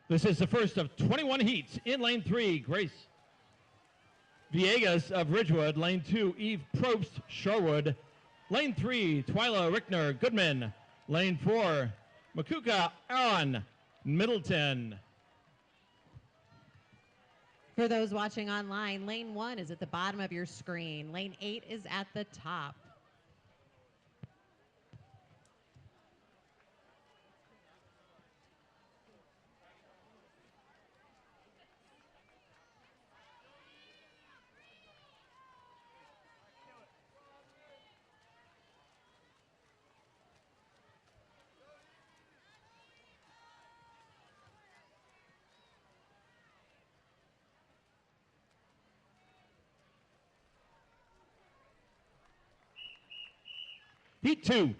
This is the first of 21 heats. In lane 3, Grace Villegas of Ridgewood. Lane 2, Eve Probst, Shorewood. Lane 3, Twyla Rickner, Goodman. Lane 4, Makuka Aaron, Middleton. For those watching online, lane 1 is at the bottom of your screen. Lane 8 is at the top. Heat 2.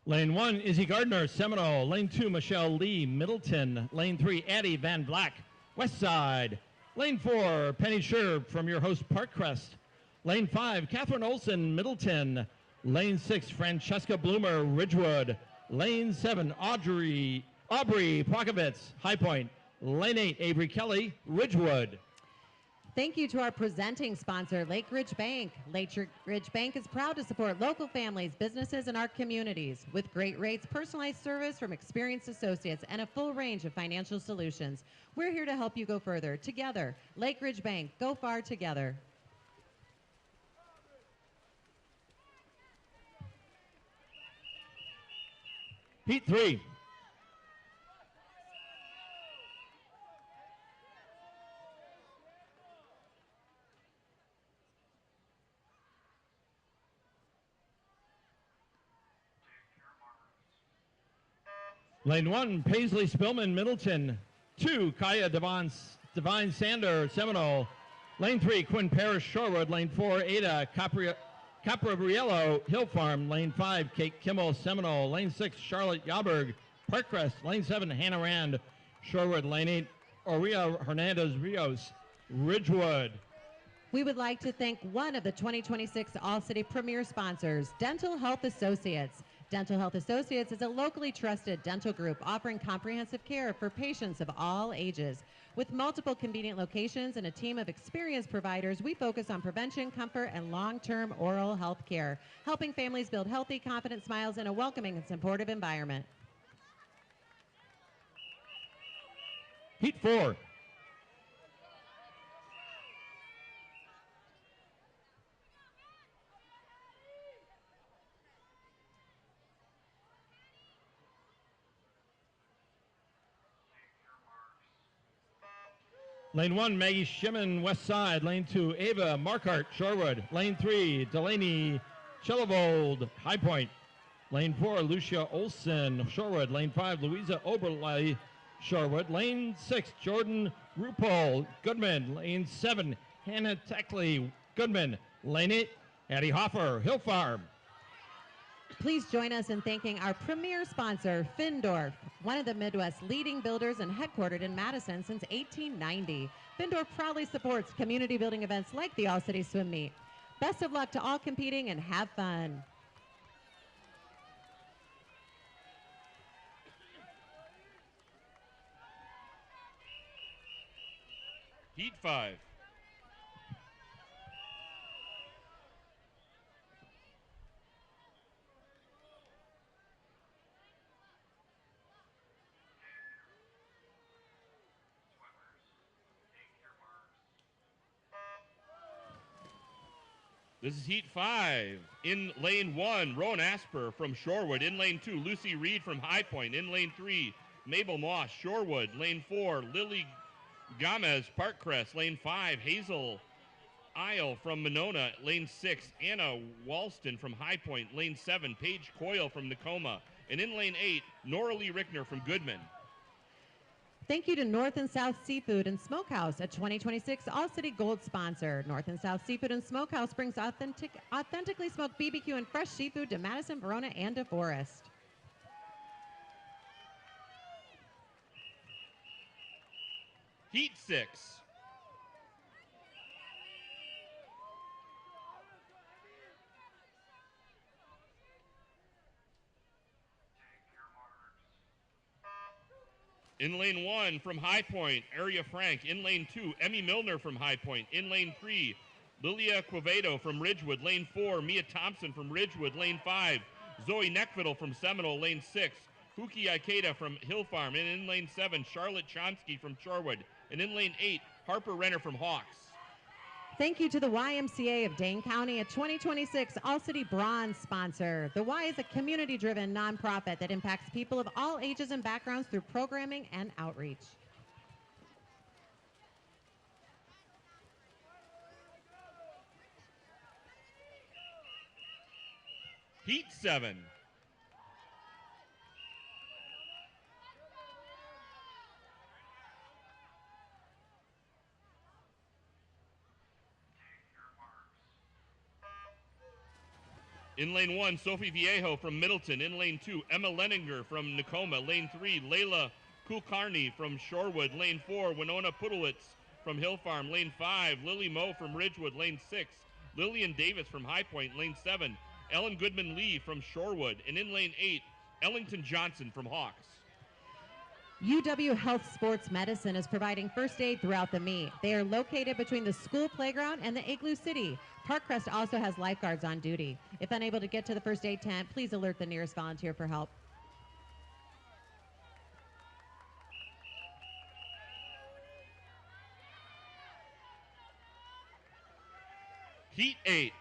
Lane 1, Izzy Gardner, Seminole. Lane 2, Michelle Lee, Middleton. Lane 3, Addie Van Black, Westside. Lane 4, Penny Sherb from your host, Parkcrest. Lane 5, Catherine Olson, Middleton. Lane 6, Francesca Bloomer, Ridgewood. Lane 7, Aubrey Plakovitz, High Point. Lane 8, Avery Kelly, Ridgewood. Thank you to our presenting sponsor, Lake Ridge Bank. Lake Ridge Bank is proud to support local families, businesses, and our communities. With great rates, personalized service from experienced associates, and a full range of financial solutions. We're here to help you go further. Together, Lake Ridge Bank, go far together. Heat 3. Lane 1, Paisley Spillman, Middleton. 2, Kaya Divine Sander, Seminole. Lane 3, Quinn Parrish, Shorewood. Lane 4, Ada Caprabriello, Hill Farm. Lane 5, Kate Kimmel, Seminole. Lane 6, Charlotte Yauberg, Parkcrest. Lane 7, Hannah Rand, Shorewood. Lane 8, Oria Hernandez Rios, Ridgewood. We would like to thank one of the 2026 All-City Premier sponsors, Dental Health Associates. Dental Health Associates is a locally trusted dental group offering comprehensive care for patients of all ages. With multiple convenient locations and a team of experienced providers, we focus on prevention, comfort, and long-term oral health care, helping families build healthy, confident smiles in a welcoming and supportive environment. Heat 4. Lane 1, Maggie Shimon, West Side. Lane 2, Ava Markart, Shorewood. Lane 3, Delaney Chillevold, High Point. Lane 4, Lucia Olson, Shorewood. Lane 5, Louisa Oberle, Shorewood. Lane 6, Jordan Rupol, Goodman. Lane 7, Hannah Techley, Goodman. Lane 8, Addie Hoffer, Hill Farm. Please join us in thanking our premier sponsor, Findorf, one of the Midwest's leading builders and headquartered in Madison since 1890. Findorf proudly supports community building events like the All-City Swim Meet. Best of luck to all competing and have fun. Heat 5. This is Heat 5. In lane 1, Rowan Asper from Shorewood. In lane 2, Lucy Reed from High Point. In lane 3, Mabel Moss, Shorewood. Lane 4, Lily Gomez, Parkcrest. Lane 5, Hazel Isle from Monona. Lane 6, Anna Walston from High Point. Lane 7, Paige Coyle from Tacoma. And in lane 8, Nora Lee Rickner from Goodman. Thank you to North and South Seafood and Smokehouse, a 2026 All-City Gold sponsor. North and South Seafood and Smokehouse brings authentically smoked BBQ and fresh seafood to Madison, Verona, and DeForest. Heat 6. In lane 1 from High Point, Aria Frank. In lane 2, Emmy Milner from High Point. In lane 3, Lilia Quevedo from Ridgewood. Lane 4, Mia Thompson from Ridgewood. Lane 5, Zoe Neckfiddle from Seminole. Lane 6, Huki Ikeda from Hill Farm. And in lane 7, Charlotte Chomsky from Shorewood. And in lane 8, Harper Renner from Hawks. Thank you to the YMCA of Dane County, a 2026 All-City Bronze sponsor. The Y is a community-driven nonprofit that impacts people of all ages and backgrounds through programming and outreach. Heat 7. In lane 1, Sophie Viejo from Middleton. In lane 2, Emma Leninger from Nakoma. Lane 3, Layla Kulkarni from Shorewood. Lane 4, Winona Pudlowitz from Hill Farm. Lane 5, Lily Moe from Ridgewood. Lane 6, Lillian Davis from High Point. Lane 7, Ellen Goodman Lee from Shorewood. And in lane 8, Ellington Johnson from Hawks. UW Health Sports Medicine is providing first aid throughout the meet. They are located between the school playground and the Igloo City. Parkcrest also has lifeguards on duty. If unable to get to the first aid tent, please alert the nearest volunteer for help. Heat 8.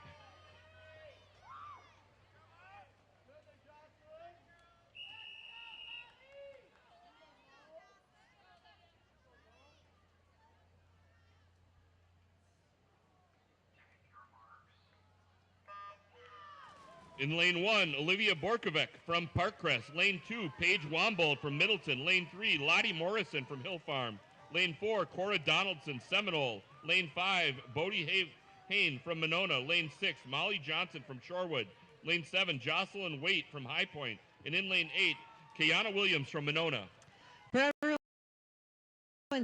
In lane 1, Olivia Borkovic from Parkcrest. Lane 2, Paige Wombold from Middleton. Lane 3, Lottie Morrison from Hill Farm. Lane 4, Cora Donaldson, Seminole. Lane 5, Bodie Hain from Monona. Lane 6, Molly Johnson from Shorewood. Lane 7, Jocelyn Waite from High Point. And in lane 8, Kayana Williams from Monona. For everyone's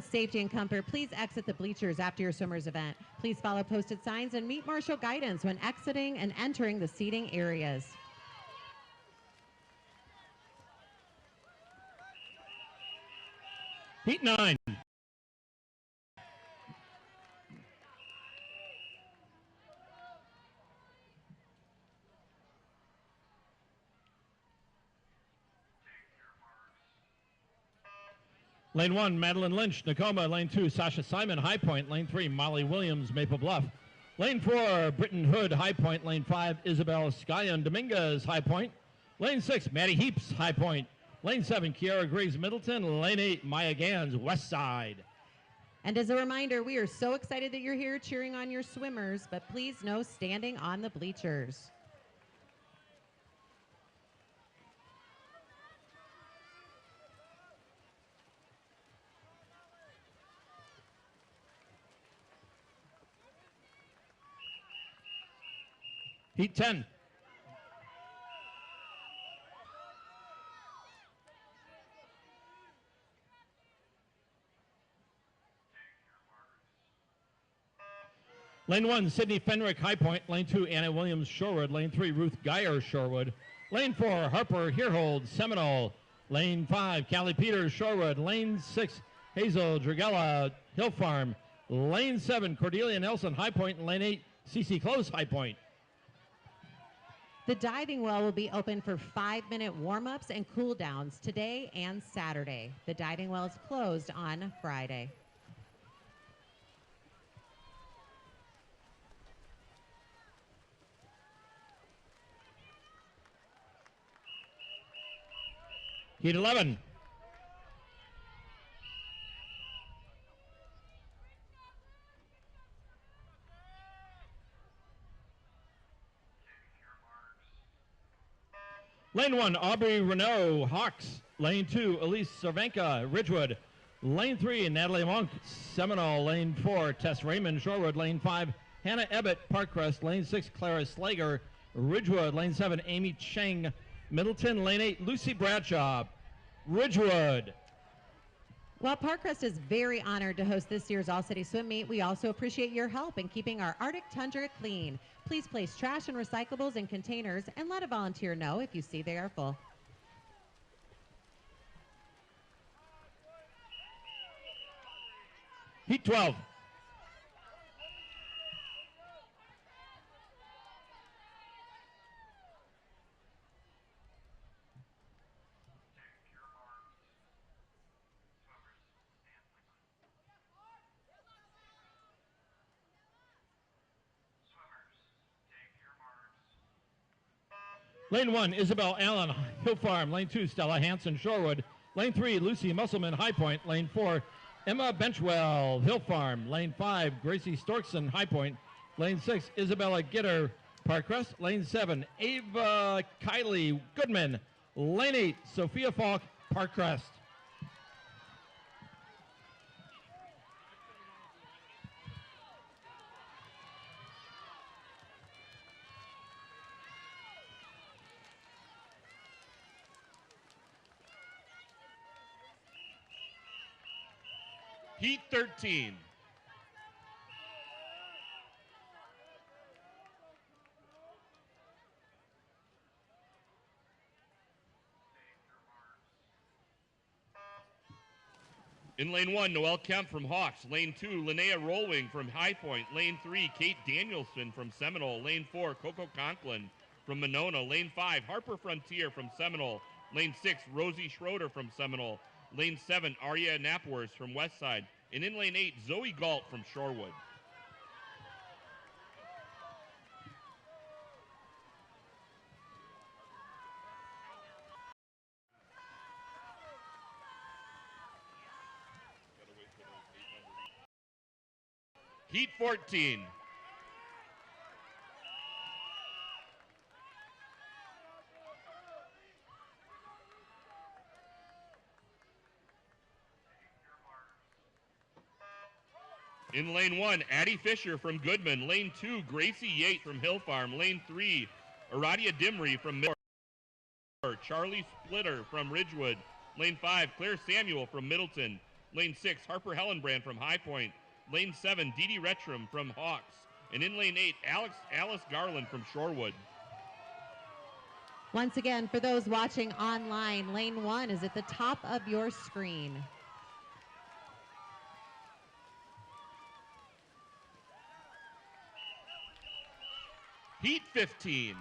safety and comfort, please exit the bleachers after your swimmer's event. Please follow posted signs and meet marshal guidance when exiting and entering the seating areas. Heat 9. Lane 1, Madeline Lynch, Nakoma. Lane 2, Sasha Simon, High Point. Lane 3, Molly Williams, Maple Bluff. Lane 4, Britton Hood, High Point. Lane 5, Isabel Skyan Dominguez, High Point. Lane 6, Maddie Heaps, High Point. Lane 7, Kiara Griggs, Middleton. Lane 8, Maya Gans, West Side. And as a reminder, we are so excited that you're here cheering on your swimmers, but please no standing on the bleachers. Heat 10. Lane 1, Sydney Fenrick, High Point. Lane 2, Anna Williams, Shorewood. Lane 3, Ruth Geyer, Shorewood. Lane 4, Harper Herhold, Seminole. Lane 5, Callie Peters, Shorewood. Lane 6, Hazel Dragella, Hill Farm. Lane 7, Cordelia Nelson, High Point. And lane 8, CC Close, High Point. The diving well will be open for 5-minute warm-ups and cool-downs today and Saturday. The diving well is closed on Friday. Heat 11. Lane 1, Aubrey Renault, Hawks. Lane 2, Elise Cervenka, Ridgewood. Lane 3, Natalie Monk, Seminole. Lane 4, Tess Raymond, Shorewood. Lane 5, Hannah Ebbett, Parkcrest. Lane 6, Clara Slager, Ridgewood. Lane 7, Amy Cheng, Middleton. Lane 8, Lucy Bradshaw, Ridgewood. While Parkcrest is very honored to host this year's All-City Swim Meet, we also appreciate your help in keeping our Arctic tundra clean. Please place trash and recyclables in containers and let a volunteer know if you see they are full. Heat 12. Lane 1, Isabel Allen, Hill Farm. Lane 2, Stella Hansen, Shorewood. Lane 3, Lucy Musselman, High Point. Lane 4, Emma Benchwell, Hill Farm. Lane 5, Gracie Storkson, High Point. Lane 6, Isabella Gitter, Parkcrest. Lane 7, Ava Kiley, Goodman. Lane 8, Sophia Falk, Parkcrest. Heat 13. In lane 1, Noelle Kemp from Hawks. Lane 2, Linnea Rollwing from High Point. Lane 3, Kate Danielson from Seminole. Lane 4, Coco Conklin from Monona. Lane 5, Harper Frontier from Seminole. Lane 6, Rosie Schroeder from Seminole. Lane 7, Arya Napworth from Westside. And in lane 8, Zoe Galt from Shorewood. Heat 14. In lane 1, Addie Fisher from Goodman. Lane 2, Gracie Yates from Hill Farm. Lane 3, Aradia Dimry from Miller. Charlie Splitter from Ridgewood. Lane 5, Claire Samuel from Middleton. Lane 6, Harper Hellenbrand from High Point. Lane 7, Dee Dee Retram from Hawks. And in lane 8, Alice Garland from Shorewood. Once again, for those watching online, lane 1 is at the top of your screen. Heat 15.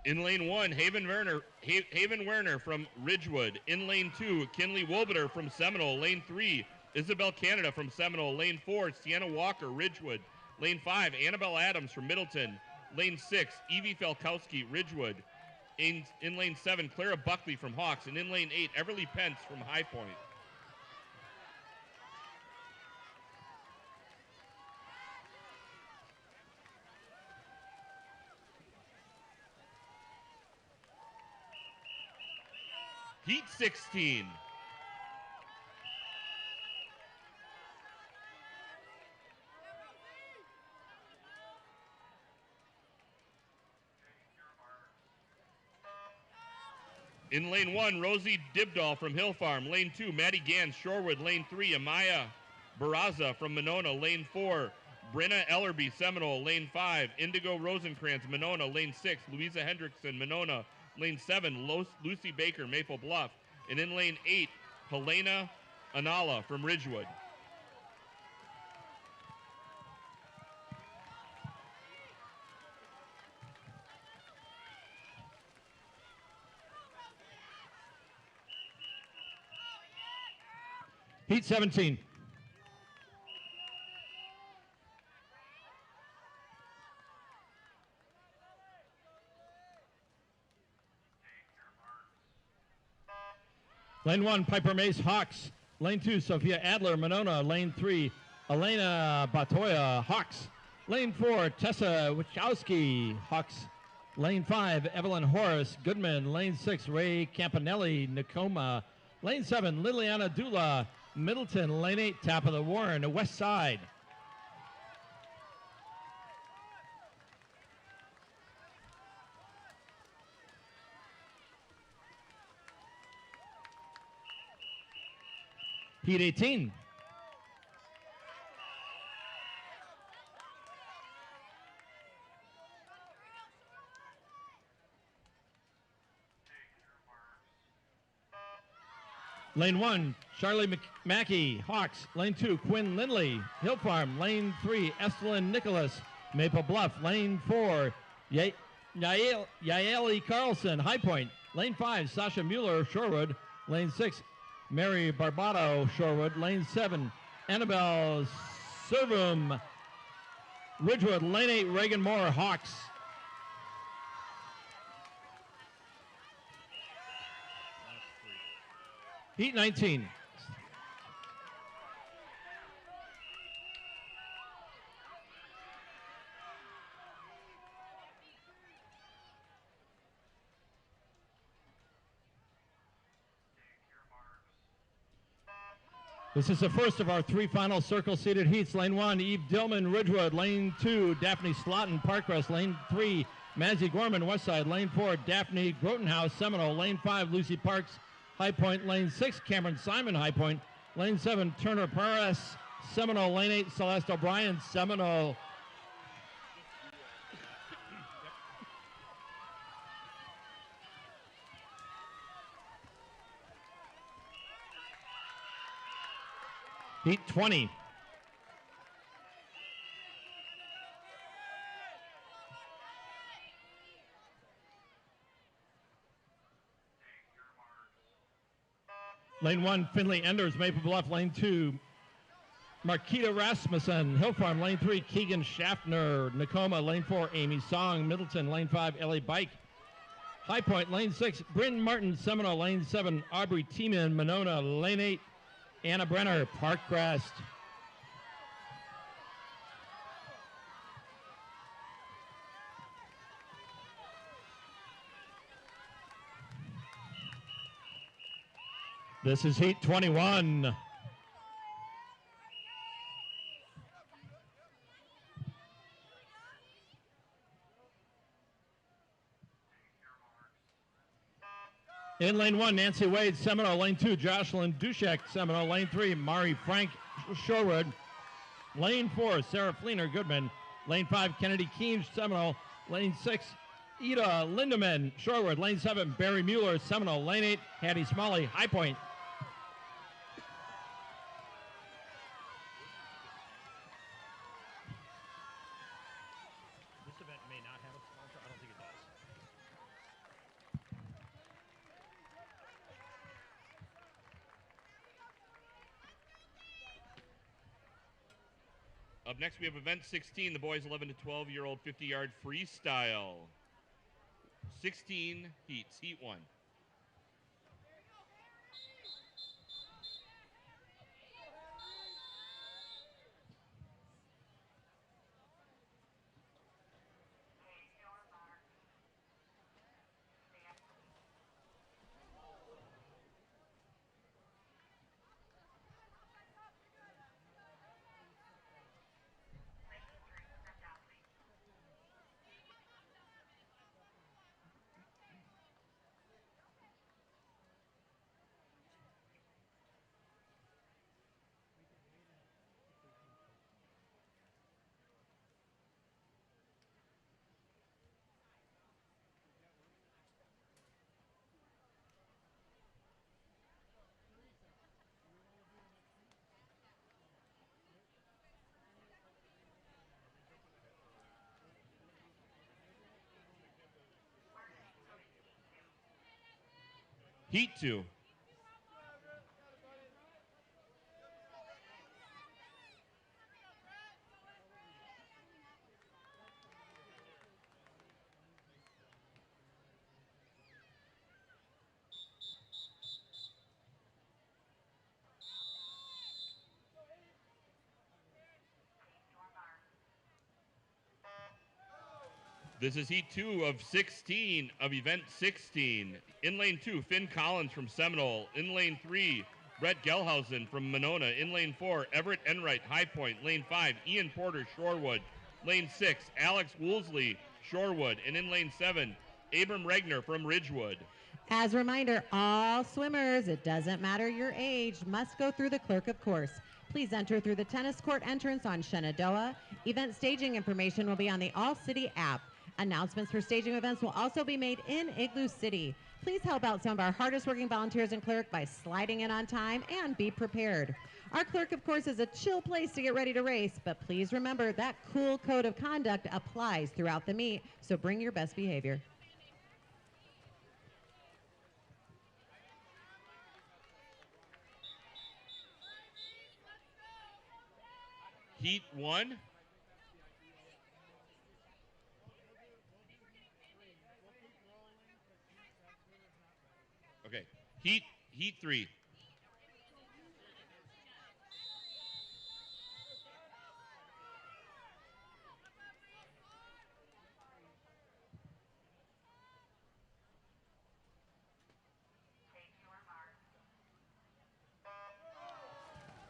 In lane 1, Haven Werner from Ridgewood. In lane 2, Kinley Wolbeter from Seminole. Lane 3, Isabel Canada from Seminole. Lane 4, Sienna Walker, Ridgewood. Lane 5, Annabelle Adams from Middleton. Lane 6, Evie Falkowski, Ridgewood. In lane 7, Clara Buckley from Hawks. And in lane 8, Everly Pence from High Point. Heat 16. In lane 1, Rosie Dibdahl from Hill Farm. Lane 2, Maddie Gans, Shorewood. Lane 3, Amaya Barraza from Monona. Lane 4, Brenna Ellerby, Seminole. Lane 5, Indigo Rosenkrantz, Monona. Lane 6, Louisa Hendrickson, Monona. Lane 7, Lucy Baker, Maple Bluff. And in lane 8, Helena Anala from Ridgewood. Heat 17. Lane 1, Piper Mace, Hawks. Lane 2, Sophia Adler, Monona. Lane 3, Elena Batoya, Hawks. Lane 4, Tessa Wachowski, Hawks. Lane 5, Evelyn Horace, Goodman. Lane 6, Ray Campanelli, Nakoma. Lane 7, Liliana Dula, Middleton, lane 8, top of the Warren, west side. Heat 18. Lane 1, Charlie Mackey, Hawks. Lane 2, Quinn Lindley, Hill Farm. Lane 3, Estelin Nicholas, Maple Bluff. Lane 4, Yaeli Carlson, High Point. Lane 5, Sasha Mueller, Shorewood. Lane 6, Mary Barbato, Shorewood. Lane 7, Annabelle Servum, Ridgewood. Lane 8, Reagan Moore, Hawks. Heat 19. This is the first of our 3 final circle-seated heats. Lane 1, Eve Dillman, Ridgewood. Lane 2, Daphne Slotin, Parkcrest. Lane 3, Mazzy Gorman, Westside. Lane 4, Daphne Grotenhouse, Seminole. Lane 5, Lucy Parks, High Point. Lane 6, Cameron Simon, High Point. Lane 7, Turner Perez, Seminole. Lane 8, Celeste O'Brien, Seminole. Heat 20. Lane 1, Finley Enders, Maple Bluff. Lane 2, Marquita Rasmussen, Hill Farm. Lane 3, Keegan Schaffner, Nakoma. Lane 4, Amy Song, Middleton. Lane 5, Ellie Bike, High Point. Lane 6, Bryn Martin, Seminole. Lane 7, Aubrey Tiemann, Monona. Lane 8, Anna Brenner, Parkcrest. This is Heat 21. In lane 1, Nancy Wade, Seminole. Lane 2, Jocelyn Dushek, Seminole. Lane 3, Mari Frank, Shorewood. Lane 4, Sarah Fleener, Goodman. Lane 5, Kennedy Keens, Seminole. Lane 6, Ida Lindemann, Shorewood. Lane 7, Barry Mueller, Seminole. Lane 8, Hattie Smalley, High Point. This event may not have a sponsor. I don't think it does. Up next, we have event 16, the boys 11 to 12-year-old 50-yard freestyle. 16 heats, heat 1. Heat 2. This is heat 2 of 16 of event 16. In lane 2, Finn Collins from Seminole. In lane 3, Brett Gelhausen from Monona. In lane 4, Everett Enright, High Point. Lane 5, Ian Porter, Shorewood. Lane 6, Alex Woolsey, Shorewood. And in lane 7, Abram Regner from Ridgewood. As a reminder, all swimmers, it doesn't matter your age, must go through the clerk of course. Please enter through the tennis court entrance on Shenandoah. Event staging information will be on the All City app. Announcements for staging events will also be made in Igloo City. Please help out some of our hardest working volunteers and clerk by sliding in on time and be prepared. Our clerk, of course, is a chill place to get ready to race, but please remember that cool code of conduct applies throughout the meet, so bring your best behavior. Heat 1. Okay. Heat 3.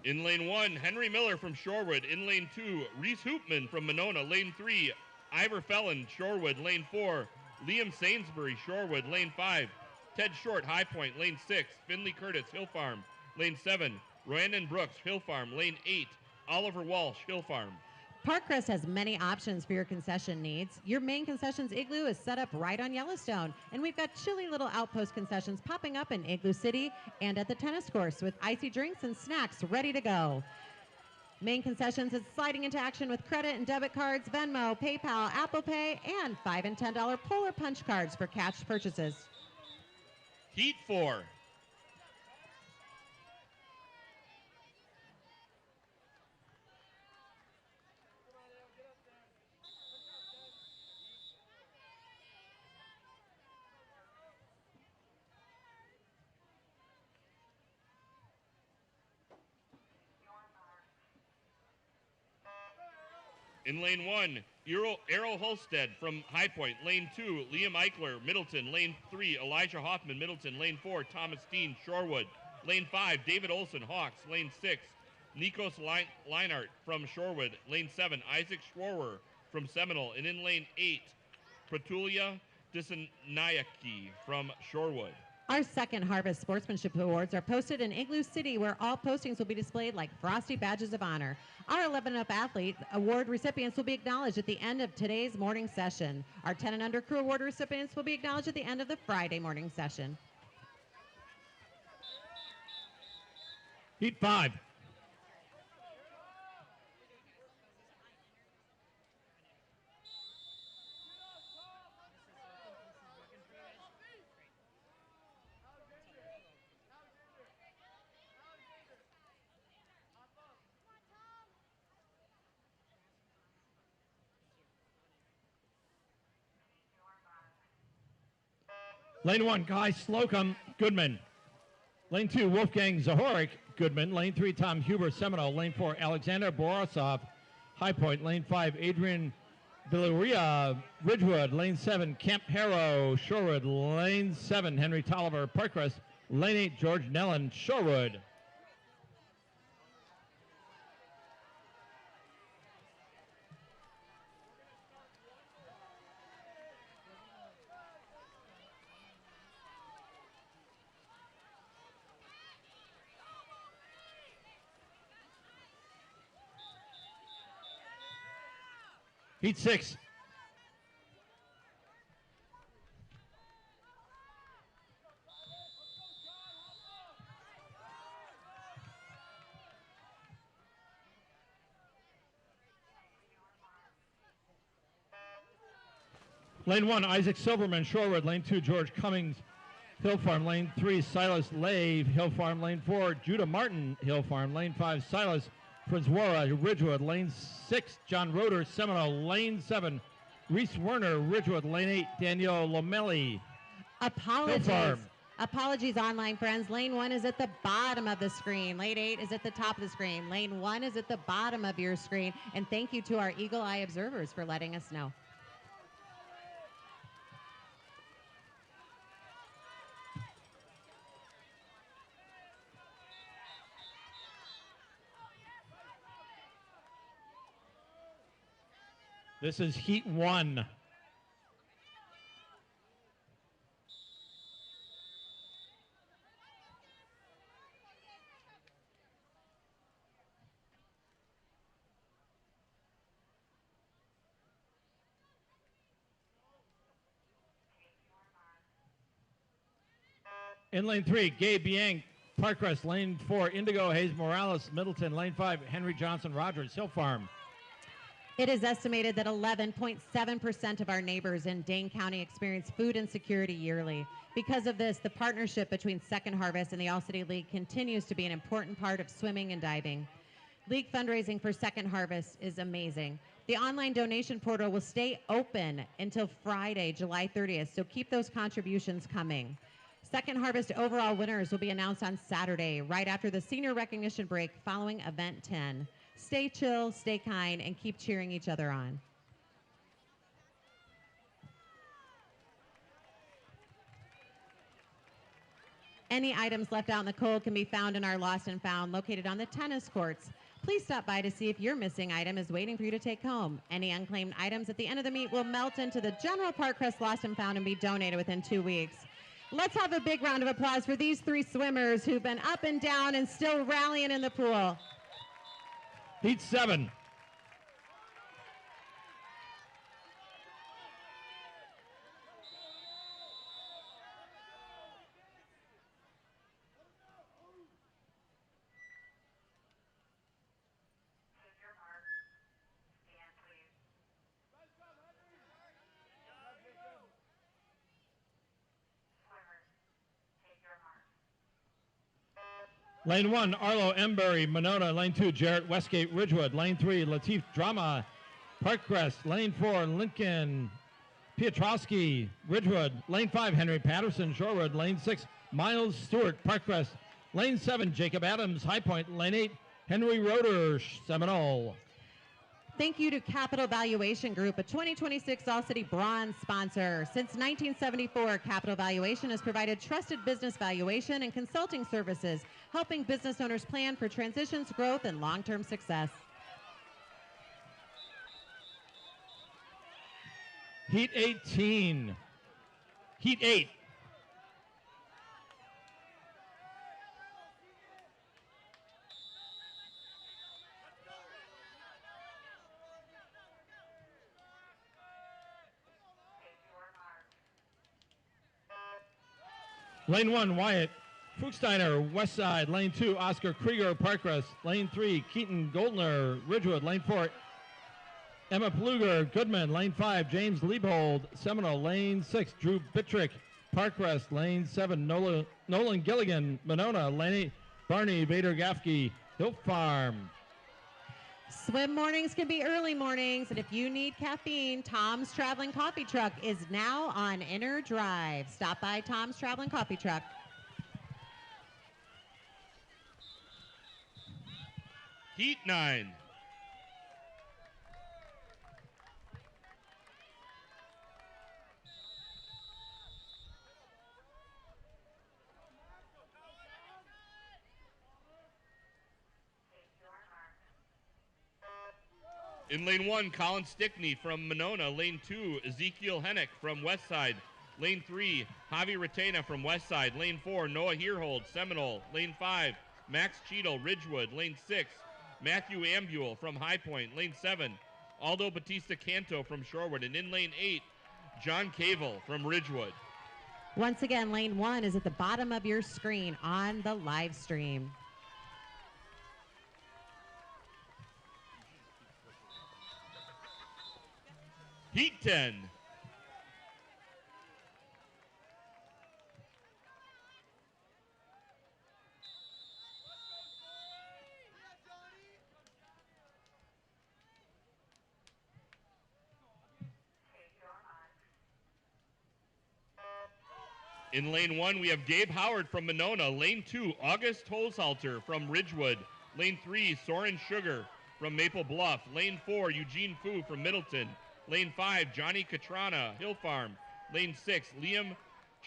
In lane 1, Henry Miller from Shorewood. In lane 2, Reese Hoopman from Monona. Lane 3, Ivor Felon, Shorewood. Lane 4, Liam Sainsbury, Shorewood. Lane 5, Ted Short, High Point. Lane 6, Finley Curtis, Hill Farm. Lane 7, Randon Brooks, Hill Farm. Lane 8, Oliver Walsh, Hill Farm. Parkcrest has many options for your concession needs. Your main concessions igloo is set up right on Yellowstone, and we've got chilly little outpost concessions popping up in Igloo City and at the tennis course with icy drinks and snacks ready to go. Main concessions is sliding into action with credit and debit cards, Venmo, PayPal, Apple Pay, and $5 and $10 Polar Punch cards for cash purchases. Heat 4. In lane 1, Errol Holstead from High Point. Lane 2, Liam Eichler, Middleton. Lane 3, Elijah Hoffman, Middleton. Lane 4, Thomas Steen, Shorewood. Lane 5, David Olson, Hawks. Lane 6, Nikos Leinart from Shorewood. Lane 7, Isaac Schwarwer from Seminole. And in lane 8, Pratulia Disanayaki from Shorewood. Our second Harvest Sportsmanship Awards are posted in Igloo City, where all postings will be displayed like frosty badges of honor. Our 11 and up athlete award recipients will be acknowledged at the end of today's morning session. Our 10 and under crew award recipients will be acknowledged at the end of the Friday morning session. Heat 5. Lane 1, Guy Slocum, Goodman. Lane 2, Wolfgang Zahorik, Goodman. Lane 3, Tom Huber, Seminole. Lane 4, Alexander Borisov, High Point. Lane 5, Adrian Villaria, Ridgewood. Lane 7, Camp Harrow, Shorewood. Lane 7, Henry Tolliver, Parkcrest. Lane 8, George Nellen, Shorewood. Heat 6. Lane 1, Isaac Silverman, Shorewood. Lane 2, George Cummings, Hill Farm. Lane 3, Silas Lave, Hill Farm. Lane 4, Judah Martin, Hill Farm. Lane 5, Silas Franzwara, Ridgewood. Lane 6, John Roeder, Seminole. Lane 7, Reese Werner, Ridgewood. Lane 8, Danielle Lomelli, Apologies. Hill Farm. Apologies, online friends. Lane 1 is at the bottom of the screen. Lane 8 is at the top of the screen. Lane 1 is at the bottom of your screen. And thank you to our Eagle Eye observers for letting us know. This is Heat 1. In lane 3, Gabe Bianc, Parkcrest. Lane 4, Indigo Hayes Morales, Middleton. Lane 5, Henry Johnson Rogers, Hill Farm. It is estimated that 11.7% of our neighbors in Dane County experience food insecurity yearly. Because of this, the partnership between Second Harvest and the All-City League continues to be an important part of swimming and diving. League fundraising for Second Harvest is amazing. The online donation portal will stay open until Friday, July 30th, so keep those contributions coming. Second Harvest overall winners will be announced on Saturday, right after the senior recognition break following Event 10. Stay chill, stay kind, and keep cheering each other on. Any items left out in the cold can be found in our Lost and Found located on the tennis courts. Please stop by to see if your missing item is waiting for you to take home. Any unclaimed items at the end of the meet will melt into the general Parkcrest Lost and Found and be donated within 2 weeks. Let's have a big round of applause for these 3 swimmers who've been up and down and still rallying in the pool. Heat 7. Lane 1, Arlo Embury, Monona. Lane 2, Jarrett Westgate, Ridgewood. Lane 3, Latif Drama, Parkcrest. Lane 4, Lincoln Piotrowski, Ridgewood. Lane 5, Henry Patterson, Shorewood. Lane 6, Miles Stewart, Parkcrest. Lane 7, Jacob Adams, High Point. Lane 8, Henry Roeder, Seminole. Thank you to Capital Valuation Group, a 2026 All-City Bronze sponsor. Since 1974, Capital Valuation has provided trusted business valuation and consulting services, helping business owners plan for transitions, growth, and long-term success. Heat 18. Heat 8. Lane 1, Wyatt Fuchsteiner, West Side. Lane 2, Oscar Krieger, Parkcrest. Lane 3, Keaton Goldner, Ridgewood. Lane 4, Emma Pluger, Goodman. Lane 5, James Liebold, Seminole. Lane 6, Drew Bittrick, Parkcrest. Lane 7, Nolan Gilligan, Monona. Lane 8, Barney Vader Gafke, Hill Farm. Swim mornings can be early mornings, and if you need caffeine, Tom's Traveling Coffee Truck is now on Inner Drive. Stop by Tom's Traveling Coffee Truck. Heat 9. In lane 1, Colin Stickney from Monona. Lane 2, Ezekiel Hennick from Westside. Lane 3, Javi Retena from Westside. Lane 4, Noah Heerhold, Seminole. Lane 5, Max Cheadle, Ridgewood. Lane 6, Matthew Ambule from High Point. Lane 7, Aldo Batista Canto from Shorewood. And in lane 8, John Cavell from Ridgewood. Once again, lane 1 is at the bottom of your screen on the live stream. Heat 10. In lane 1, we have Gabe Howard from Monona. Lane 2, August Holzhalter from Ridgewood. Lane 3, Soren Sugar from Maple Bluff. Lane 4, Eugene Fu from Middleton. Lane 5, Johnny Catrana, Hill Farm. Lane 6, Liam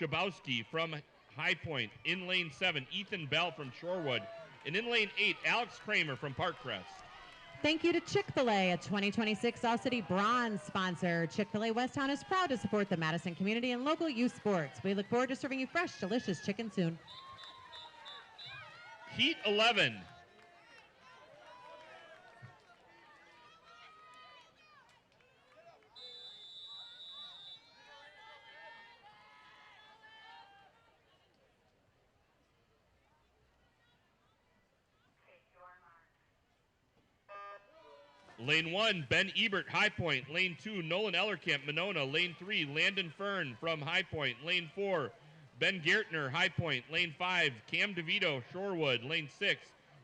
Chabowski from High Point. In lane 7, Ethan Bell from Shorewood. And in lane 8, Alex Kramer from Parkcrest. Thank you to Chick-fil-A, a 2026 All-City Bronze sponsor. Chick-fil-A Westtown is proud to support the Madison community and local youth sports. We look forward to serving you fresh, delicious chicken soon. Heat 11. Lane 1, Ben Ebert, High Point. Lane 2, Nolan Ellerkamp, Monona. Lane 3, Landon Fern from High Point. Lane 4, Ben Gertner, High Point. Lane 5, Cam DeVito, Shorewood. Lane 6,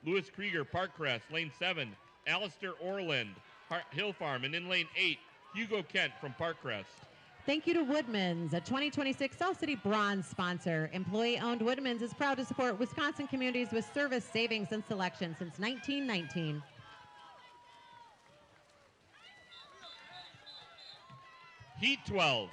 Lewis Krieger, Parkcrest. Lane 7, Alistair Orland, Hill Farm. And in lane 8, Hugo Kent from Parkcrest. Thank you to Woodman's, a 2026 All-City Bronze sponsor. Employee-owned Woodman's is proud to support Wisconsin communities with service, savings, and selection since 1919. Heat 12.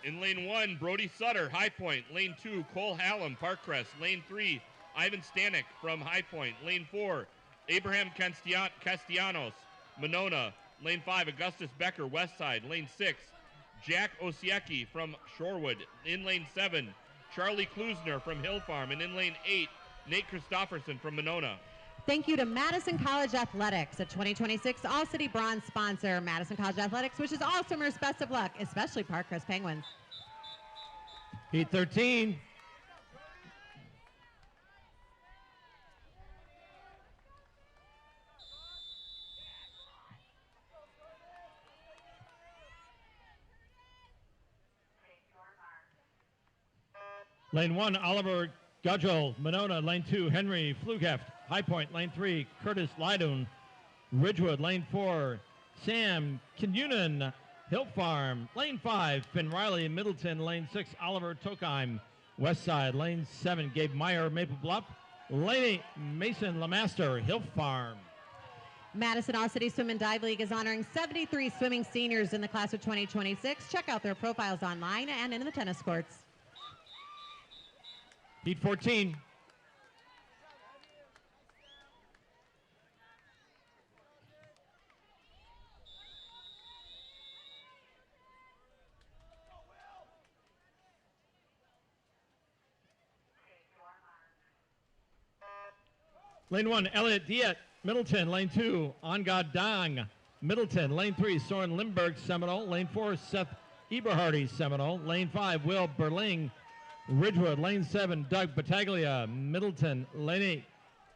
In lane 1, Brody Sutter, High Point. Lane 2, Cole Hallam, Parkcrest. Lane 3, Ivan Stanek from High Point. Lane 4, Abraham Castellanos, Monona. Lane 5, Augustus Becker, Westside. Lane 6, Jack Osiecki from Shorewood. In lane 7, Charlie Klusner from Hill Farm. And in lane 8, Nate Christofferson from Monona. Thank you to Madison College Athletics, a 2026 All-City Bronze sponsor. Madison College Athletics wishes all swimmers best of luck, especially Parkcrest Penguins. Heat 13. Lane 1, Oliver Gudgel, Monona. Lane 2, Henry Flugheft, High Point. Lane 3, Curtis Lydun, Ridgewood. Lane 4, Sam Kinunan, Hill Farm. Lane 5, Finn Riley, Middleton. Lane 6, Oliver Tokheim, Westside. Lane 7, Gabe Meyer, Maple Bluff. Lane 8, Mason Lamaster, Hill Farm. Madison All-City Swim and Dive League is honoring 73 swimming seniors in the class of 2026. Check out their profiles online and in the tennis courts. Heat 14. Lane 1, Elliot Diet, Middleton. Lane 2, Angad Dang, Middleton. Lane 3, Soren Limburg, Seminole. Lane 4, Seth Eberhardy, Seminole. Lane 5, Will Berling, Ridgewood. Lane 7, Doug Battaglia, Middleton. Lane 8,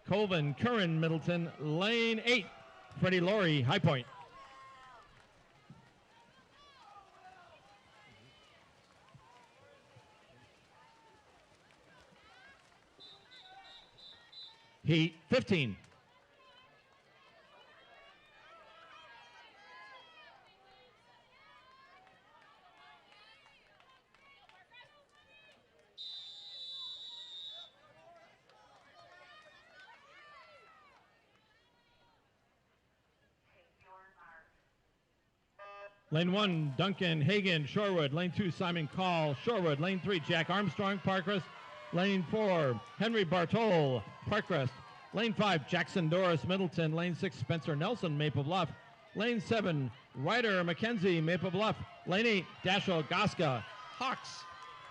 Colvin Curran, Middleton. Lane 8, Freddie Laurie, High Point. Heat 15. Lane 1, Duncan Hagan, Shorewood. Lane 2, Simon Call, Shorewood. Lane 3, Jack Armstrong, Parkcrest. Lane 4, Henry Bartol, Parkcrest. Lane 5, Jackson Doris, Middleton. Lane 6, Spencer Nelson, Maple Bluff. Lane 7, Ryder McKenzie, Maple Bluff. Lane 8, Dashiell Goska, Hawks.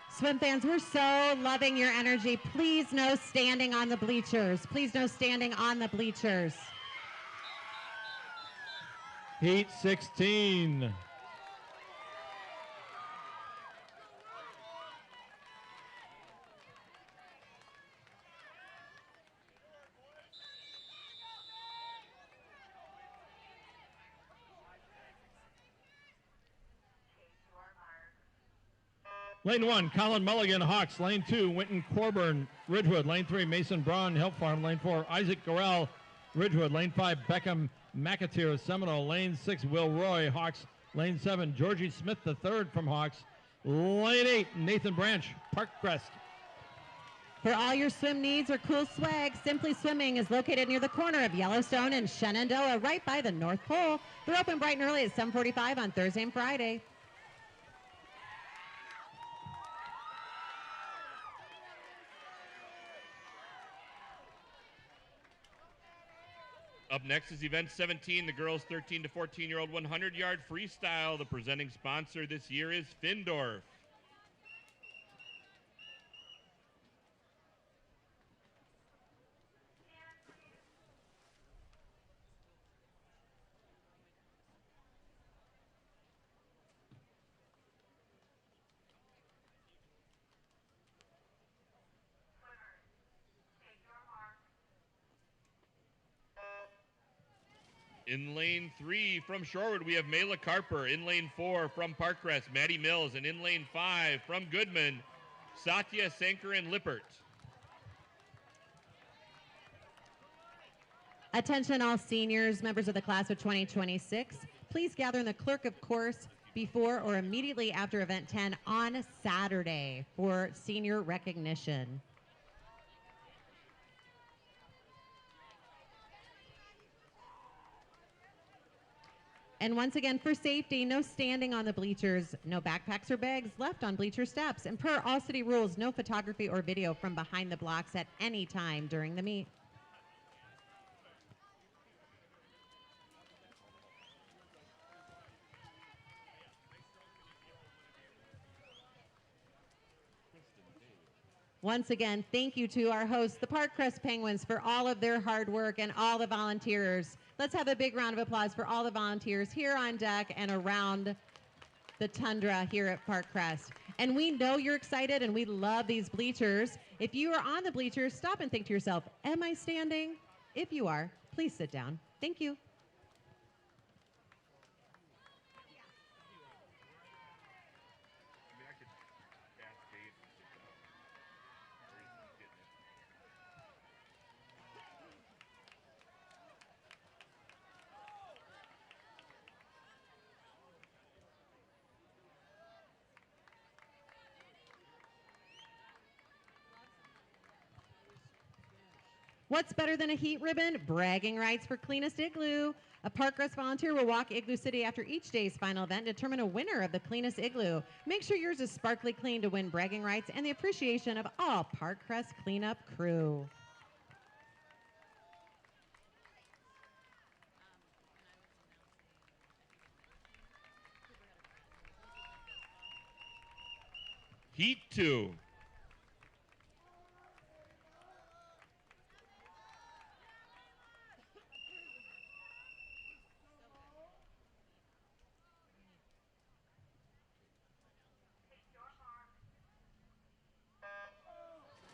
Swim fans, we're so loving your energy. Please no standing on the bleachers. Please no standing on the bleachers. Heat 16. Lane 1, Colin Mulligan, Hawks. Lane 2, Winton Corburn, Ridgewood. Lane 3, Mason Braun, Hill Farm. Lane 4, Isaac Gorell, Ridgewood. Lane 5, Beckham McAteer, Seminole. Lane 6, Will Roy, Hawks. Lane 7, Georgie Smith III from Hawks. Lane 8, Nathan Branch, Parkcrest. For all your swim needs or cool swag, Simply Swimming is located near the corner of Yellowstone and Shenandoah, right by the North Pole. They're open bright and early at 7:45 on Thursday and Friday. Up next is event 17, the girls 13 to 14-year-old 100-yard freestyle. The presenting sponsor this year is Findorf. In lane 3 from Shorewood, we have Mayla Carper. In lane 4 from Parkcrest, Maddie Mills. And in lane 5 from Goodman, Satya Sankaran Lippert. Attention all seniors, members of the class of 2026. Please gather in the clerk of course before or immediately after event 10 on Saturday for senior recognition. And once again, for safety, no standing on the bleachers, no backpacks or bags left on bleacher steps. And per all city rules, no photography or video from behind the blocks at any time during the meet. Once again, thank you to our hosts, the Parkcrest Penguins, for all of their hard work and all the volunteers. Let's have a big round of applause for all the volunteers here on deck and around the tundra here at Parkcrest. And we know you're excited and we love these bleachers. If you are on the bleachers, stop and think to yourself, am I standing? If you are, please sit down. Thank you. What's better than a heat ribbon? Bragging rights for cleanest igloo. A Parkcrest volunteer will walk Igloo City after each day's final event and determine a winner of the cleanest igloo. Make sure yours is sparkly clean to win bragging rights and the appreciation of all Parkcrest cleanup crew. Heat 2.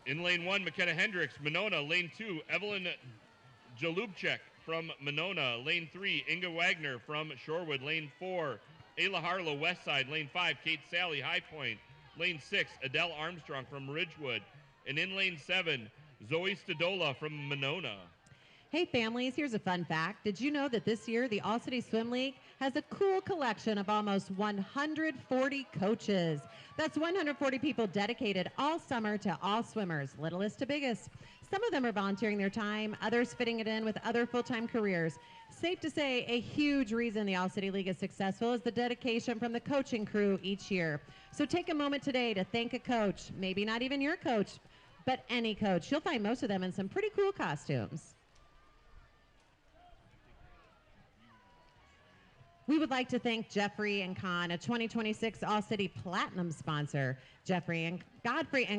In lane 1, McKenna Hendricks, Monona. Lane 2, Evelyn Jalubchek from Monona. Lane 3, Inga Wagner from Shorewood. Lane 4, Ayla Harlow, Westside. Lane 5, Kate Sally, High Point. Lane 6, Adele Armstrong from Ridgewood. And in lane 7, Zoe Stadola from Monona. Hey families, here's a fun fact. Did you know that this year the All-City Swim League has a cool collection of almost 140 coaches? That's 140 people dedicated all summer to all swimmers, littlest to biggest. Some of them are volunteering their time, others fitting it in with other full-time careers. Safe to say, a huge reason the All-City League is successful is the dedication from the coaching crew each year. So take a moment today to thank a coach, maybe not even your coach, but any coach. You'll find most of them in some pretty cool costumes. We would like to thank Jeffrey & Kahn, a 2026 All-City Platinum sponsor. Godfrey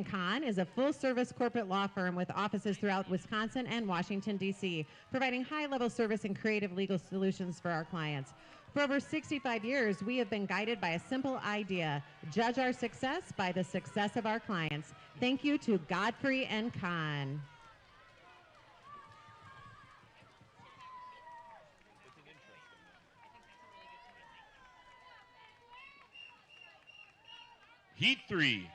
& Kahn is a full-service corporate law firm with offices throughout Wisconsin and Washington, D.C., providing high-level service and creative legal solutions for our clients. For over 65 years, we have been guided by a simple idea: judge our success by the success of our clients. Thank you to Godfrey & Kahn. Heat 3.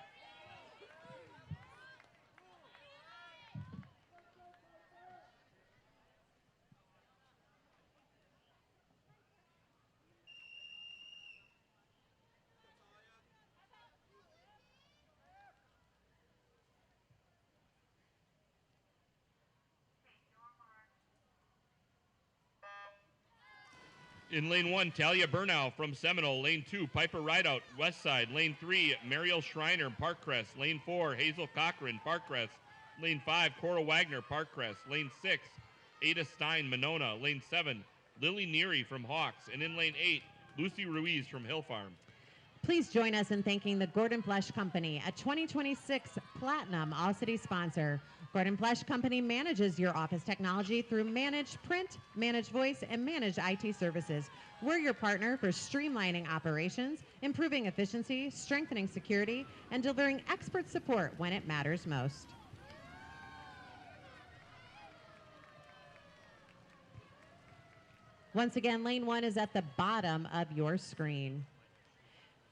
In lane 1, Talia Burnow from Seminole. Lane 2, Piper Rideout, West Side. Lane 3, Mariel Schreiner, Parkcrest. Lane 4, Hazel Cochran, Parkcrest. Lane 5, Cora Wagner, Parkcrest. Lane 6, Ada Stein, Monona. Lane 7, Lily Neary from Hawks. And in lane 8, Lucy Ruiz from Hill Farm. Please join us in thanking the Gordon Flesch Company, a 2026 Platinum All-City sponsor. Gordon Flesch Company manages your office technology through managed print, managed voice, and managed IT services. We're your partner for streamlining operations, improving efficiency, strengthening security, and delivering expert support when it matters most. Once again, lane 1 is at the bottom of your screen.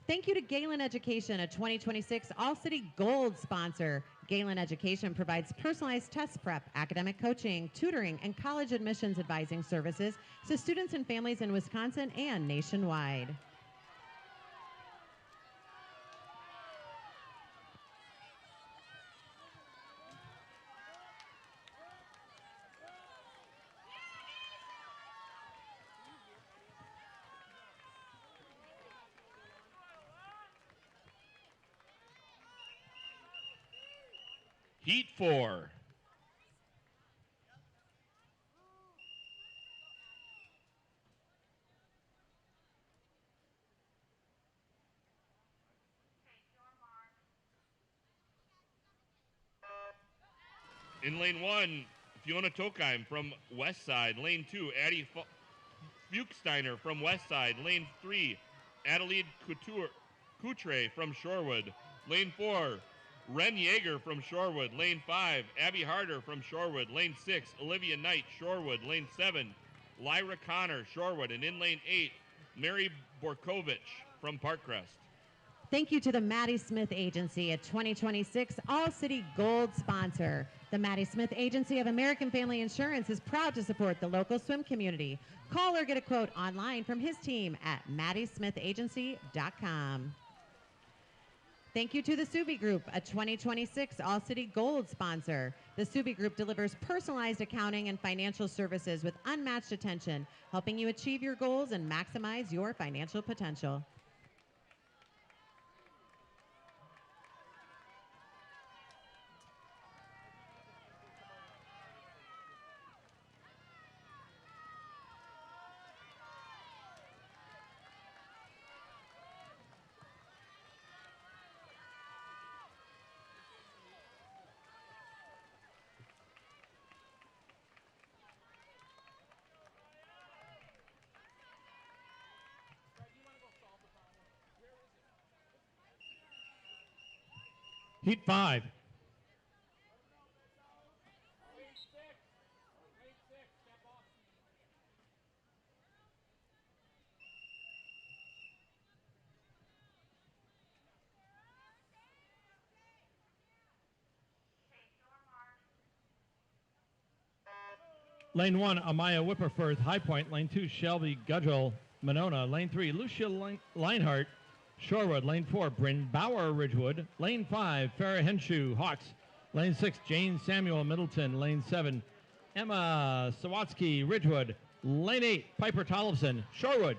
Thank you to Galen Education, a 2026 All-City Gold sponsor. Galen Education provides personalized test prep, academic coaching, tutoring, and college admissions advising services to students and families in Wisconsin and nationwide. Heat 4. In lane 1, Fiona Tokheim from West Side. Lane 2, Addie Fuchsteiner from West Side. Lane 3, Adelaide Couture from Shorewood. Lane 4, Ren Yeager from Shorewood. Lane 5, Abby Harder from Shorewood. Lane 6, Olivia Knight, Shorewood. Lane 7, Lyra Connor, Shorewood. And in lane 8, Mary Borkovich from Parkcrest. Thank you to the Maddie Smith Agency, a 2026 All-City Gold sponsor. The Maddie Smith Agency of American Family Insurance is proud to support the local swim community. Call or get a quote online from his team at maddiesmithagency.com. Thank you to the Subi Group, a 2026 All-City Gold sponsor. The Subi Group delivers personalized accounting and financial services with unmatched attention, helping you achieve your goals and maximize your financial potential. Heat 5. Lane 1, Amaya Whipperforth, High Point. Lane 2, Shelby Gudgel, Monona. Lane 3, Lucia Leinhart, Shorewood. Lane 4, Bryn Bauer, Ridgewood. Lane 5, Farrah Henshaw, Hawks. Lane 6, Jane Samuel, Middleton. Lane 7, Emma Sawatsky, Ridgewood. Lane 8, Piper Tollefson, Shorewood.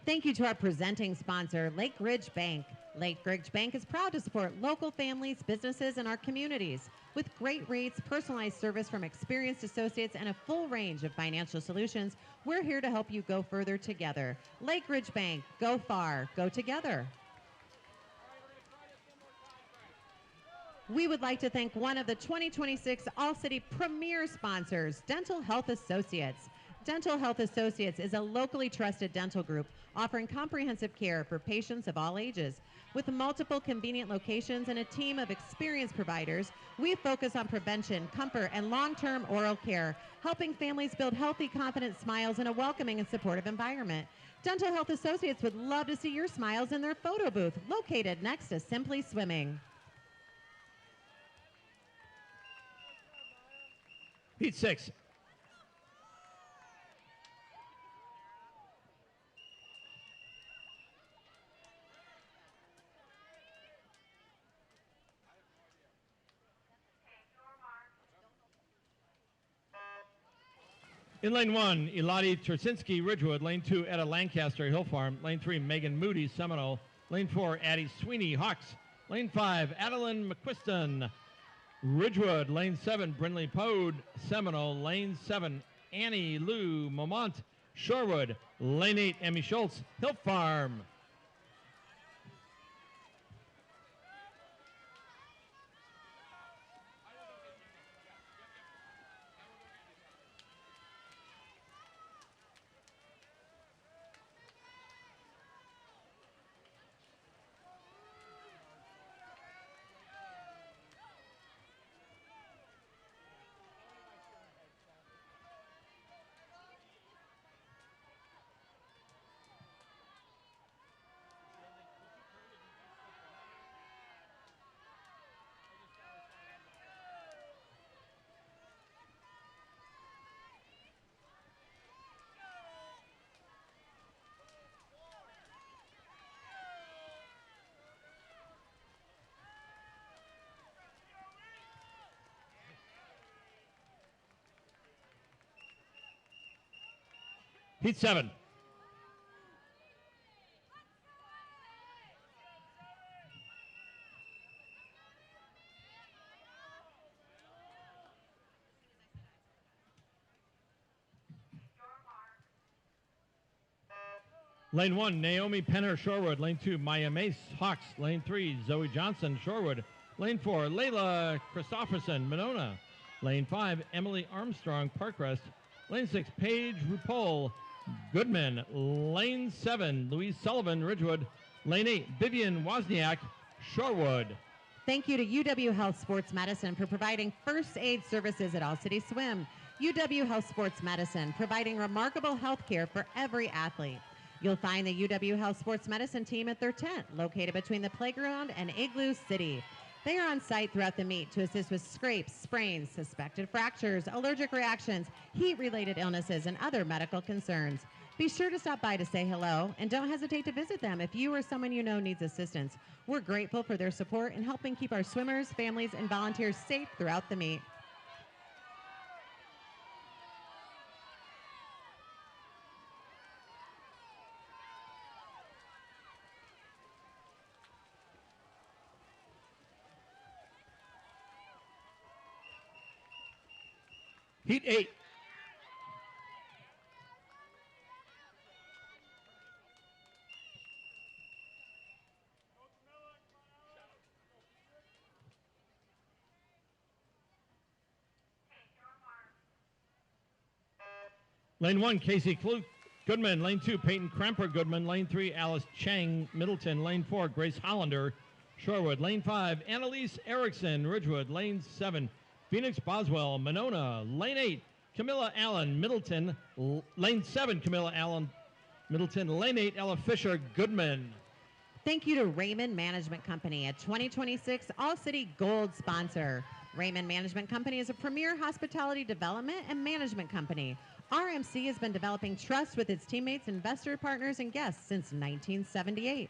Thank you to our presenting sponsor, Lake Ridge Bank. Lake Ridge Bank is proud to support local families, businesses, and our communities. With great rates, personalized service from experienced associates, and a full range of financial solutions, we're here to help you go further together. Lake Ridge Bank, go far, go together. We would like to thank one of the 2026 All-City Premier sponsors, Dental Health Associates. Dental Health Associates is a locally trusted dental group offering comprehensive care for patients of all ages. With multiple convenient locations and a team of experienced providers, we focus on prevention, comfort, and long-term oral care, helping families build healthy, confident smiles in a welcoming and supportive environment. Dental Health Associates would love to see your smiles in their photo booth, located next to Simply Swimming. Heat 6. In lane 1, Elodie Tersinski, Ridgewood. Lane 2, Etta Lancaster, Hill Farm. Lane 3, Megan Moody, Seminole. Lane 4, Addie Sweeney, Hawks. Lane 5, Adeline McQuiston, Ridgewood. Lane 7, Brinley Pode, Seminole. Lane 7, Annie Lou Momont, Shorewood. Lane 8, Emmy Schultz, Hill Farm. Heat 7. Lane 1, Naomi Penner, Shorewood. Lane 2, Maya Mace, Hawks. Lane 3, Zoe Johnson, Shorewood. Lane 4, Layla Christopherson, Monona. Lane 5, Emily Armstrong, Parkcrest. Lane 6, Paige RuPaul, Goodman. Lane 7, Louise Sullivan, Ridgewood. Lane 8, Vivian Wozniak, Shorewood. Thank you to UW Health Sports Medicine for providing first aid services at All City Swim. UW Health Sports Medicine, providing remarkable health care for every athlete. You'll find the UW Health Sports Medicine team at their tent, located between the playground and Igloo City. They are on site throughout the meet to assist with scrapes, sprains, suspected fractures, allergic reactions, heat-related illnesses, and other medical concerns. Be sure to stop by to say hello, and don't hesitate to visit them if you or someone you know needs assistance. We're grateful for their support in helping keep our swimmers, families, and volunteers safe throughout the meet. Heat 8. Lane 1, Casey Klug, Goodman. Lane 2, Peyton Kramper, Goodman. Lane 3, Alice Chang, Middleton. Lane 4, Grace Hollander, Shorewood. Lane 5, Annalise Erickson, Ridgewood. Lane 7, Phoenix Boswell, Monona. Lane 8, Camilla Allen, Middleton. Lane 7, Camilla Allen, Middleton. Lane 8, Ella Fisher, Goodman. Thank you to Raymond Management Company, a 2026 All-City Gold sponsor. Raymond Management Company is a premier hospitality development and management company. RMC has been developing trust with its teammates, investor partners, and guests since 1978.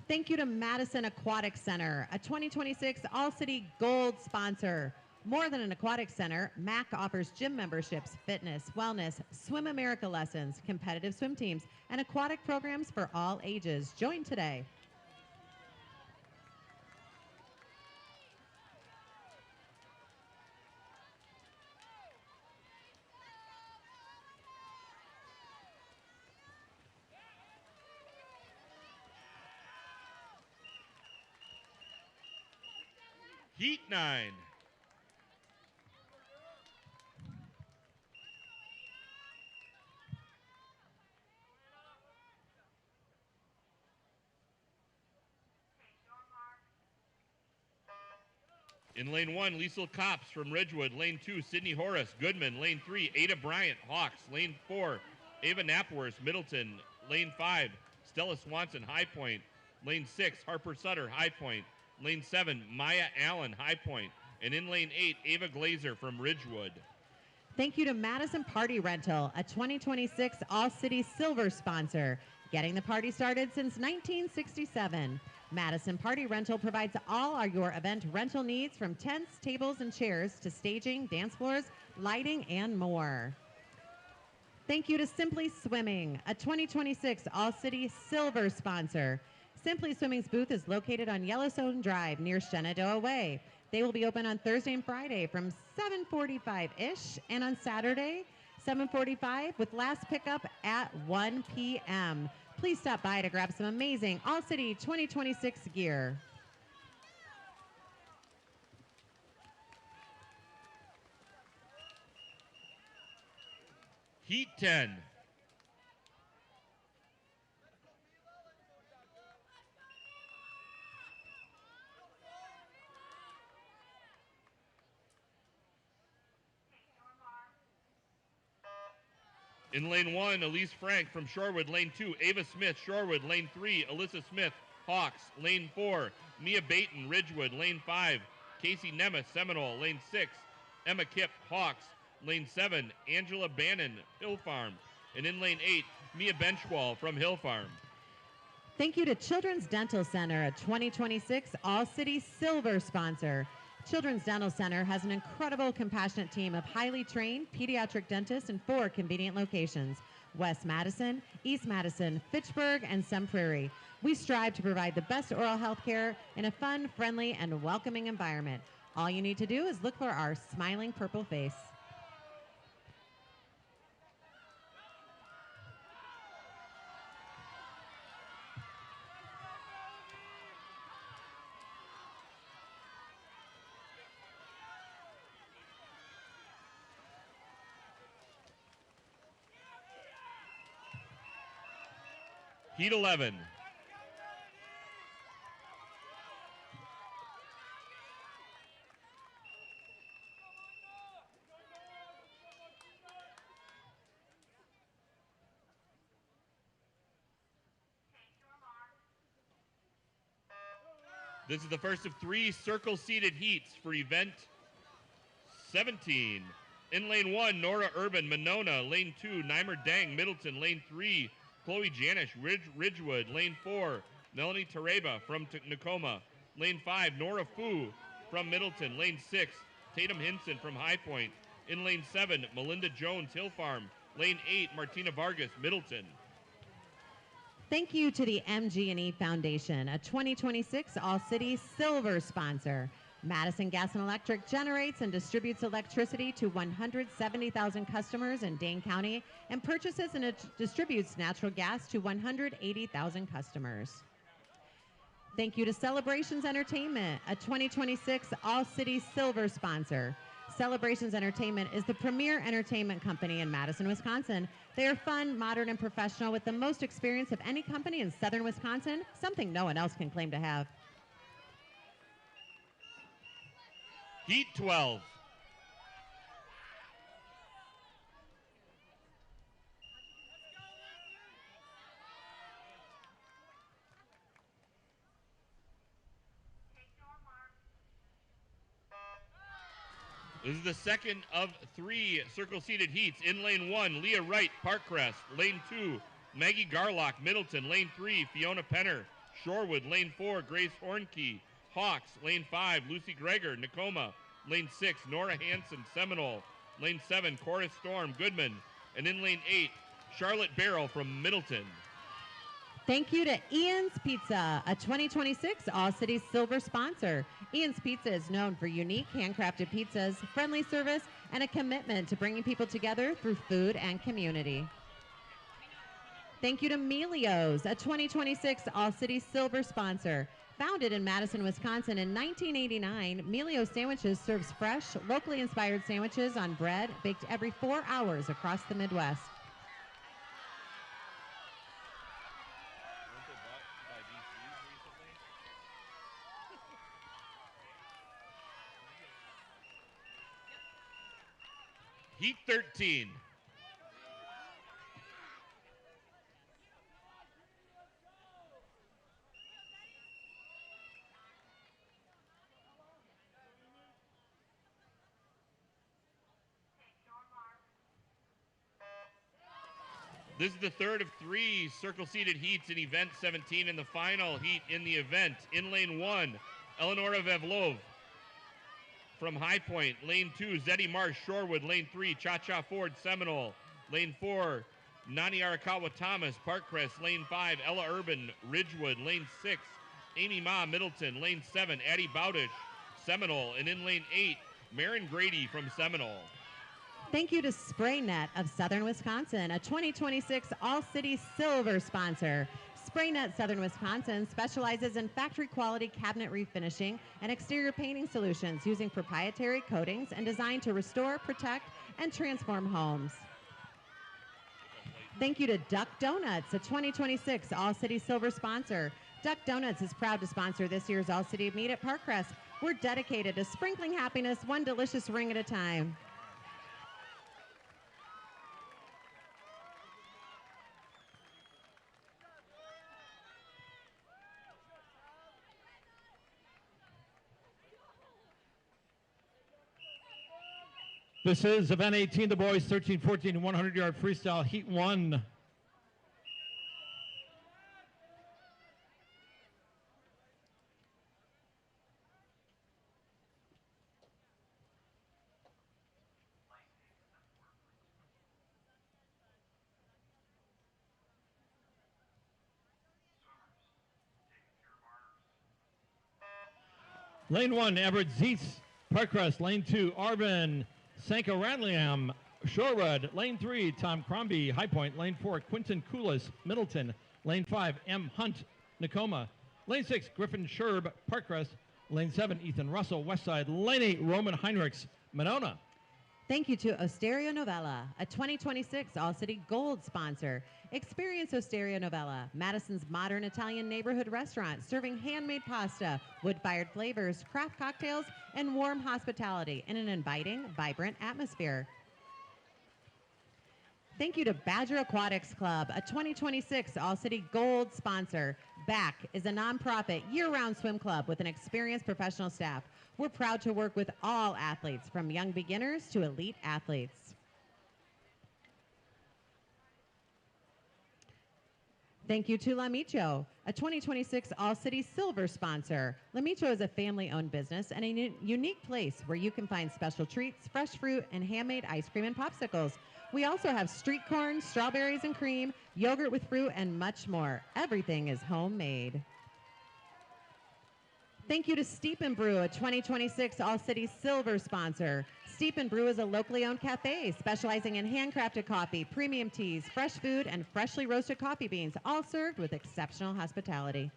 Thank you to Madison Aquatic Center, a 2026 All-City Gold sponsor. More than an aquatic center, MAC offers gym memberships, fitness, wellness, Swim America lessons, competitive swim teams, and aquatic programs for all ages. Join today. Heat 9. In lane 1, Liesl Kops from Ridgewood. Lane 2, Sydney Horace, Goodman. Lane 3, Ada Bryant, Hawks. Lane 4, Ava Napworth, Middleton. Lane 5, Stella Swanson, High Point. Lane 6, Harper Sutter, High Point. Lane 7, Maya Allen, High Point. And in lane 8, Ava Glazer from Ridgewood. Thank you to Madison Party Rental, a 2026 All-City Silver sponsor. Getting the party started since 1967. Madison Party Rental provides all your event rental needs, from tents, tables, and chairs to staging, dance floors, lighting, and more. Thank you to Simply Swimming, a 2026 All-City Silver sponsor. Simply Swimming's booth is located on Yellowstone Drive near Shenandoah Way. They will be open on Thursday and Friday from 7:45-ish and on Saturday 7:45 with last pickup at 1 p.m. Please stop by to grab some amazing All-City 2026 gear. Heat 10. In lane 1, Elise Frank from Shorewood. Lane 2, Ava Smith, Shorewood. Lane 3, Alyssa Smith, Hawks. Lane 4, Mia Baton, Ridgewood. Lane 5, Casey Nemeth, Seminole. Lane 6, Emma Kipp, Hawks. Lane 7, Angela Bannon, Hill Farm. And in lane 8, Mia Benchwall from Hill Farm. Thank you to Children's Dental Center, a 2026 All-City Silver sponsor. Children's Dental Center has an incredible, compassionate team of highly trained pediatric dentists in 4 convenient locations: West Madison, East Madison, Fitchburg, and Sun Prairie. We strive to provide the best oral health care in a fun, friendly, and welcoming environment. All you need to do is look for our smiling purple face. Heat 11. This is the first of 3 circle-seated heats for event 17. In lane 1, Nora Urban, Monona. Lane 2, Nimer Dang, Middleton. Lane 3, Chloe Janish, Ridgewood. Lane 4, Melanie Tareba from Tacoma. Lane 5, Nora Fu from Middleton. Lane 6, Tatum Hinson from High Point. In lane 7, Melinda Jones, Hill Farm. Lane 8, Martina Vargas, Middleton. Thank you to the MG&E Foundation, a 2026 All-City Silver sponsor. Madison Gas and Electric generates and distributes electricity to 170,000 customers in Dane County and purchases and distributes natural gas to 180,000 customers. Thank you to Celebrations Entertainment, a 2026 All-City Silver sponsor. Celebrations Entertainment is the premier entertainment company in Madison, Wisconsin. They are fun, modern, and professional with the most experience of any company in southern Wisconsin, something no one else can claim to have. Heat 12. This is the second of 3 circle-seated heats. In lane 1, Leah Wright, Parkcrest. Lane 2, Maggie Garlock, Middleton. Lane 3, Fiona Penner, Shorewood. Lane 4, Grace Hornkey, Hawks. Lane 5, Lucy Greger, Tacoma. Lane 6, Nora Hanson, Seminole. Lane 7, Cora Storm, Goodman. And in lane 8, Charlotte Barrow from Middleton. Thank you to Ian's Pizza, a 2026 All-City Silver sponsor. Ian's Pizza is known for unique handcrafted pizzas, friendly service, and a commitment to bringing people together through food and community. Thank you to Melio's, a 2026 All-City Silver sponsor. Founded in Madison, Wisconsin in 1989, Melio's Sandwiches serves fresh, locally inspired sandwiches on bread baked every 4 hours across the Midwest. Heat 13. This is the third of 3 circle-seated heats in event 17 and the final heat in the event. In lane 1, Eleonora Vevlov from High Point. Lane 2, Zeddy Marsh, Shorewood. Lane 3, Cha-Cha Ford, Seminole. Lane 4, Nani Arakawa Thomas, Parkcrest. Lane 5, Ella Urban, Ridgewood. Lane 6, Amy Ma, Middleton. Lane 7, Addie Bowdish, Seminole. And in lane 8, Marin Grady from Seminole. Thank you to SprayNet of Southern Wisconsin, a 2026 All-City Silver sponsor. SprayNet Southern Wisconsin specializes in factory quality cabinet refinishing and exterior painting solutions using proprietary coatings and designed to restore, protect, and transform homes. Thank you to Duck Donuts, a 2026 All-City Silver sponsor. Duck Donuts is proud to sponsor this year's All-City Meet at Parkcrest. We're dedicated to sprinkling happiness one delicious ring at a time. This is event 18, the boys 13, 14, 100-yard freestyle, heat 1. Lane 1, Everett Zeitz, Parkcrest. Lane 2, Arvin Sankaradliam, Shorewood. Lane 3, Tom Crombie, High Point. Lane 4, Quinton Coolis, Middleton. Lane 5, M. Hunt, Nakoma. Lane 6, Griffin Sherb, Parkcrest. Lane 7, Ethan Russell, Westside. Lane 8, Roman Heinrichs, Monona. Thank you to Osteria Novella, a 2026 All-City Gold sponsor. Experience Osteria Novella, Madison's modern Italian neighborhood restaurant, serving handmade pasta, wood-fired flavors, craft cocktails, and warm hospitality in an inviting, vibrant atmosphere. Thank you to Badger Aquatics Club, a 2026 All-City Gold sponsor. BAC is a nonprofit year-round swim club with an experienced professional staff. We're proud to work with all athletes, from young beginners to elite athletes. Thank you to La Micho, a 2026 All-City Silver sponsor. La Micho is a family-owned business and a unique place where you can find special treats, fresh fruit, and handmade ice cream and popsicles. We also have street corn, strawberries and cream, yogurt with fruit, and much more. Everything is homemade. Thank you to Steep and Brew, a 2026 All-City Silver sponsor. Steep and Brew is a locally owned cafe specializing in handcrafted coffee, premium teas, fresh food, and freshly roasted coffee beans, all served with exceptional hospitality.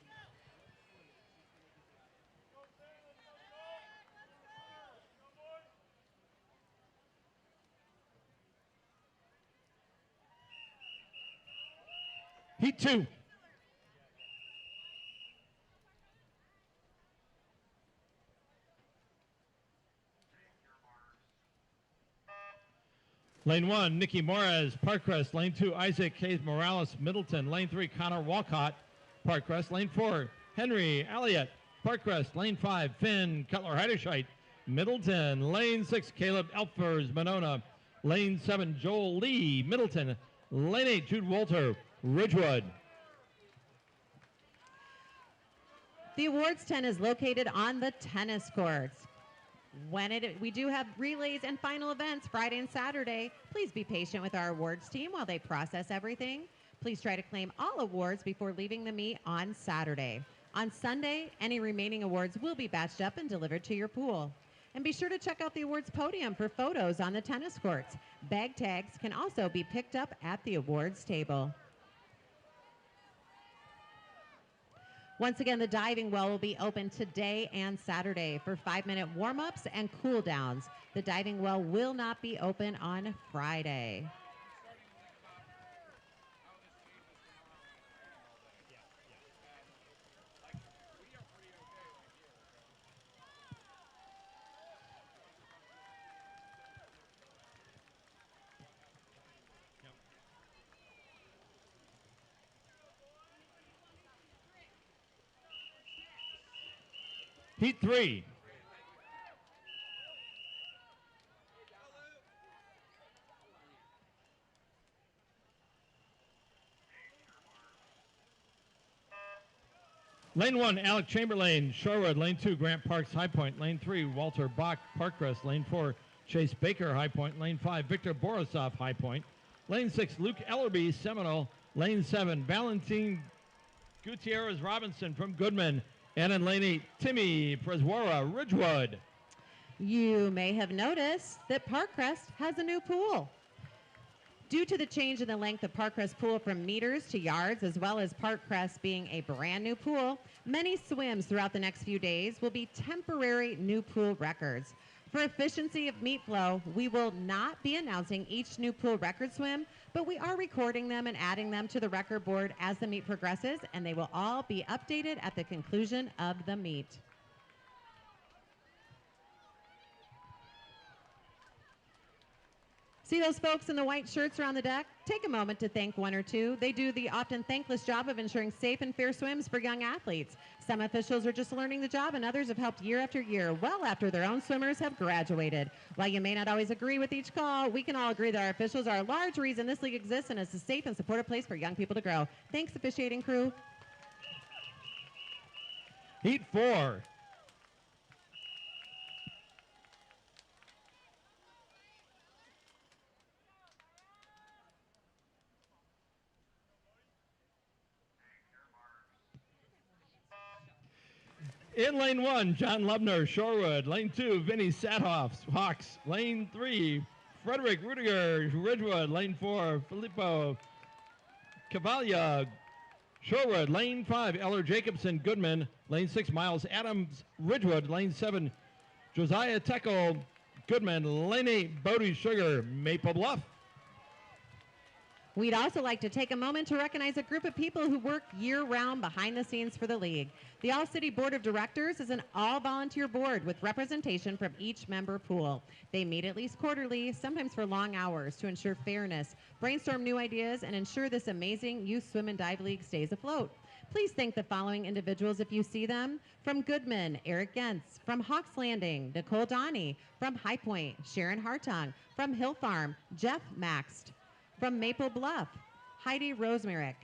Heat 2. Lane 1, Nikki Morez, Parkcrest. Lane 2, Isaac Hayes Morales, Middleton. Lane 3, Connor Walcott, Parkcrest. Lane 4, Henry Elliott, Parkcrest. Lane 5, Finn Cutler Heiderscheit, Middleton. Lane 6, Caleb Elfers, Monona. Lane 7, Joel Lee, Middleton. Lane 8, Jude Walter, Ridgewood. The awards tent is located on the tennis courts. We do have relays and final events Friday and Saturday. Please be patient with our awards team while they process everything. Please try to claim all awards before leaving the meet on Saturday. On Sunday, any remaining awards will be batched up and delivered to your pool. And be sure to check out the awards podium for photos on the tennis courts. Bag tags can also be picked up at the awards table. Once again, the diving well will be open today and Saturday for 5-minute warm-ups and cool-downs. The diving well will not be open on Friday. Heat 3. Lane 1, Alec Chamberlain, Shorewood. Lane 2, Grant Parks, High Point. Lane 3, Walter Bach, Parkcrest. Lane 4, Chase Baker, High Point. Lane 5, Victor Borisov, High Point. Lane 6, Luke Ellerby, Seminole. Lane 7, Valentin Gutierrez Robinson from Goodman. And in lane 8, Timmy Preswara, Ridgewood. You may have noticed that Parkcrest has a new pool. Due to the change in the length of Parkcrest pool from meters to yards, as well as Parkcrest being a brand new pool, many swims throughout the next few days will be temporary new pool records. For efficiency of meet flow, we will not be announcing each new pool record swim, but we are recording them and adding them to the record board as the meet progresses, and they will all be updated at the conclusion of the meet. See those folks in the white shirts around the deck? Take a moment to thank one or two. They do the often thankless job of ensuring safe and fair swims for young athletes. Some officials are just learning the job, and others have helped year after year, well after their own swimmers have graduated. While you may not always agree with each call, we can all agree that our officials are a large reason this league exists and is a safe and supportive place for young people to grow. Thanks, officiating crew. Heat 4. In lane 1, John Lubner, Shorewood. Lane 2, Vinny Sathoff, Hawks. Lane 3, Frederick Rudiger, Ridgewood. Lane 4, Filippo Cavalia, Shorewood. Lane 5, Eller Jacobson, Goodman. Lane 6, Miles Adams, Ridgewood. Lane 7, Josiah Teckel, Goodman. Lane 8, Bodie Sugar, Maple Bluff. We'd also like to take a moment to recognize a group of people who work year-round behind the scenes for the league. The All-City Board of Directors is an all-volunteer board with representation from each member pool. They meet at least quarterly, sometimes for long hours, to ensure fairness, brainstorm new ideas, and ensure this amazing youth swim and dive league stays afloat. Please thank the following individuals if you see them. From Goodman, Eric Gentz. From Hawks Landing, Nicole Donnie. From High Point, Sharon Hartung. From Hill Farm, Jeff Maxt. From Maple Bluff, Heidi Rosemerick.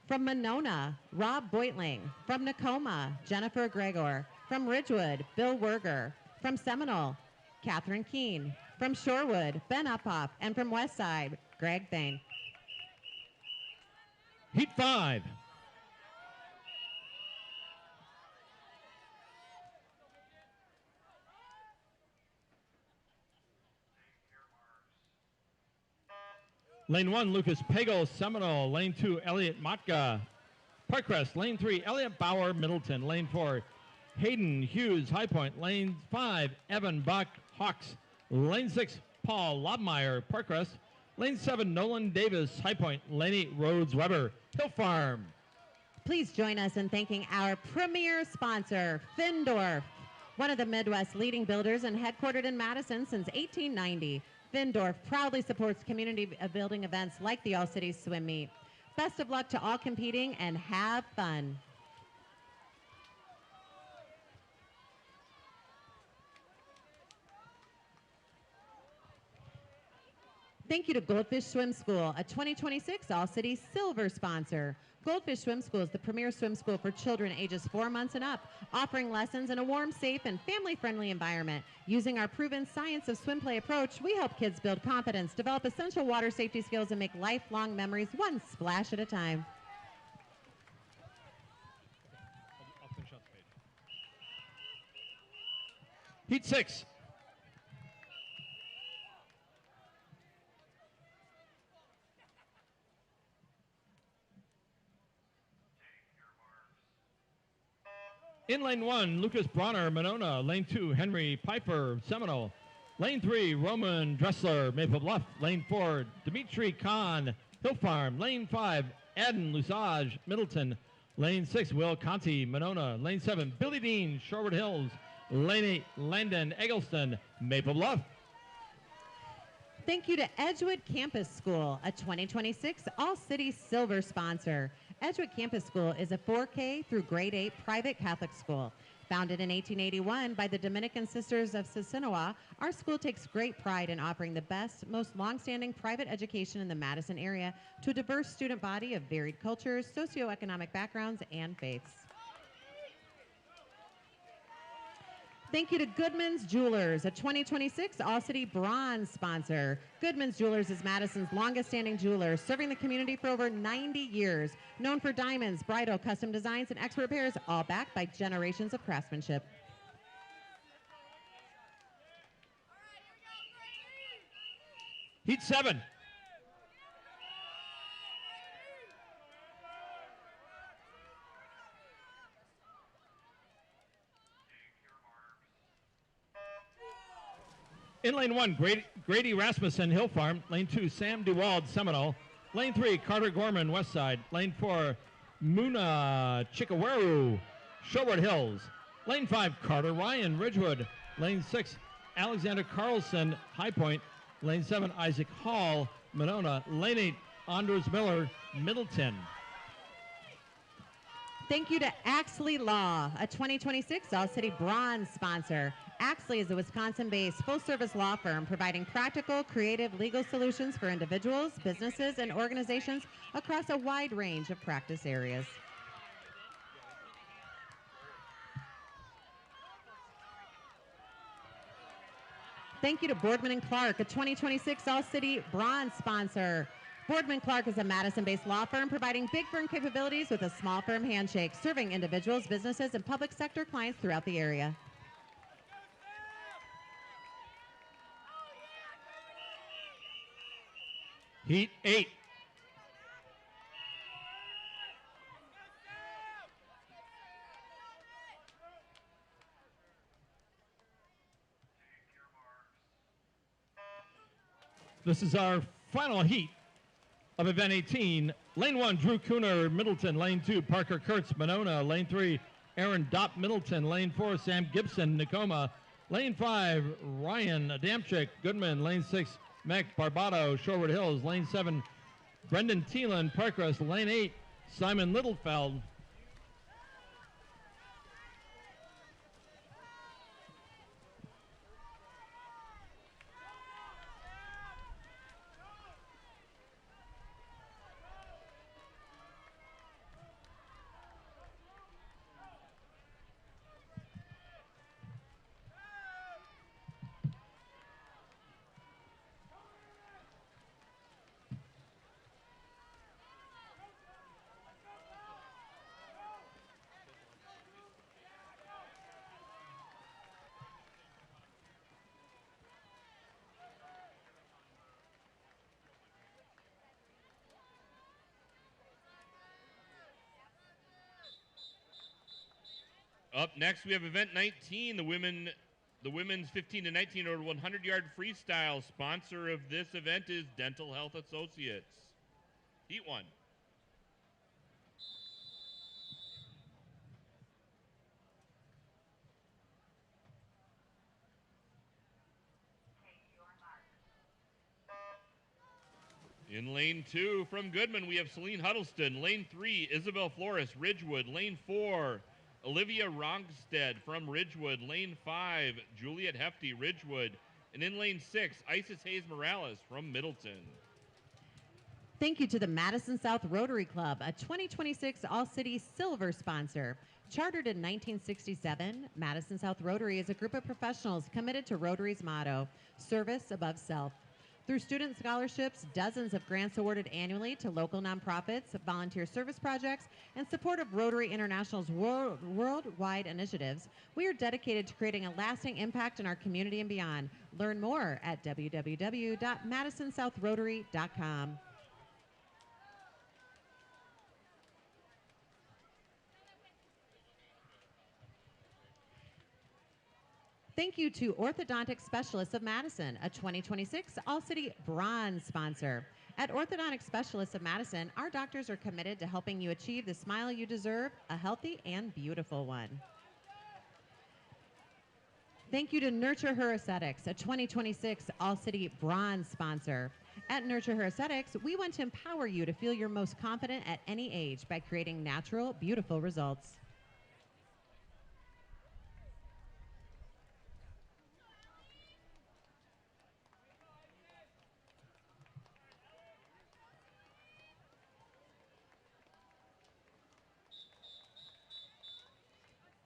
From Monona, Rob Beutling. From Nakoma, Jennifer Gregor. From Ridgewood, Bill Werger. From Seminole, Catherine Keene. From Shorewood, Ben Uphoff. And from Westside, Greg Thane. Heat 5. Lane 1, Lucas Pagel, Seminole. Lane 2, Elliot Motka, Parkcrest. Lane 3, Elliot Bauer, Middleton. Lane 4, Hayden Hughes, High Point. Lane 5, Evan Buck, Hawks. Lane 6, Paul Lobmeyer, Parkcrest. Lane 7, Nolan Davis, High Point. Lane 8, Rhodes Weber, Hill Farm. Please join us in thanking our premier sponsor, Findorf, one of the Midwest's leading builders and headquartered in Madison since 1890. Findorf proudly supports community building events like the All Cities Swim Meet. Best of luck to all competing and have fun. Thank you to Goldfish Swim School, a 2026 All Cities Silver sponsor. Goldfish Swim School is the premier swim school for children ages 4 months and up, offering lessons in a warm, safe, and family-friendly environment. Using our proven science of swim play approach, we help kids build confidence, develop essential water safety skills, and make lifelong memories one splash at a time. I'll finish out the page. Heat 6. In lane 1, Lucas Bronner, Monona. Lane 2, Henry Piper, Seminole. Lane 3, Roman Dressler, Maple Bluff. Lane 4, Dimitri Kahn, Hill Farm. Lane 5, Adden Lusage, Middleton. Lane 6, Will Conti, Monona. Lane 7, Billy Dean, Shorewood Hills. Lane 8, Landon Eggleston, Maple Bluff. Thank you to Edgewood Campus School, a 2026 All Cities Silver sponsor. Edgewood Campus School is a 4K through grade 8 private Catholic school. Founded in 1881 by the Dominican Sisters of Sisinauwa, our school takes great pride in offering the best, most longstanding private education in the Madison area to a diverse student body of varied cultures, socioeconomic backgrounds, and faiths. Thank you to Goodman's Jewelers, a 2026 All-City Bronze sponsor. Goodman's Jewelers is Madison's longest-standing jeweler, serving the community for over 90 years. Known for diamonds, bridal, custom designs, and expert repairs, all backed by generations of craftsmanship. Heat 7. In lane 1, Grady Rasmussen, Hill Farm. Lane 2, Sam Duwald, Seminole. Lane 3, Carter Gorman, West Side. Lane 4, Muna Chikaweru, Showard Hills. Lane 5, Carter Ryan, Ridgewood. Lane 6, Alexander Carlson, High Point. Lane 7, Isaac Hall, Monona. Lane 8, Andres Miller, Middleton. Thank you to Axley Law, a 2026 All-City Bronze sponsor. Axley is a Wisconsin-based full-service law firm providing practical, creative legal solutions for individuals, businesses, and organizations across a wide range of practice areas. Thank you to Boardman & Clark, a 2026 All-City Bronze sponsor. Boardman Clark is a Madison-based law firm providing big firm capabilities with a small firm handshake, serving individuals, businesses, and public sector clients throughout the area. Heat 8. This is our final heat of event 18. Lane 1, Drew Cooner, Middleton. Lane 2, Parker Kurtz, Monona. Lane 3, Aaron Dopp, Middleton. Lane 4, Sam Gibson, Nakoma. Lane 5, Ryan Adamczyk, Goodman. Lane 6, Mac Barbado, Shoreward Hills. Lane 7, Brendan Thielen, Parkcrest. Lane 8, Simon Littlefeld. Up next, we have event 19, the women's 15 to 19 or 100-yard freestyle. Sponsor of this event is Dental Health Associates. Heat 1. In lane 2 from Goodman, we have Celine Huddleston. Lane 3, Isabel Flores, Ridgewood. Lane 4, Olivia Rongstead from Ridgewood. Lane 5, Juliet Hefty, Ridgewood. And in lane 6, Isis Hayes Morales from Middleton. Thank you to the Madison South Rotary Club, a 2026 All-City Silver sponsor. Chartered in 1967, Madison South Rotary is a group of professionals committed to Rotary's motto, service above self. Through student scholarships, dozens of grants awarded annually to local nonprofits, volunteer service projects, and support of Rotary International's worldwide initiatives, we are dedicated to creating a lasting impact in our community and beyond. Learn more at www.madisonsouth.rotary.com. Thank you to Orthodontic Specialists of Madison, a 2026 All-City Bronze sponsor. At Orthodontic Specialists of Madison, our doctors are committed to helping you achieve the smile you deserve, a healthy and beautiful one. Thank you to Nurture Her Aesthetics, a 2026 All-City Bronze sponsor. At Nurture Her Aesthetics, we want to empower you to feel your most confident at any age by creating natural, beautiful results.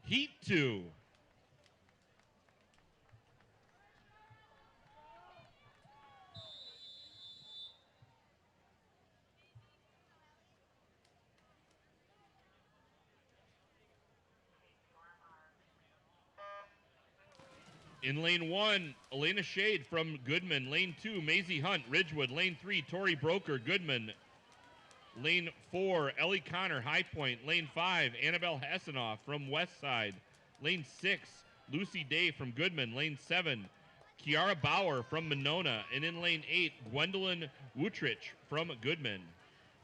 Heat 2. In lane 1, Elena Shade from Goodman. Lane 2, Maisie Hunt, Ridgewood. Lane 3, Tori Broker, Goodman. Lane 4, Ellie Connor, High Point. Lane 5, Annabelle Hassenoff from Westside. Lane 6, Lucy Day from Goodman. Lane 7, Kiara Bauer from Monona. And in lane 8, Gwendolyn Wutrich from Goodman.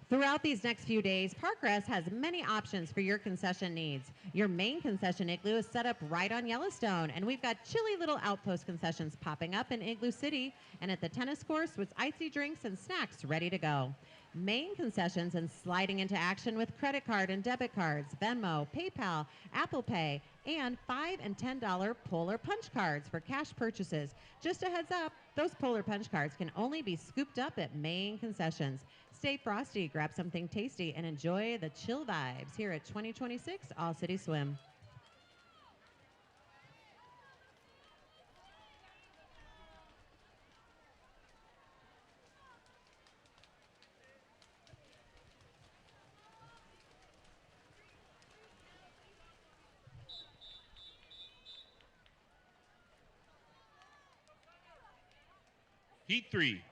Throughout these next few days, Parkcrest has many options for your concession needs. Your main concession igloo is set up right on Yellowstone, and we've got chilly little outpost concessions popping up in Igloo City and at the tennis course with icy drinks and snacks ready to go. Main concessions and sliding into action with credit card and debit cards, Venmo, PayPal, Apple Pay, and $5 and $10 Polar Punch cards for cash purchases. Just a heads up, those Polar Punch cards can only be scooped up at main concessions. Stay frosty, grab something tasty, and enjoy the chill vibes here at 2026 All City Swim. Heat 3.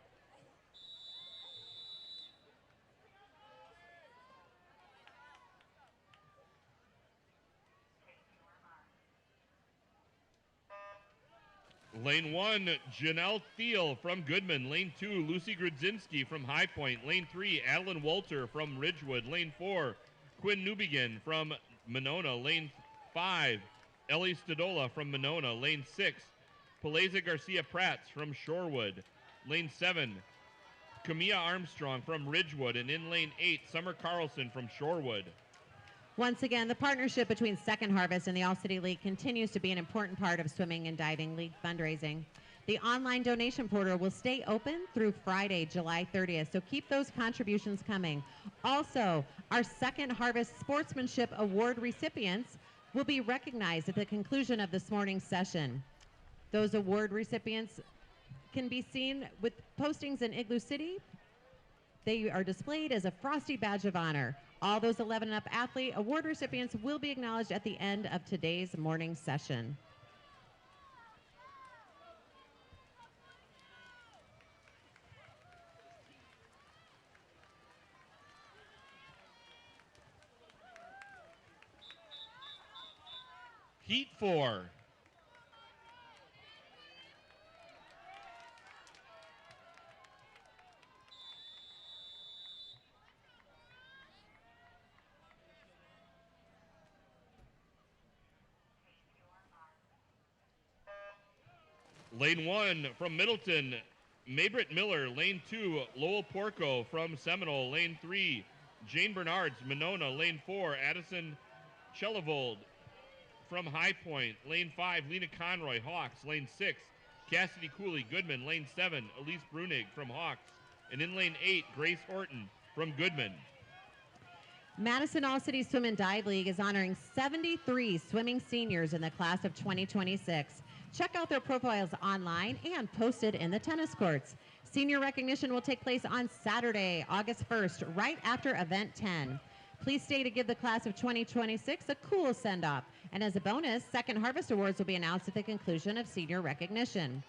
Lane 1, Janelle Thiel from Goodman. Lane 2, Lucy Grudzinski from High Point. Lane 3, Adeline Walter from Ridgewood. Lane 4, Quinn Newbegin from Monona. Lane 5, Ellie Stadola from Monona. Lane 6, Paleza Garcia Prats from Shorewood. Lane 7, Camilla Armstrong from Ridgewood. And in lane 8, Summer Carlson from Shorewood. Once again, the partnership between Second Harvest and the All-City League continues to be an important part of Swimming and Diving League fundraising. The online donation portal will stay open through Friday, July 30th, so keep those contributions coming. Also, our Second Harvest Sportsmanship Award recipients will be recognized at the conclusion of this morning's session. Those award recipients can be seen with postings in Igloo City. They are displayed as a Frosty Badge of Honor. All those 11 and up athlete award recipients will be acknowledged at the end of today's morning session. Heat 4. Lane 1 from Middleton, Maybritt Miller. Lane 2, Lowell Porco from Seminole. Lane 3, Jane Bernards, Monona. Lane 4, Addison Chelevold from High Point. Lane 5, Lena Conroy, Hawks. Lane 6, Cassidy Cooley, Goodman. Lane 7, Elise Brunig from Hawks. And in lane 8, Grace Orton from Goodman. Madison All-City Swim and Dive League is honoring 73 swimming seniors in the class of 2026. Check out their profiles online and posted in the tennis courts. Senior recognition will take place on Saturday, August 1st, right after Event 10. Please stay to give the class of 2026 a cool send-off. And as a bonus, Second Harvest Awards will be announced at the conclusion of senior recognition.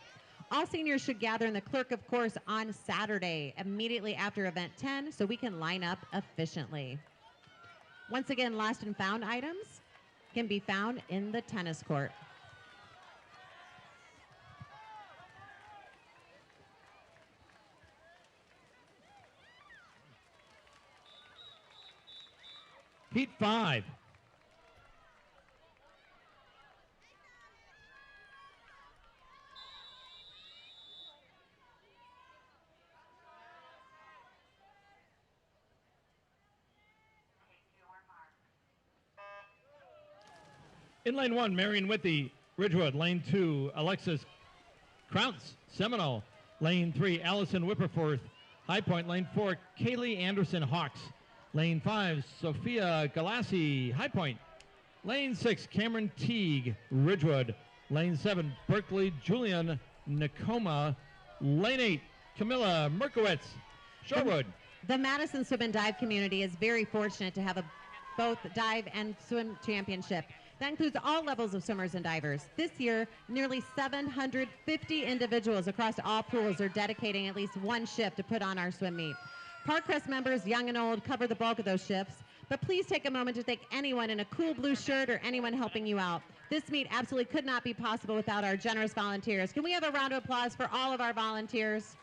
All seniors should gather in the clerk of course on Saturday, immediately after Event 10, so we can line up efficiently. Once again, lost and found items can be found in the tennis court. Heat 5. In lane 1, Marion Withy, Ridgewood. Lane 2, Alexis Krauts, Seminole. Lane 3, Allison Whipperforth, High Point. Lane 4, Kaylee Anderson, Hawks. Lane 5, Sophia Galassi, High Point. Lane 6, Cameron Teague, Ridgewood. Lane 7, Berkeley Julian Nakoma. Lane 8, Camilla Merkowitz, Shorewood. The Madison Swim and Dive community is very fortunate to have both dive and swim championship. That includes all levels of swimmers and divers. This year, nearly 750 individuals across all pools are dedicating at least one shift to put on our swim meet. Parkcrest members, young and old, cover the bulk of those shifts, but please take a moment to thank anyone in a cool blue shirt or anyone helping you out. This meet absolutely could not be possible without our generous volunteers. Can we have a round of applause for all of our volunteers?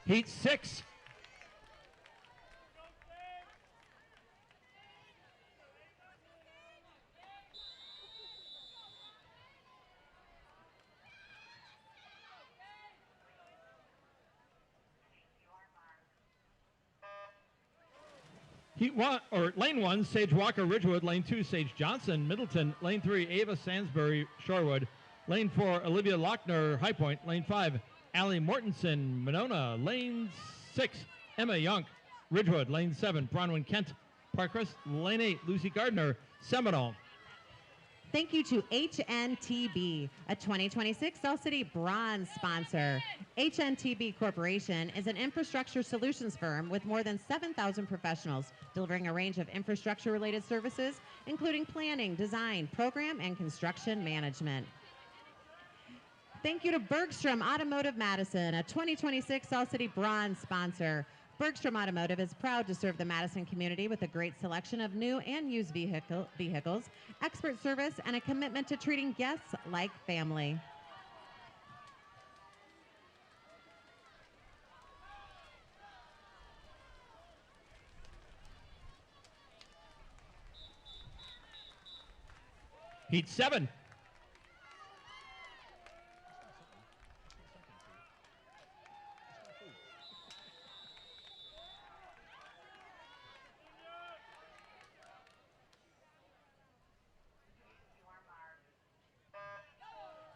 Heat 6. Lane 1, Sage Walker, Ridgewood. Lane 2, Sage Johnson, Middleton. Lane 3, Ava Sansbury, Shorewood. Lane 4, Olivia Lochner, High Point. Lane 5, Allie Mortensen, Monona. Lane 6, Emma Young, Ridgewood. Lane 7, Bronwyn Kent, Parkcrest. Lane 8, Lucy Gardner, Seminole. Thank you to HNTB, a 2026 All City Bronze sponsor. HNTB Corporation is an infrastructure solutions firm with more than 7,000 professionals, delivering a range of infrastructure-related services, including planning, design, program, and construction management. Thank you to Bergstrom Automotive Madison, a 2026 All City Bronze sponsor. Bergstrom Automotive is proud to serve the Madison community with a great selection of new and used vehicles, expert service, and a commitment to treating guests like family. Heat 7.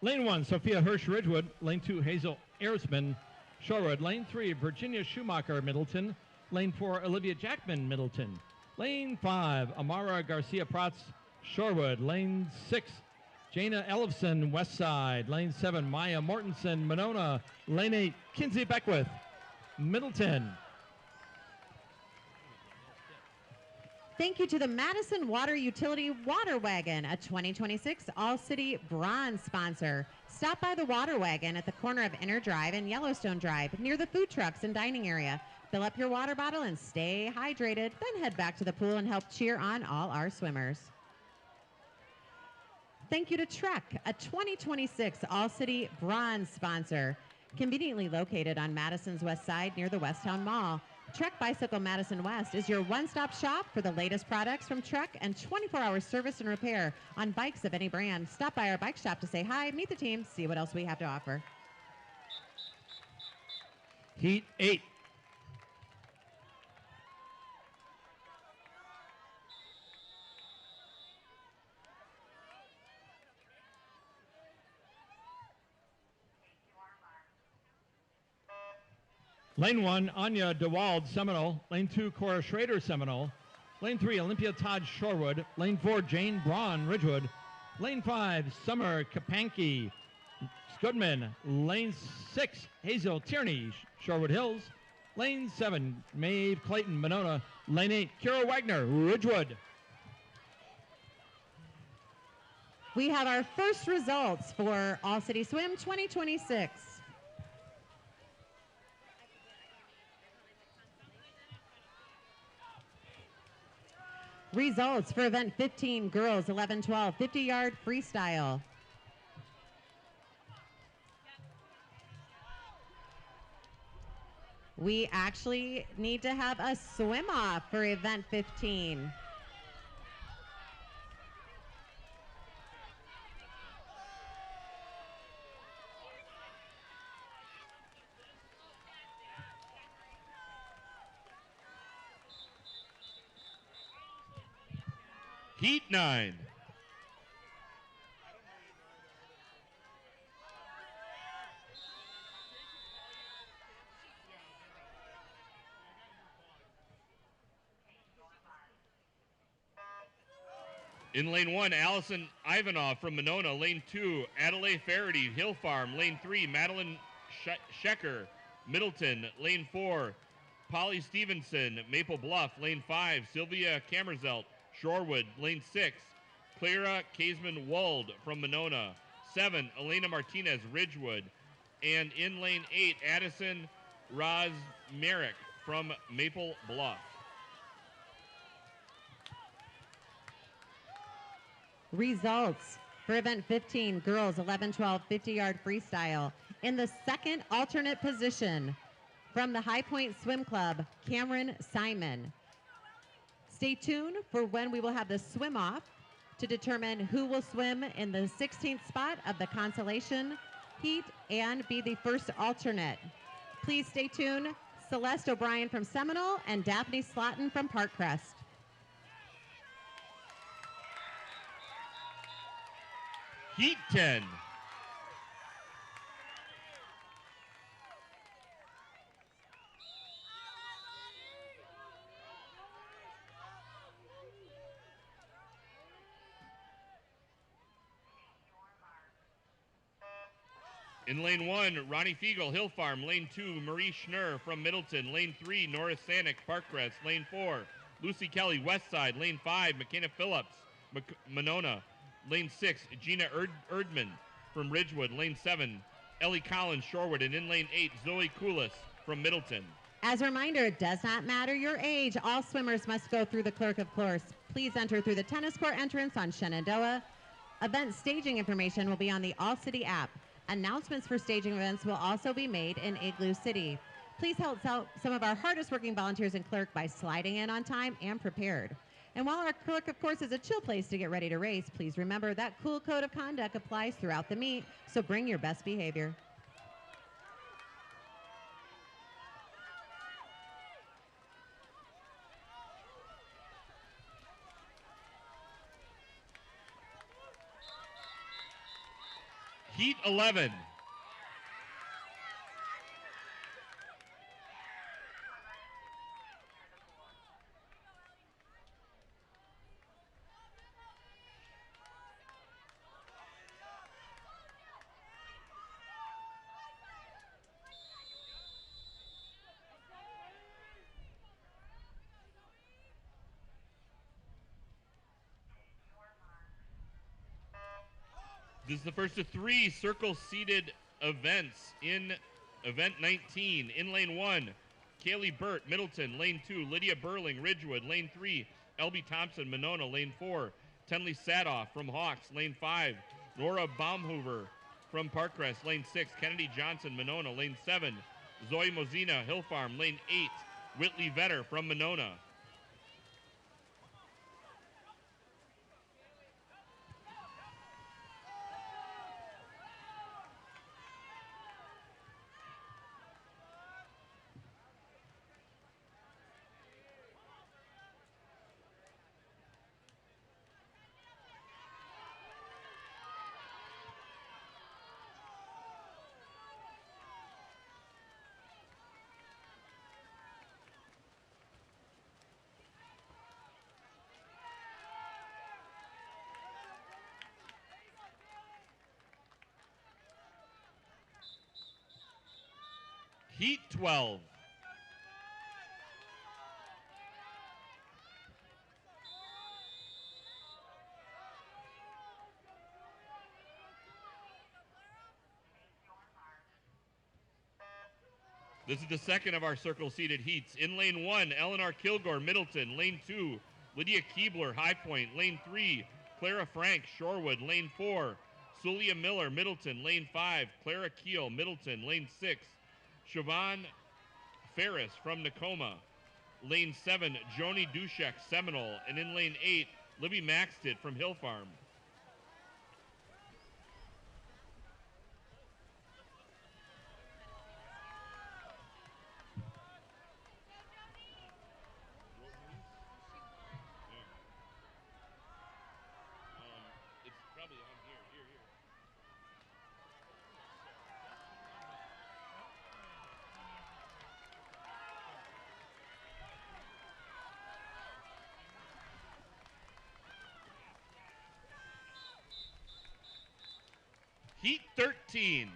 Lane 1, Sophia Hirsch, Ridgewood. Lane 2, Hazel Arisman, Shorewood. Lane 3, Virginia Schumacher, Middleton. Lane 4, Olivia Jackman, Middleton. Lane 5, Amara Garcia Prats, Shorewood. Lane 6, Jana Ellefson, Westside. Lane 7, Maya Mortensen, Monona. Lane 8, Kinsey Beckwith, Middleton. Thank you to the Madison Water Utility Water Wagon, a 2026 All-City Bronze sponsor. Stop by the Water Wagon at the corner of Inner Drive and Yellowstone Drive, near the food trucks and dining area. Fill up your water bottle and stay hydrated, then head back to the pool and help cheer on all our swimmers. Thank you to Trek, a 2026 All-City Bronze sponsor. Conveniently located on Madison's West Side near the Westtown Mall, Trek Bicycle Madison West is your one-stop shop for the latest products from Trek and 24-hour service and repair on bikes of any brand. Stop by our bike shop to say hi, meet the team, see what else we have to offer. Heat 8. Lane 1, Anya DeWald, Seminole. Lane 2, Cora Schrader, Seminole. Lane 3, Olympia Todd, Shorewood. Lane 4, Jane Braun, Ridgewood. Lane 5, Summer Kapanke, Goodman. Lane 6, Hazel Tierney, Shorewood Hills. Lane 7, Maeve Clayton, Monona. Lane 8, Kira Wagner, Ridgewood. We have our first results for All City Swim 2026. Results for event 15, girls 11-12, 50-yard freestyle. We actually need to have a swim off for event 15. Heat 9. In lane 1, Allison Ivanov from Monona. Lane 2, Adelaide Faraday, Hill Farm. Lane 3, Madeline Schecker, Middleton. Lane 4, Polly Stevenson, Maple Bluff. Lane 5, Sylvia Kammerzelt, Shorewood. Lane 6, Clara Kaisman-Wold from Monona. 7, Elena Martinez, Ridgewood. And in lane 8, Addison Razmerek from Maple Bluff. Results for event 15, girls 11-12 50-yard freestyle. In the second alternate position from the High Point Swim Club, Cameron Simon. Stay tuned for when we will have the swim off to determine who will swim in the 16th spot of the consolation heat and be the first alternate. Please stay tuned. Celeste O'Brien from Seminole and Daphne Slotin from Parkcrest. Heat 10. In lane 1, Ronnie Fiegel, Hill Farm. Lane 2, Marie Schnurr from Middleton. Lane 3, Nora Sanick, Parkcrest. Lane 4, Lucy Kelly, Westside. Lane 5, McKenna Phillips, Monona. Lane 6, Gina Erdman from Ridgewood. Lane 7, Ellie Collins, Shorewood. And in lane 8, Zoe Koulis from Middleton. As a reminder, it does not matter your age. All swimmers must go through the clerk of course. Please enter through the tennis court entrance on Shenandoah. Event staging information will be on the All City app. Announcements for staging events will also be made in Igloo City. Please help some of our hardest working volunteers and clerk by sliding in on time and prepared. And while our clerk, of course, is a chill place to get ready to race, please remember that cool code of conduct applies throughout the meet, so bring your best behavior. Heat 11. This is the first of 3 circle-seated events in event 19. In lane 1, Kaylee Burt, Middleton. Lane 2, Lydia Burling, Ridgewood. Lane 3, Elby Thompson, Monona. Lane 4, Tenley Sadoff from Hawks. Lane 5, Nora Baumhover from Parkcrest. Lane 6, Kennedy Johnson, Monona. Lane 7, Zoe Mozina, Hill Farm. Lane 8, Whitley Vetter from Monona. Heat 12. This is the second of our circle-seated heats. In lane 1, Eleanor Kilgore, Middleton. Lane 2, Lydia Keebler, High Point. Lane 3, Clara Frank, Shorewood. Lane 4, Sulia Miller, Middleton. Lane 5, Clara Keel, Middleton. Lane 6, Siobhan Ferris from Nakoma. Lane 7, Joni Dushek, Seminole. And in lane 8, Libby Maxted from Hill Farm. It's probably on here. Heat 13.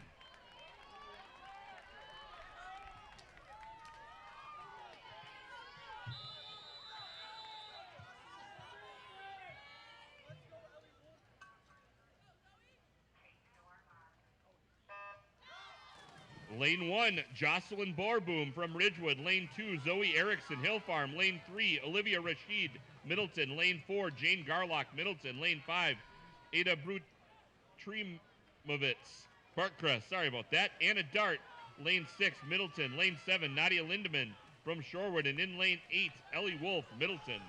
Lane 1, Jocelyn Borboom from Ridgewood. Lane 2, Zoe Erickson, Hill Farm. Lane 3, Olivia Rashid, Middleton. Lane 4, Jane Garlock, Middleton. Lane 5, Ada Brutrimowitz, Parkcrest. Sorry about that. Anna Dart, Lane 6, Middleton. Lane 7, Nadia Lindemann from Shorewood. And in Lane 8, Ellie Wolf, Middleton.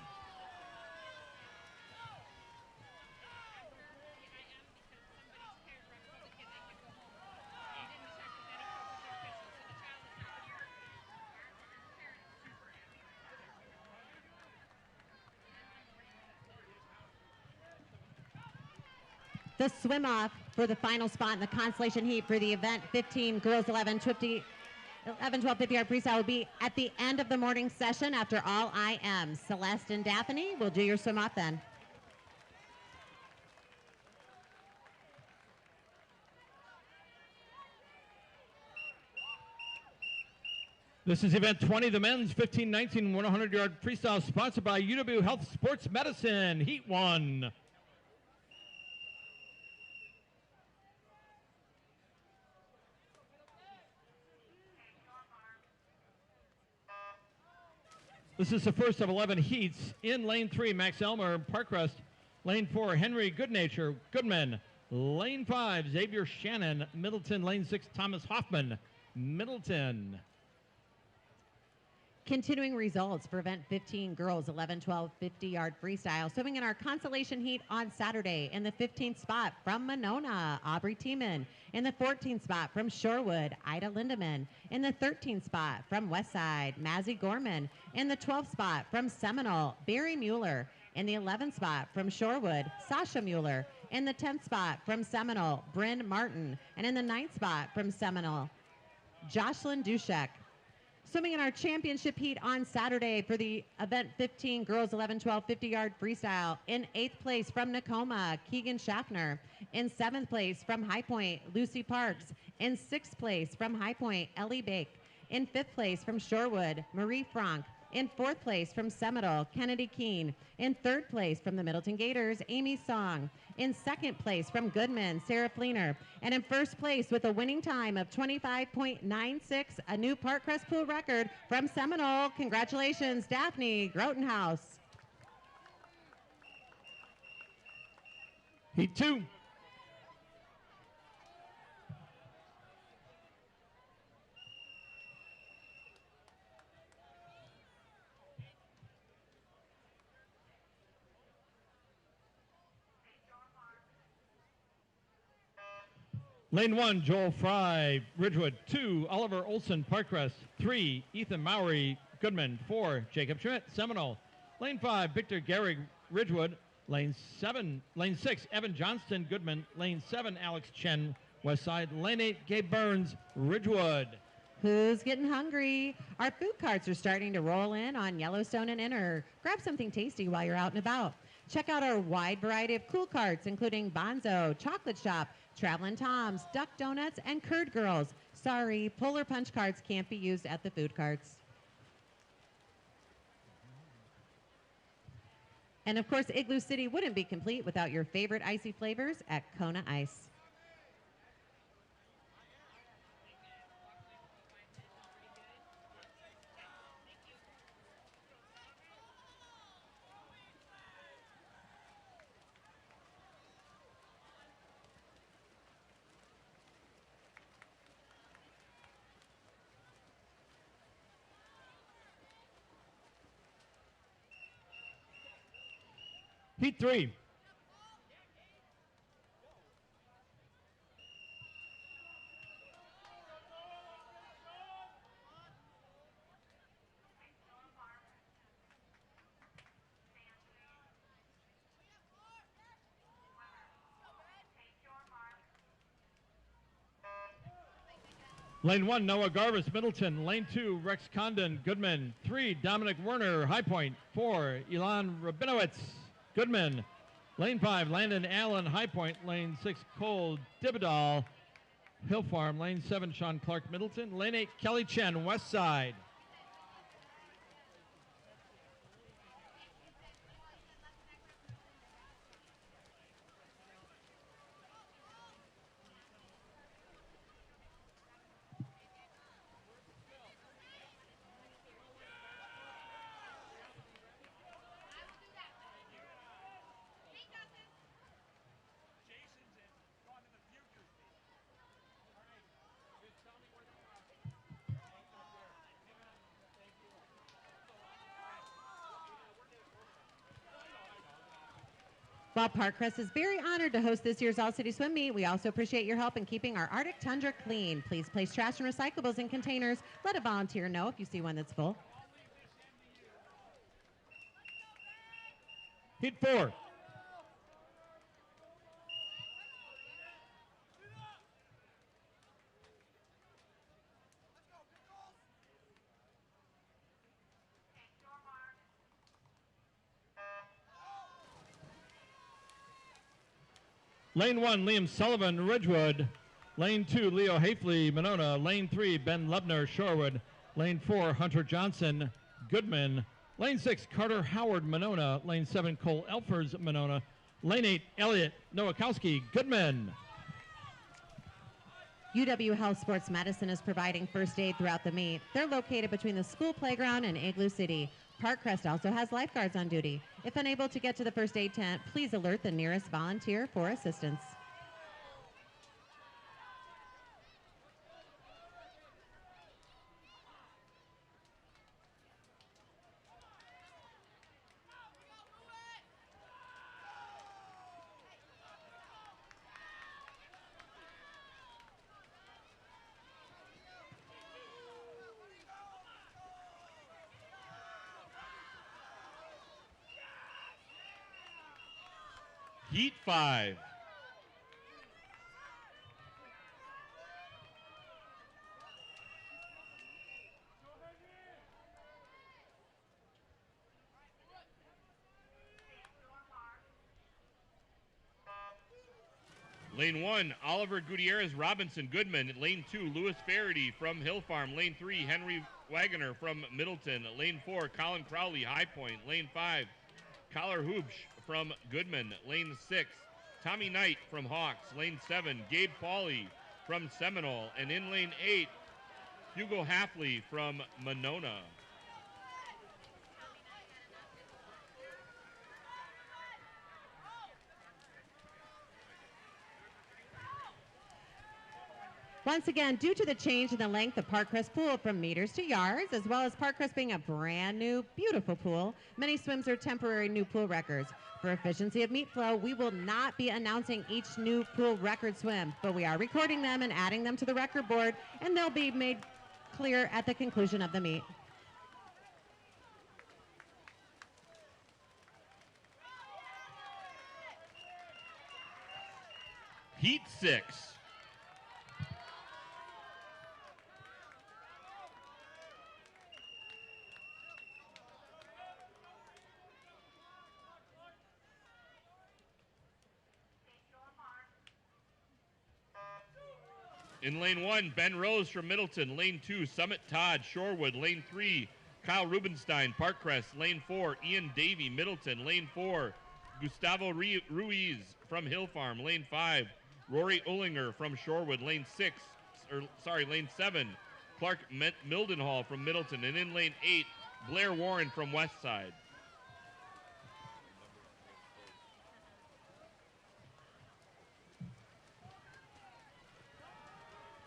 The swim off for the final spot in the consolation heat for the event 15 girls 11, 12, 50-yard freestyle will be at the end of the morning session after all IMs. Celeste and Daphne will do your swim off then. This is event 20, the men's 15-19 100-yard freestyle, sponsored by UW Health Sports Medicine, Heat 1. This is the first of 11 heats. In lane 3, Max Elmer, Parkcrest. Lane 4, Henry Goodman. Lane 5, Xavier Shannon, Middleton. Lane 6, Thomas Hoffman, Middleton. Continuing results for event 15 girls 11, 12, 50-yard freestyle. Swimming in our consolation heat on Saturday in the 15th spot from Monona, Aubrey Tiemann. In the 14th spot from Shorewood, Ida Lindemann. In the 13th spot from Westside, Mazzy Gorman. In the 12th spot from Seminole, Barry Mueller. In the 11th spot from Shorewood, Sasha Mueller. In the 10th spot from Seminole, Bryn Martin. And in the 9th spot from Seminole, Jocelyn Dushek. Swimming in our championship heat on Saturday for the event 15 girls 11, 12, 50-yard freestyle. In 8th place from Nakoma, Keegan Schaffner. In 7th place from High Point, Lucy Parks. In 6th place from High Point, Ellie Bake. In 5th place from Shorewood, Marie Frank. In 4th place from Seminole, Kennedy Keene. In 3rd place from the Middleton Gators, Amy Song. In 2nd place from Goodman, Sarah Fleener. And in 1st place with a winning time of 25.96, a new Parkcrest pool record from Seminole. Congratulations, Daphne Grotenhouse. Heat 2. Lane 1, Joel Fry, Ridgewood. 2, Oliver Olson, Parkcrest. 3, Ethan Mowry, Goodman. 4, Jacob Schmidt, Seminole. Lane 5, Victor Gehrig, Ridgewood. Lane 6, Evan Johnston, Goodman. Lane 7, Alex Chen, Westside. Lane 8, Gabe Burns, Ridgewood. Who's getting hungry? Our food carts are starting to roll in on Yellowstone and Inner. Grab something tasty while you're out and about. Check out our wide variety of cool carts, including Bonzo, Chocolate Shop, Travelin' Toms, Duck Donuts, and Curd Girls. Sorry, Polar Punch carts can't be used at the food carts. And of course, Igloo City wouldn't be complete without your favorite icy flavors at Kona Ice. Heat 3. Lane 1, Noah Garvis, Middleton. Lane 2, Rex Condon, Goodman. 3, Dominic Werner, High Point. 4, Elon Rabinowitz, Goodman. Lane 5, Landon Allen, High Point. Lane 6, Cole Dibadal, Hill Farm. Lane 7, Sean Clark, Middleton. Lane 8, Kelly Chen, West Side. While Parkcrest is very honored to host this year's All-City Swim Meet, we also appreciate your help in keeping our Arctic tundra clean. Please place trash and recyclables in containers. Let a volunteer know if you see one that's full. Heat 4. Lane 1, Liam Sullivan, Ridgewood. Lane 2, Leo Hafley, Monona. Lane 3, Ben Lubner, Shorewood. Lane 4, Hunter Johnson, Goodman. Lane 6, Carter Howard, Monona. Lane 7, Cole Elfers, Monona. Lane 8, Elliot Nowakowski, Goodman. UW Health Sports Medicine is providing first aid throughout the meet. They're located between the school playground and Igloo City. Parkcrest also has lifeguards on duty. If unable to get to the first aid tent, please alert the nearest volunteer for assistance. Heat 5. Lane 1, Oliver Gutierrez Robinson Goodman. Lane 2, Lewis Faraday from Hill Farm. Lane 3, Henry Wagoner from Middleton. Lane 4, Colin Crowley, High Point. Lane 5, Collar Hoobsch from Goodman. Lane 6, Tommy Knight from Hawks. Lane 7, Gabe Pauley from Seminole. And in lane 8, Hugo Hafley from Monona. Once again, due to the change in the length of Parkcrest pool from meters to yards, as well as Parkcrest being a brand new, beautiful pool, many swims are temporary new pool records. For efficiency of meet flow, we will not be announcing each new pool record swim, but we are recording them and adding them to the record board, and they'll be made clear at the conclusion of the meet. Heat 6. In lane 1, Ben Rose from Middleton. Lane 2, Summit Todd, Shorewood. Lane 3, Kyle Rubenstein, Parkcrest. Lane 4, Ian Davey, Middleton. Lane 4, Gustavo Ruiz from Hill Farm. Lane 5, Rory Ullinger from Shorewood. Lane 7, Clark Mildenhall from Middleton. And in lane 8, Blair Warren from Westside.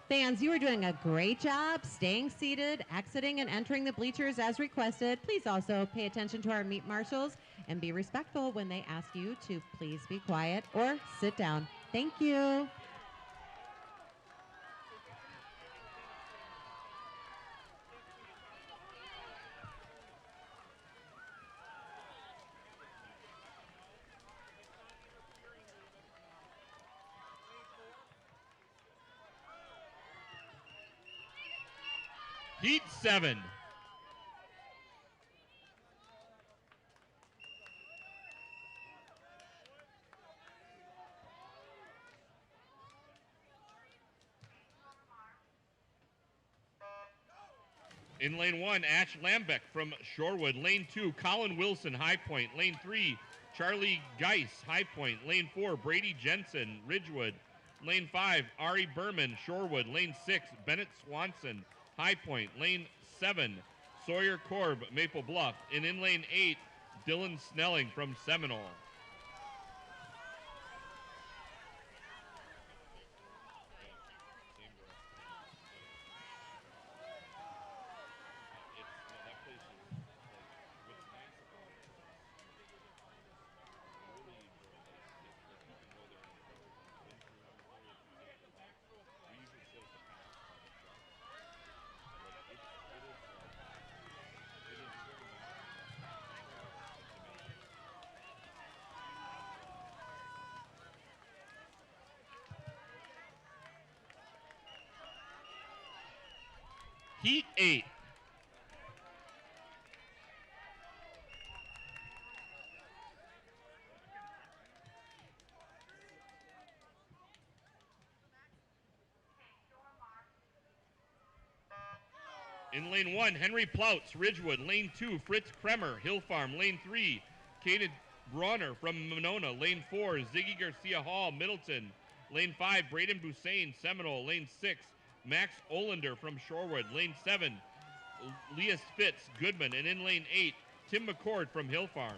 Fans, you are doing a great job staying seated, exiting and entering the bleachers as requested. Please also pay attention to our meet marshals and be respectful when they ask you to please be quiet or sit down. Thank you. Heat 7. In lane 1, Ash Lambeck from Shorewood. Lane 2, Colin Wilson, High Point. Lane 3, Charlie Geis, High Point. Lane 4, Brady Jensen, Ridgewood. Lane 5, Ari Berman, Shorewood. Lane 6, Bennett Swanson, High Point. Lane 7, Sawyer Korb, Maple Bluff. And in lane 8, Dylan Snelling from Seminole. Heat 8. In lane 1, Henry Plouts, Ridgewood. Lane 2, Fritz Kremer, Hill Farm. Lane 3, Caden Bronner from Monona. Lane 4, Ziggy Garcia Hall, Middleton. Lane 5, Braden Busain, Seminole. Lane 6, Max Olander from Shorewood. Lane 7, Leas Fitz, Goodman. And in lane 8, Tim McCord from Hill Farm.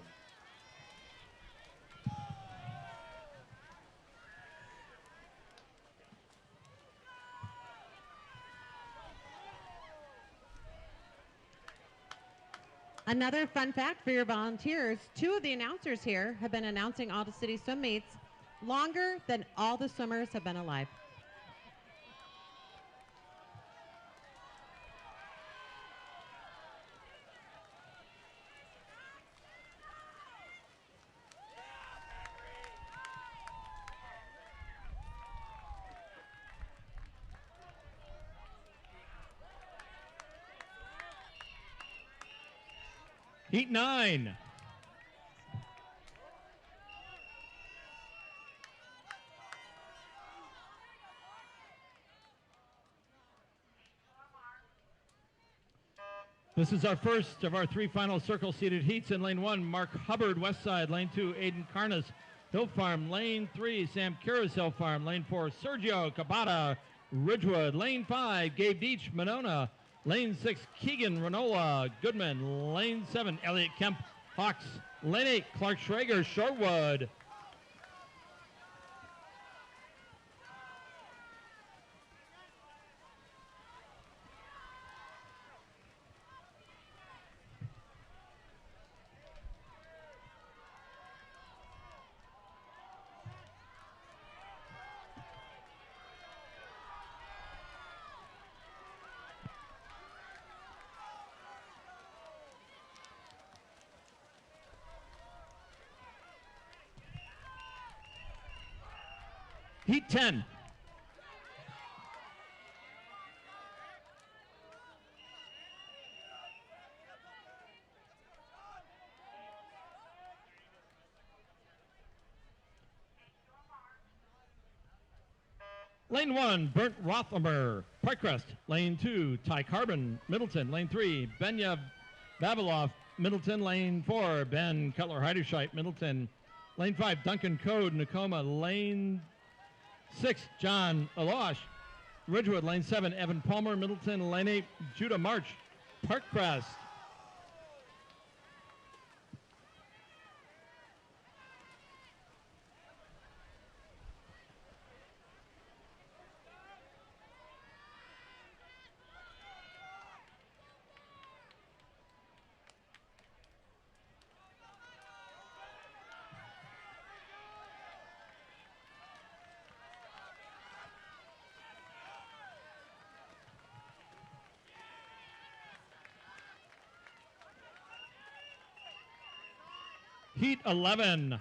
Another fun fact for your volunteers, 2 of the announcers here have been announcing all the city swim meets longer than all the swimmers have been alive. Heat 9. This is our first of our 3 final circle seated heats. In lane 1, Mark Hubbard, West Side. Lane 2, Aiden Carnas, Hill Farm. Lane 3, Sam Kiras, Hill Farm. Lane 4, Sergio Cabada, Ridgewood. Lane 5, Gabe Deach, Monona. Lane 6, Keegan Renola, Goodman. Lane 7, Elliot Kemp, Hawks. Lane 8, Clark Schrager, Shorewood. Heat 10. Lane 1, Bernd Rothamer, Parkcrest. Lane 2, Ty Carbon, Middleton. Lane 3, Benya Babeloff, Middleton. Lane 4, Ben Cutler-Heiderscheit, Middleton. Lane 5, Duncan Code, Nakoma. Lane 6, John Alosh, Ridgewood. Lane 7, Evan Palmer, Middleton. Lane 8, Judah March, Parkcrest. Heat 11.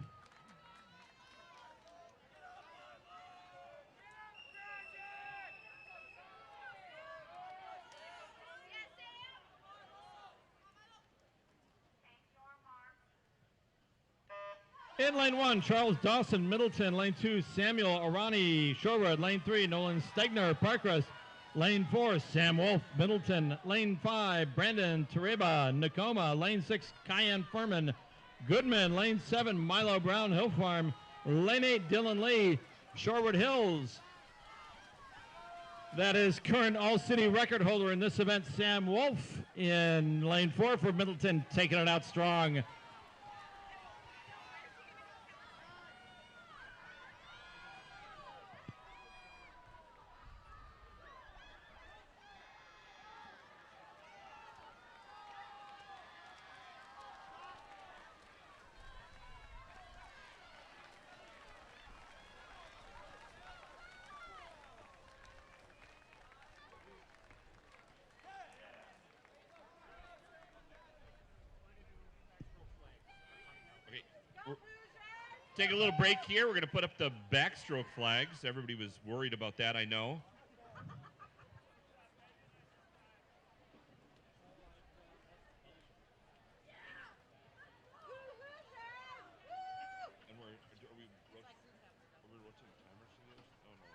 In lane 1, Charles Dawson, Middleton. Lane 2, Samuel Arani, Shorewood. Lane 3, Nolan Stegner, Parkcrest. Lane 4, Sam Wolf, Middleton. Lane 5, Brandon Tereba, Nakoma. Lane 6, Cayenne Furman, Goodman. Lane 7, Milo Brown, Hill Farm. Lane 8, Dylan Lee, Shorewood Hills. That is current All-City record holder in this event, Sam Wolf, in lane 4 for Middleton, taking it out strong. Take a little break here. We're going to put up the backstroke flags. Everybody was worried about that, I know. And are we rotating timers to this? Oh, no.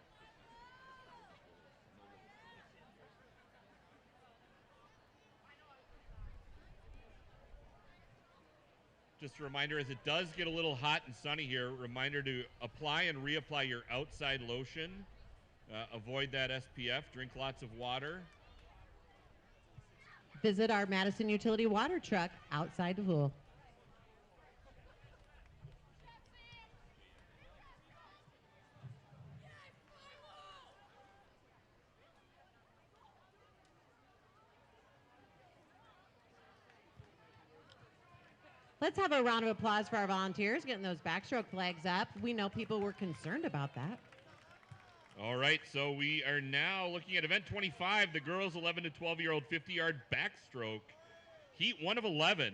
Just a reminder, as it does get a little hot and sunny here, reminder to apply and reapply your outside lotion. Avoid that SPF. Drink lots of water. Visit our Madison Utility water truck outside the pool. Let's have a round of applause for our volunteers getting those backstroke flags up. We know people were concerned about that. All right, so we are now looking at event 25, the girls 11 to 12-year-old 50-yard backstroke, heat 1 of 11.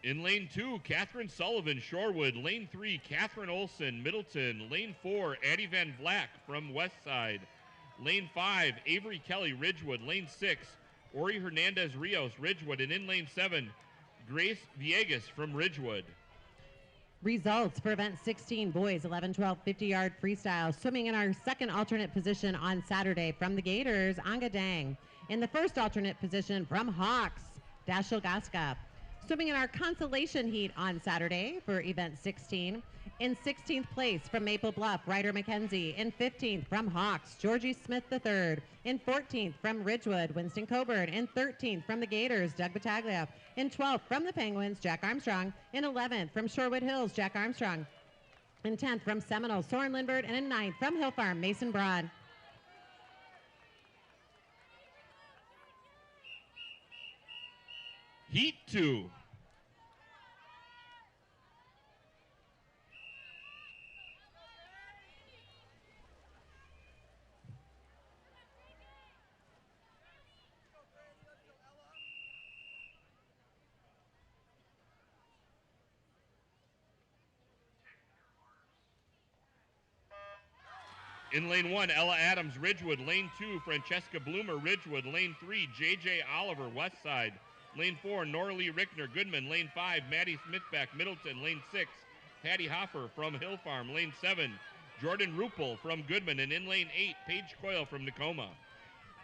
In lane 2, Catherine Sullivan, Shorewood. Lane 3, Catherine Olson, Middleton. Lane 4, Addie Van Black from Westside. Lane 5, Avery Kelly, Ridgewood. Lane 6, Ori Hernandez Rios, Ridgewood. And in lane 7, Grace Villegas from Ridgewood. Results for event 16, boys 11, 12, 50-yard freestyle. Swimming in our second alternate position on Saturday from the Gators, Anga Dang. In the first alternate position from Hawks, Dashil Gaska. Swimming in our consolation heat on Saturday for event 16. In 16th place from Maple Bluff, Ryder McKenzie. In 15th from Hawks, Georgie Smith III. In 14th from Ridgewood, Winston Coburn. In 13th from the Gators, Doug Battaglia. In 12th from the Penguins, Jack Armstrong. In 11th from Shorewood Hills, Jack Armstrong. In 10th from Seminole, Soren Lindbergh. And in 9th from Hill Farm, Mason Broad. Heat 2. In lane 1, Ella Adams, Ridgewood. Lane 2, Francesca Bloomer, Ridgewood. Lane 3, J.J. Oliver, Westside. Lane 4, Noralee Rickner, Goodman. Lane 5, Maddie Smithback, Middleton. Lane 6, Patty Hoffer from Hill Farm. Lane 7, Jordan Ruppel from Goodman. And in lane 8, Paige Coyle from Nakoma.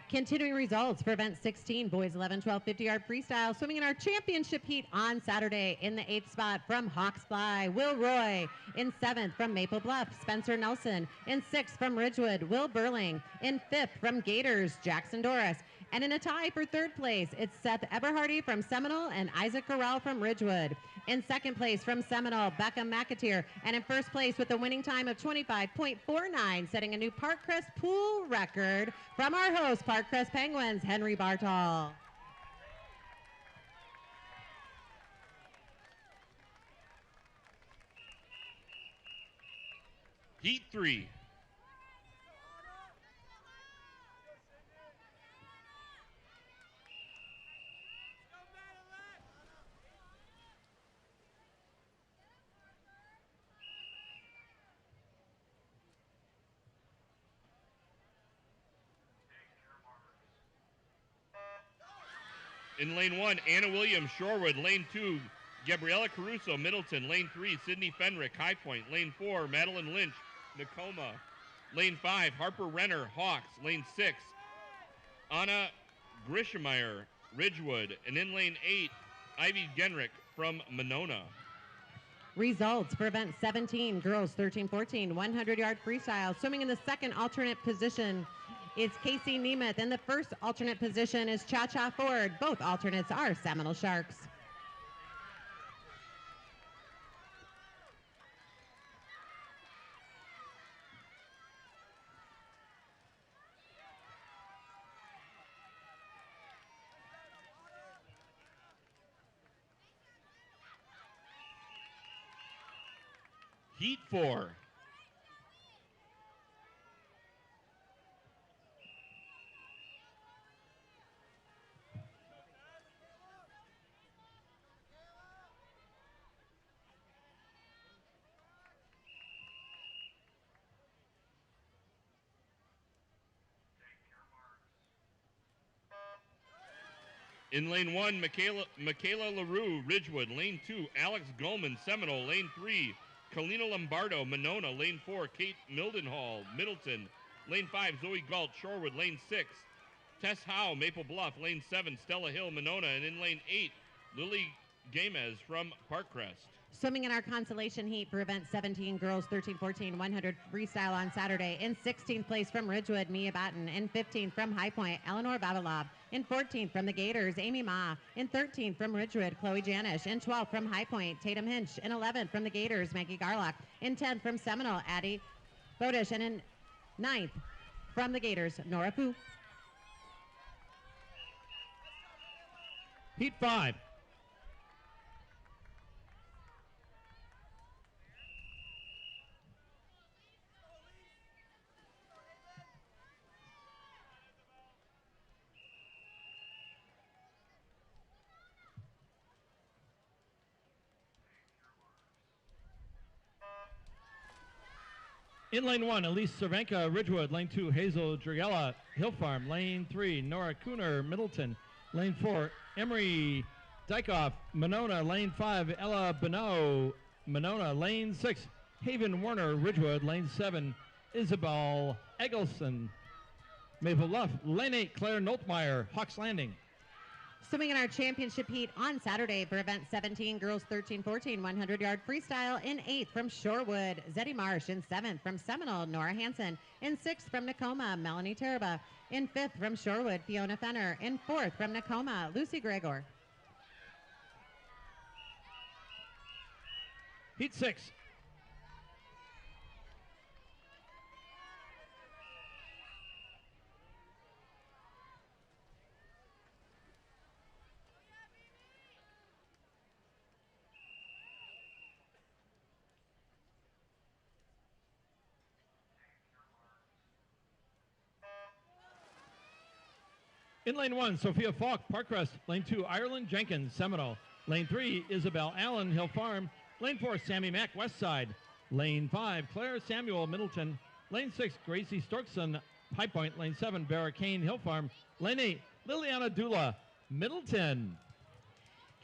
Continuing results for event 16, boys 11, 12, 50-yard freestyle. Swimming in our championship heat on Saturday in the 8th spot from Hawks Fly, Will Roy. In 7th from Maple Bluff, Spencer Nelson. In 6th from Ridgewood, Will Burling. In 5th from Gators, Jackson Doris. And in a tie for 3rd place, it's Seth Eberhardy from Seminole and Isaac Corral from Ridgewood. In 2nd place from Seminole, Becca McAteer. And in 1st place with a winning time of 25.49, setting a new Parkcrest pool record from our host, Parkcrest Penguins, Henry Bartol. Heat 3. In lane 1, Anna Williams, Shorewood. Lane 2, Gabriela Caruso, Middleton. Lane 3, Sydney Fenrick, High Point. Lane 4, Madeline Lynch, Nakoma. Lane 5, Harper Renner, Hawks. Lane 6, Anna Grishemeyer, Ridgewood. And in lane 8, Ivy Genrick from Monona. Results for event 17, girls 13-14, 100-yard freestyle. Swimming in the second alternate position is Casey Nemeth, and the first alternate position is Cha-Cha Ford. Both alternates are Seminole Sharks. Heat 4. In lane 1, Michaela LaRue, Ridgewood. Lane 2, Alex Goldman, Seminole. Lane 3, Kalina Lombardo, Monona. Lane 4, Kate Mildenhall, Middleton. Lane 5, Zoe Galt, Shorewood. Lane 6, Tess Howe, Maple Bluff. Lane 7, Stella Hill, Monona. And in lane 8, Lily Gamez from Parkcrest. Swimming in our consolation heat for event 17, girls 13-14, 100 freestyle on Saturday. In 16th place from Ridgewood, Mia Batten. In 15th from High Point, Eleanor Vavilov. In 14th from the Gators, Amy Ma. In 13th from Ridgewood, Chloe Janish. In 12th from High Point, Tatum Hinch. In 11th from the Gators, Maggie Garlock. In 10th from Seminole, Addie Bodish. And in 9th from the Gators, Nora Fu. Heat 5. In lane 1, Elise Cervenka, Ridgewood. Lane 2, Hazel Dragella, Hill Farm. Lane 3, Nora Cooner, Middleton. Lane 4, Emery Dykoff, Monona. Lane 5, Ella Bonneau, Monona. Lane 6, Haven Warner, Ridgewood. Lane 7, Isabel Eggleston, Maple Bluff. Lane 8, Claire Noltmeyer, Hawks Landing. Swimming in our championship heat on Saturday for event 17, girls 13-14, 100-yard freestyle. In 8th from Shorewood, Zeddy Marsh. In 7th from Seminole, Nora Hansen. In 6th from Nakoma, Melanie Teraba. In 5th from Shorewood, Fiona Fenner. In 4th from Nakoma, Lucy Gregor. Heat 6. In lane 1, Sophia Falk, Parkcrest. Lane 2, Ireland Jenkins, Seminole. Lane 3, Isabel Allen, Hill Farm. Lane 4, Sammy Mack, Westside. Lane 5, Claire Samuel, Middleton. Lane 6, Gracie Storkson, High Point. Lane 7, Barra Kane, Hill Farm. Lane 8, Liliana Dula, Middleton.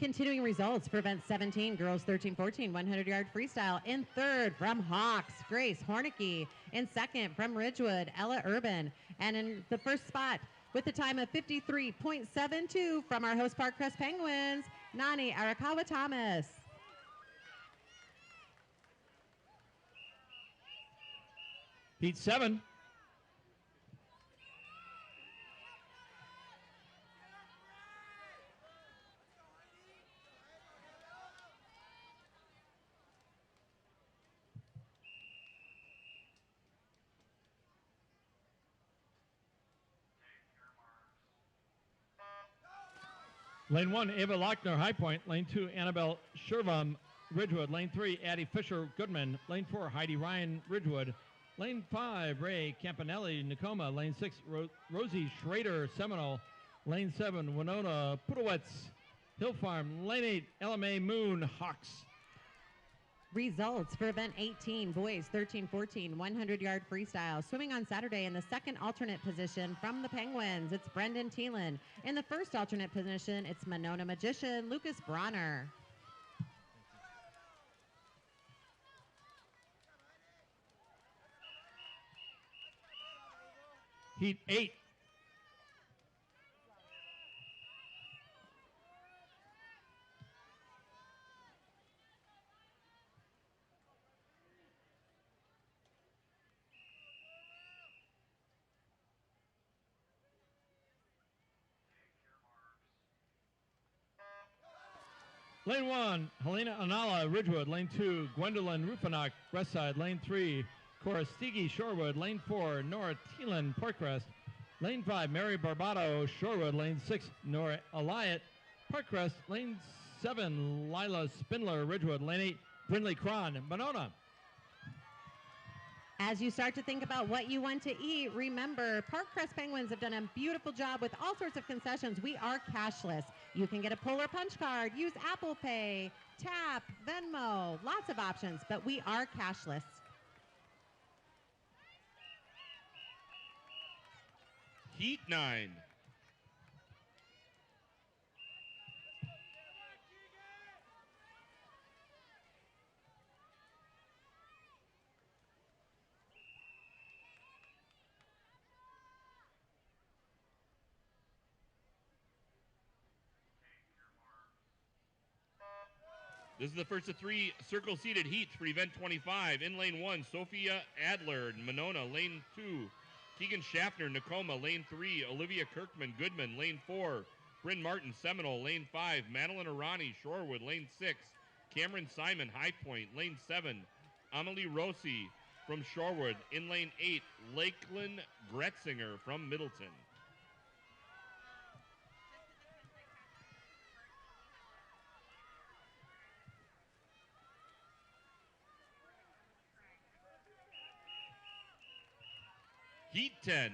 Continuing results for event 17, girls 13-14, 100-yard freestyle. In 3rd from Hawks, Grace Hornicky. In 2nd from Ridgewood, Ella Urban. And in the first spot, with a time of 53.72 from our host Parkcrest Penguins, Nani Arakawa Thomas. Heat 7. Lane 1, Ava Lochner, High Point. Lane 2, Annabelle Shervam, Ridgewood. Lane 3, Addie Fisher, Goodman. Lane 4, Heidi Ryan, Ridgewood. Lane 5, Ray Campanelli, Nakoma. Lane 6, Rosie Schrader, Seminole. Lane 7, Winona Pudowitz, Hill Farm. Lane 8, LMA Moon, Hawks. Results for event 18, boys 13-14, 100-yard freestyle. Swimming on Saturday in the second alternate position from the Penguins, it's Brendan Thielen. In the first alternate position, it's Monona magician Lucas Bronner. Heat 8. Lane 1, Helena Anala, Ridgewood. Lane 2, Gwendolyn Rufinach, Westside. Lane 3, Cora Stigi, Shorewood. Lane 4, Nora Thielen, Parkcrest. Lane 5, Mary Barbato, Shorewood. Lane 6, Nora Eliot, Parkcrest. Lane 7, Lila Spindler, Ridgewood. Lane 8, Brindley Cron, Monona. As you start to think about what you want to eat, remember, Parkcrest Penguins have done a beautiful job with all sorts of concessions. We are cashless. You can get a Polar Punch card, use Apple Pay, Tap, Venmo, lots of options, but we are cashless. Heat 9. This is the first of 3 circle-seated heats for event 25. In lane 1, Sophia Adler, Monona. Lane 2, Keegan Schaffner, Nakoma. Lane 3, Olivia Kirkman, Goodman. Lane 4, Bryn Martin, Seminole. Lane 5, Madeline Arani, Shorewood. Lane 6, Cameron Simon, High Point. Lane 7, Amelie Rossi from Shorewood. In lane 8, Lakeland Gretzinger from Middleton. Heat 10.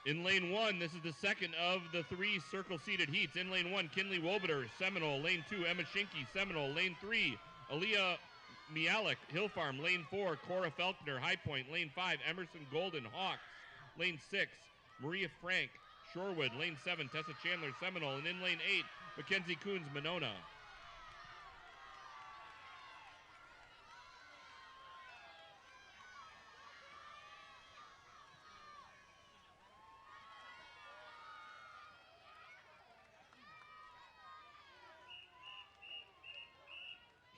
In lane 1, this is the second of the 3 circle-seated heats. In lane 1, Kinley Wolbeter, Seminole. Lane 2, Emma Schinke, Seminole. Lane 3, Aaliyah Mialik, Hill Farm. Lane 4, Cora Felkner, High Point. Lane 5, Emerson Golden, Hawks. Lane 6, Maria Frank, Shorewood. Lane 7, Tessa Chandler, Seminole. And in lane 8, Mackenzie Coons, Monona.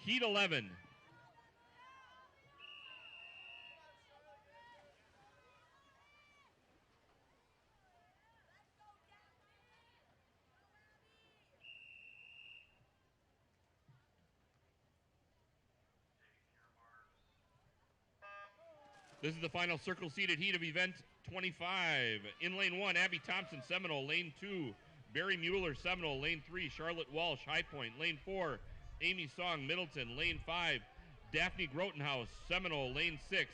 Heat 11. This is the final circle-seated heat of event 25. In lane 1, Abby Thompson, Seminole. Lane 2, Barry Mueller, Seminole. Lane 3, Charlotte Walsh, High Point. Lane 4, Amy Song, Middleton. Lane 5, Daphne Grotenhouse, Seminole. Lane 6,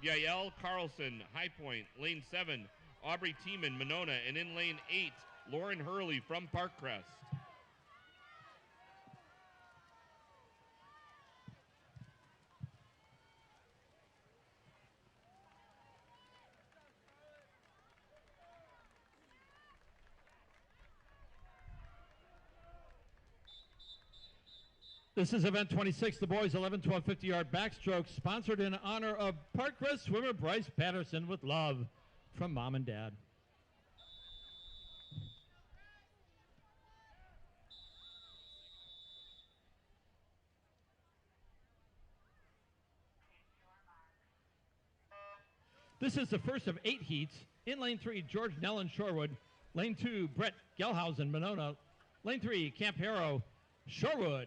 Yael Carlson, High Point. Lane 7, Aubrey Tiemann, Monona. And in lane 8, Lauren Hurley from Parkcrest. This is event 26, the boys 11, 12, 50-yard backstroke, sponsored in honor of Parkcrest swimmer Bryce Patterson with love from mom and dad. This is the first of 8 heats. In lane 3, George Nellen, Shorewood. Lane 2, Brett Gelhausen, Monona. Lane 3, Camp Harrow, Shorewood.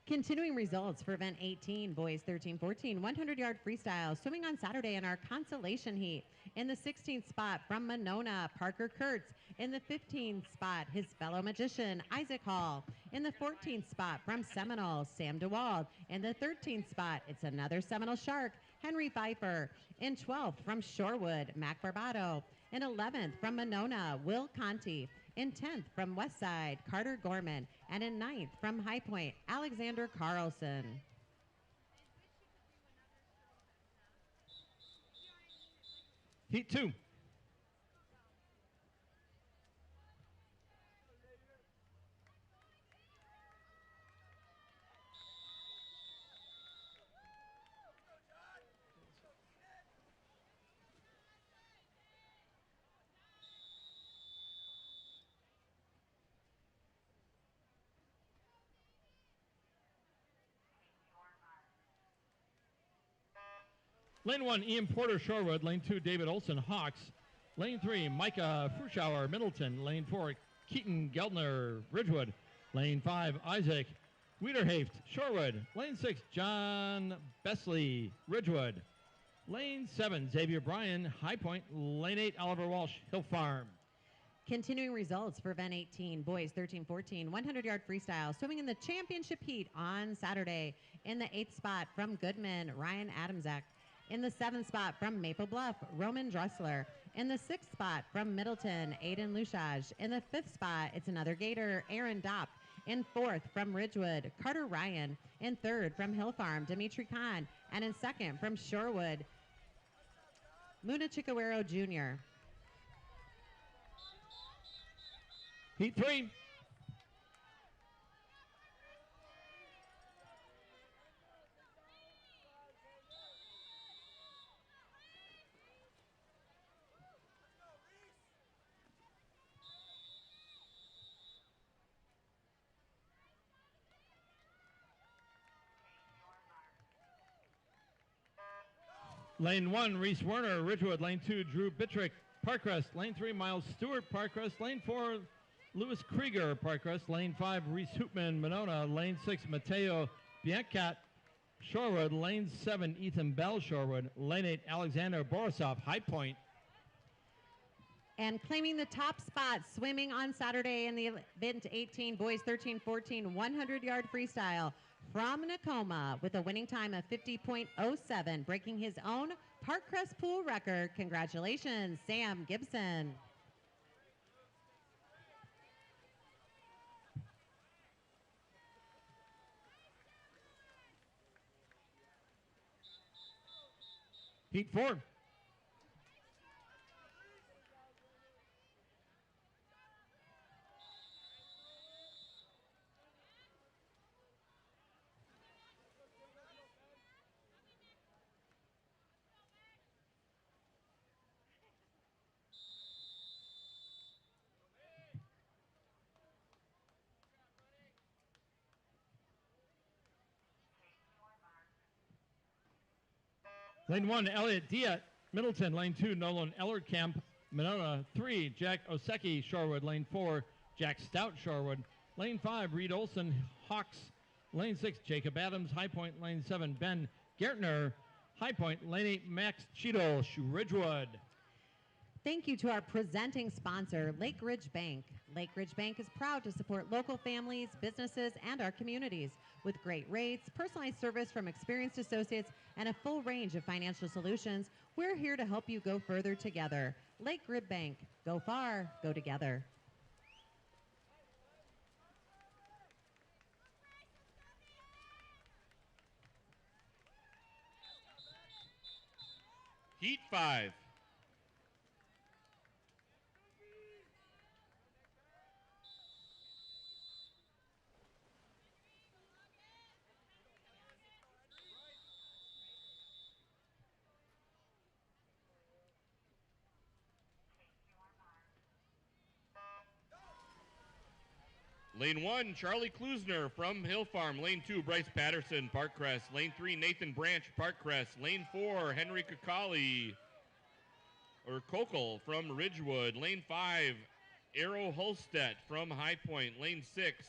Continuing results for event 18, boys 13-14, 100-yard freestyle, swimming on Saturday in our consolation heat. In the 16th spot from Monona, Parker Kurtz. In the 15th spot, his fellow magician, Isaac Hall. In the 14th spot from Seminole, Sam DeWald. In the 13th spot, it's another Seminole Shark, Henry Pfeiffer. In 12th from Shorewood, Mac Barbado. In 11th from Monona, Will Conti. In 10th from Westside, Carter Gorman. And in 9th from High Point, Alexander Carlson. Heat 2. Lane 1, Ian Porter, Shorewood. Lane 2, David Olson, Hawks. Lane 3, Micah Fruschauer, Middleton. Lane 4, Keaton Geldner, Ridgewood. Lane 5, Isaac Wiederhaft, Shorewood. Lane 6, John Besley, Ridgewood. Lane 7, Xavier Bryan, High Point. Lane 8, Oliver Walsh, Hill Farm. Continuing results for event 18, boys 13-14, 100-yard freestyle, swimming in the championship heat on Saturday. In the 8th spot from Goodman, Ryan Adamczak. In the 7th spot from Maple Bluff, Roman Dressler. In the 6th spot from Middleton, Aiden Lushaj. In the 5th spot, it's another Gator, Aaron Dopp. In 4th from Ridgewood, Carter Ryan. In 3rd from Hill Farm, Dimitri Khan. And in 2nd from Shorewood, Muna Chikawero Jr. Heat 3. Lane 1, Reese Werner, Ridgewood. Lane 2, Drew Bittrick, Parkcrest. Lane 3, Miles Stewart, Parkcrest. Lane 4, Lewis Krieger, Parkcrest. Lane 5, Reese Hoopman, Monona. Lane 6, Mateo Biancat, Shorewood. Lane 7, Ethan Bell, Shorewood. Lane 8, Alexander Borisov, High Point. And claiming the top spot, swimming on Saturday in the event 18, boys 13-14, 100-yard freestyle from Nakoma with a winning time of 50.07, breaking his own Parkcrest pool record. Congratulations, Sam Gibson. Heat 4. Lane 1, Elliot Diat, Middleton. Lane 2, Nolan Ellerkamp, Monona. 3, Jack Oseki, Shorewood. Lane 4, Jack Stout, Shorewood. Lane 5, Reed Olson, Hawks. Lane 6, Jacob Adams, High Point. Lane 7, Ben Gertner, High Point. Lane 8, Max Cheadle, Ridgewood. Thank you to our presenting sponsor, Lake Ridge Bank. Lake Ridge Bank is proud to support local families, businesses, and our communities. With great rates, personalized service from experienced associates, and a full range of financial solutions, we're here to help you go further together. Lake Ridge Bank, go far, go together. Heat 5. Lane 1, Charlie Klusner from Hill Farm. Lane 2, Bryce Patterson, Parkcrest. Lane 3, Nathan Branch, Parkcrest. Lane 4, Henry Kokali from Ridgewood. Lane 5, Arrow Holstedt from High Point. Lane 6,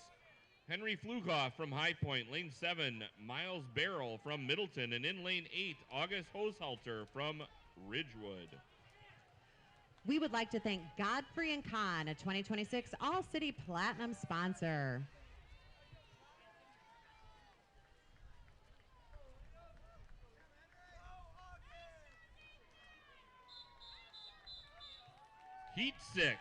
Henry Flugoff from High Point. Lane 7, Miles Barrel from Middleton. And in lane 8, August Hosehalter from Ridgewood. We would like to thank Godfrey & Kahn, a 2026 All-City Platinum sponsor. Heat 6.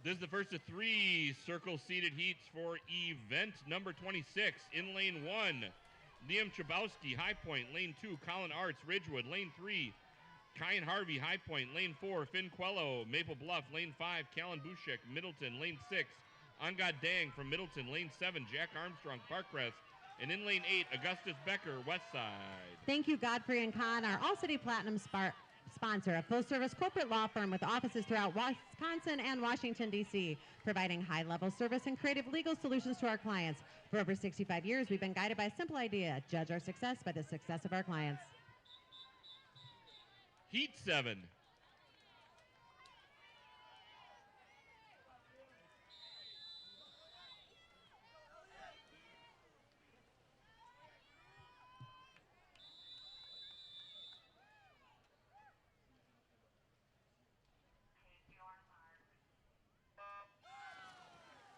This is the first of 3 circle-seated heats for event number 26. In lane 1, Liam Chabowski, High Point. Lane 2, Colin Arts, Ridgewood. Lane 3, Kyan Harvey, High Point. Lane 4, Finn Quello, Maple Bluff. Lane 5, Callan Bushek, Middleton. Lane 6, Angad Dang from Middleton. Lane 7, Jack Armstrong, Parkcrest. And in lane 8, Augustus Becker, Westside. Thank you, Godfrey & Kahn, our All-City Platinum sponsor, a full-service corporate law firm with offices throughout Wisconsin and Washington, D.C., providing high-level service and creative legal solutions to our clients. For over 65 years, we've been guided by a simple idea: judge our success by the success of our clients. Heat 7.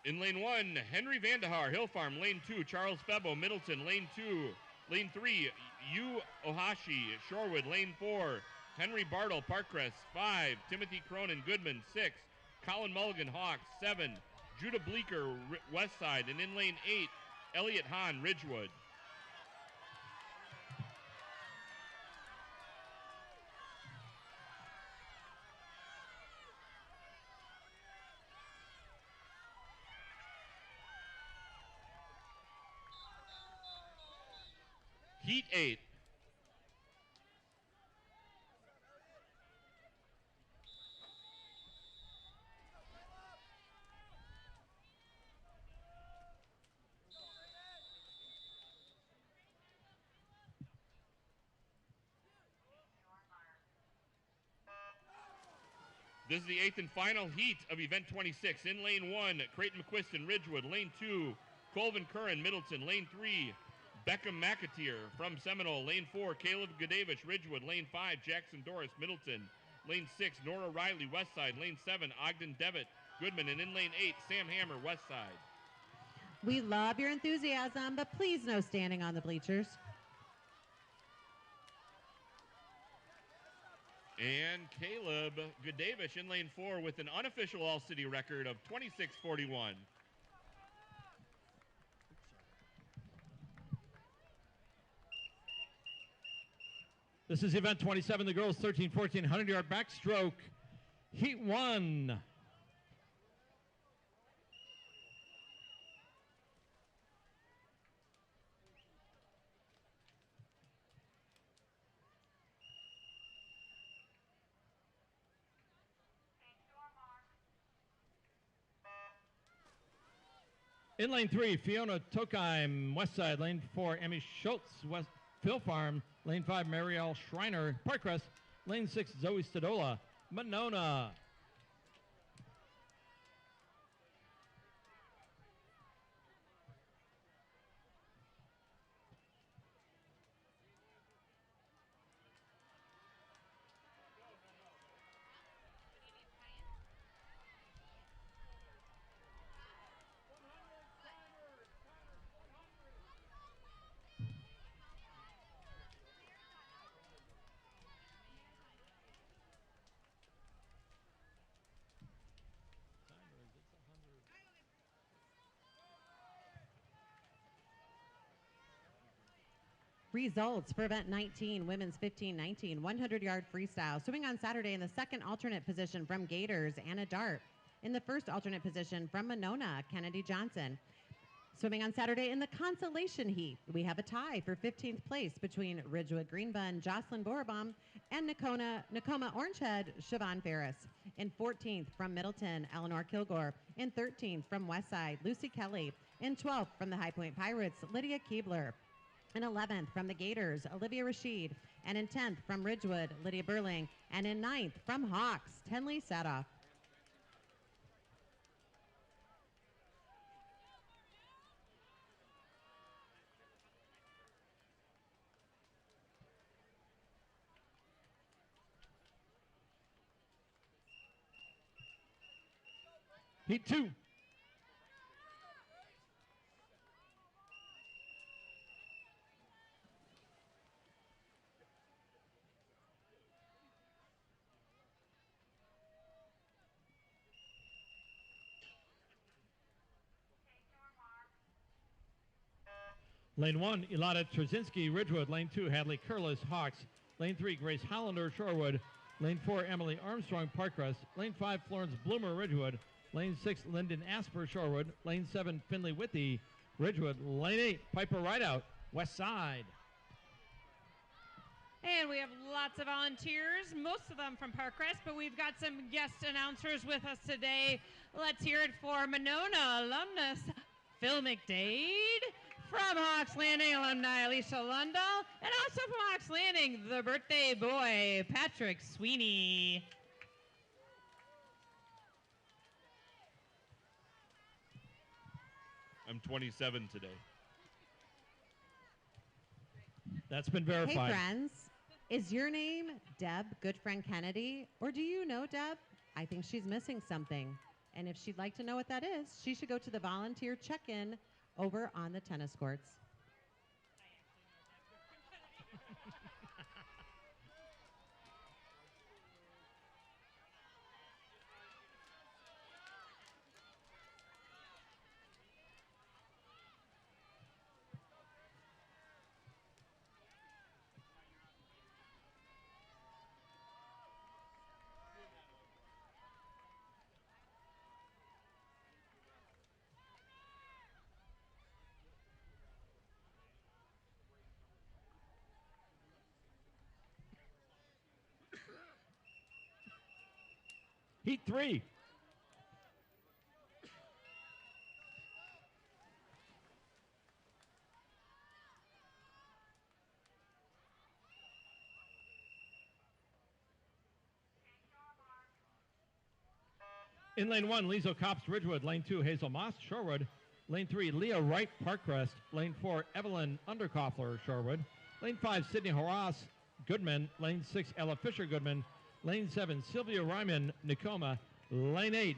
In lane 1, Henry Vandehar, Hill Farm. Lane 2, Charles Febo, Middleton. Lane 3, Yu Ohashi, Shorewood. Lane 4, Henry Bartle, Parkcrest. 5, Timothy Cronin, Goodman. 6, Colin Mulligan, Hawks. 7, Judah Bleeker, Westside. And in lane 8, Elliot Hahn, Ridgewood. Heat 8. This is the 8th and final heat of event 26. In lane 1, Creighton McQuiston, Ridgewood. Lane 2, Colvin Curran, Middleton. Lane 3, Beckham McAteer from Seminole. Lane 4, Caleb Godavich, Ridgewood. Lane 5, Jackson Doris, Middleton. Lane 6, Nora Riley, Westside. Lane 7, Ogden Devitt, Goodman. And in lane 8, Sam Hammer, Westside. We love your enthusiasm, but please no standing on the bleachers. And Caleb Godavich in lane 4 with an unofficial all-city record of 26:41. This is event 27, the girls 13-14 100-yard backstroke. Heat 1. In lane 3, Fiona Tokheim, Westside. Lane 4, Emmy Schultz, Phil Farm. Lane 5, Marielle Schreiner, Parkcrest. Lane 6, Zoe Stadola, Monona. Results for event 19, women's 15-19, 100-yard freestyle. Swimming on Saturday in the second alternate position from Gators, Anna Dart. In the first alternate position from Monona, Kennedy Johnson. Swimming on Saturday in the consolation heat, we have a tie for 15th place between Ridgewood Greenbun, Jocelyn Borbaum, and Nakoma Orangehead, Siobhan Ferris. In 14th from Middleton, Eleanor Kilgore. In 13th from Westside, Lucy Kelly. In 12th from the High Point Pirates, Lydia Keebler. In 11th from the Gators, Olivia Rashid. And in 10th from Ridgewood, Lydia Burling. And in 9th from Hawks, Tenley Sadoff. Heat 2. Lane 1, Ilana Trzynski, Ridgewood. Lane 2, Hadley Curlis, Hawks. Lane 3, Grace Hollander, Shorewood. Lane 4, Emily Armstrong, Parkcrest. Lane 5, Florence Bloomer, Ridgewood. Lane 6, Lyndon Asper, Shorewood. Lane 7, Finley Withy, Ridgewood. Lane 8, Piper Rideout, West Side. And we have lots of volunteers, most of them from Parkcrest, but we've got some guest announcers with us today. Let's hear it for Monona alumnus Phil McDade, from Hawks Landing alumni Alicia Lundell, and also from Hawks Landing, the birthday boy, Patrick Sweeney. I'm 27 today. That's been verified. Hey friends, is your name Deb Goodfriend Kennedy, or do you know Deb? I think she's missing something. And if she'd like to know what that is, she should go to the volunteer check-in over on the tennis courts. Heat 3. In lane 1, Lizo Cops, Ridgewood. Lane 2, Hazel Moss, Shorewood. Lane 3, Leah Wright, Parkcrest. Lane 4, Evelyn Underkoffler, Shorewood. Lane 5, Sydney Horace, Goodman. Lane 6, Ella Fisher, Goodman. Lane 7, Sylvia Ryman, Nakoma. Lane 8,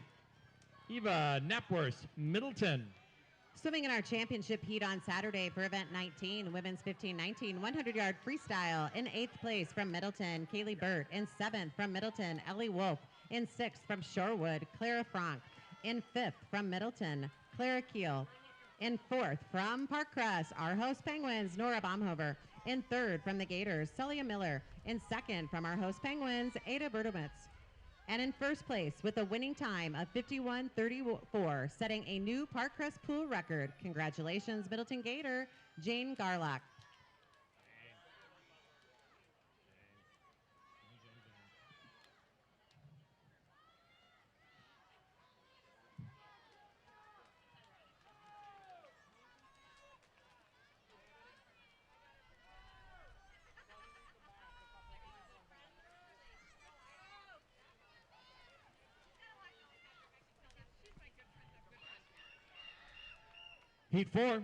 Eva Napworth, Middleton. Swimming in our championship heat on Saturday for event 19, women's 15-19 100-yard freestyle. In 8th place from Middleton, Kaylee Burt. In 7th from Middleton, Ellie Wolf. In 6th from Shorewood, Clara Frank. In 5th from Middleton, Clara Keel. In 4th from Parkcrest, our host Penguins, Nora Baumhover. In 3rd from the Gators, Celia Miller. In 2nd from our host Penguins, Ada Bertomitz. And in 1st place with a winning time of 51:34, setting a new Parkcrest pool record. Congratulations, Middleton Gator, Jane Garlock. Heat 4.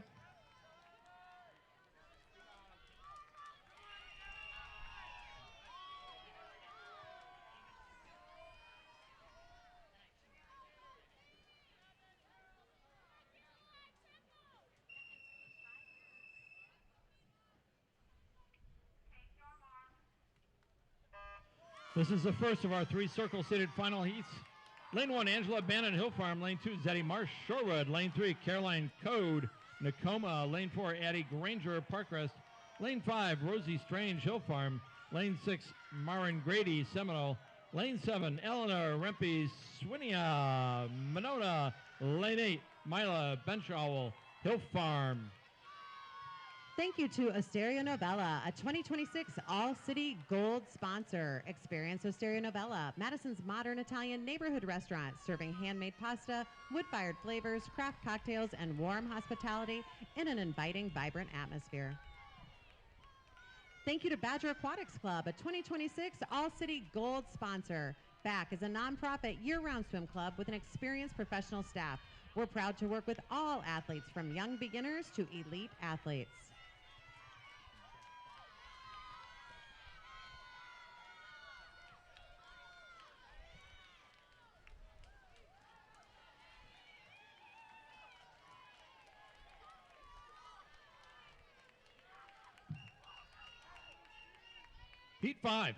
This is the first of our 3 circle-seated final heats. Lane 1, Angela Bannon, Hill Farm. Lane 2, Zeddy Marsh, Shorewood. Lane 3, Caroline Code, Nakoma. Lane 4, Addie Granger, Parkcrest. Lane 5, Rosie Strange, Hill Farm. Lane 6, Marin Grady, Seminole. Lane 7, Eleanor Rempe, Swinia, Monona. Lane 8, Mila Benchowl, Hill Farm. Thank you to Osteria Novella, a 2026 All-City Gold sponsor. Experience Osteria Novella, Madison's modern Italian neighborhood restaurant, serving handmade pasta, wood-fired flavors, craft cocktails, and warm hospitality in an inviting, vibrant atmosphere. Thank you to Badger Aquatics Club, a 2026 All-City Gold sponsor. BAC is a nonprofit year-round swim club with an experienced professional staff. We're proud to work with all athletes, from young beginners to elite athletes. Heat 5.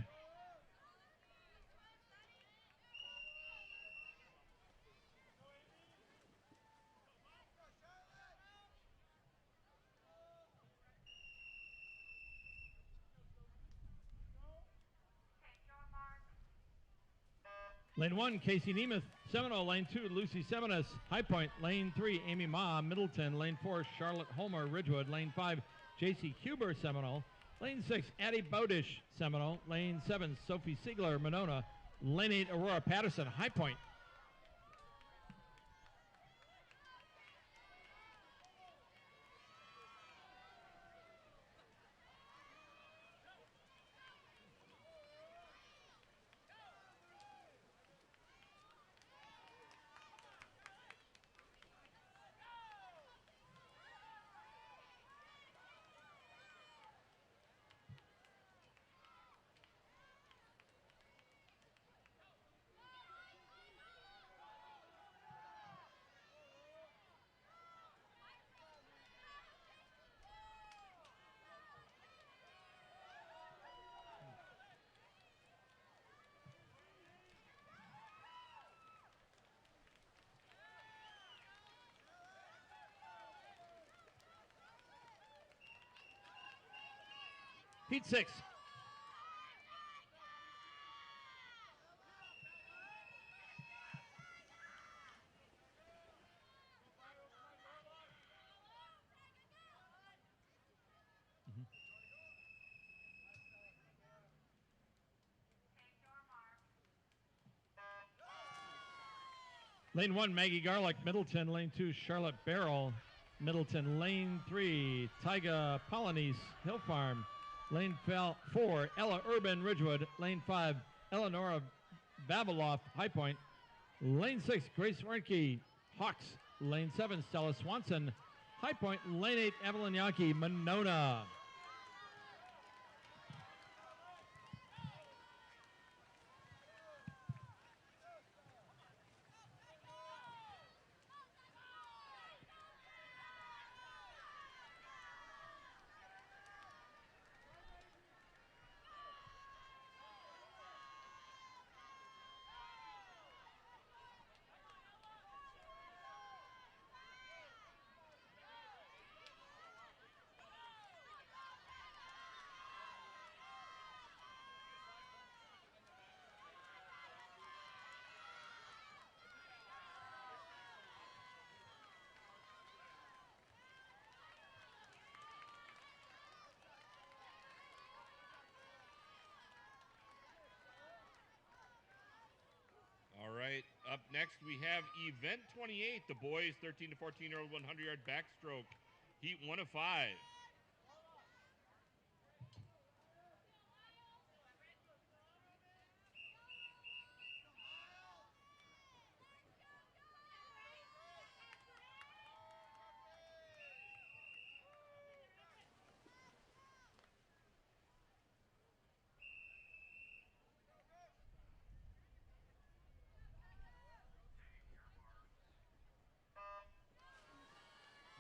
Lane 1, Casey Nemeth, Seminole. Lane 2, Lucy Seminis, High Point. Lane 3, Amy Ma, Middleton. Lane 4, Charlotte Homer, Ridgewood. Lane 5, J.C. Huber, Seminole. Lane 6, Addie Bowdish, Seminole. Lane 7, Sophie Siegler, Monona. Lane 8, Aurora Patterson, High Point. Heat 6. Lane 1, Maggie Garlick, Middleton. Lane 2, Charlotte Barrel, Middleton. Lane 3, Tyga Polynice, Hill Farm. Lane 4, Ella Urban, Ridgewood. Lane 5, Eleonora Babeloff, High Point. Lane 6, Grace Warnke, Hawks. Lane 7, Stella Swanson, High Point. Lane 8, Evelyn Yankee, Monona. All right, up next we have event 28, the boys 13 to 14-year-old 100-yard backstroke, heat 1 of 5.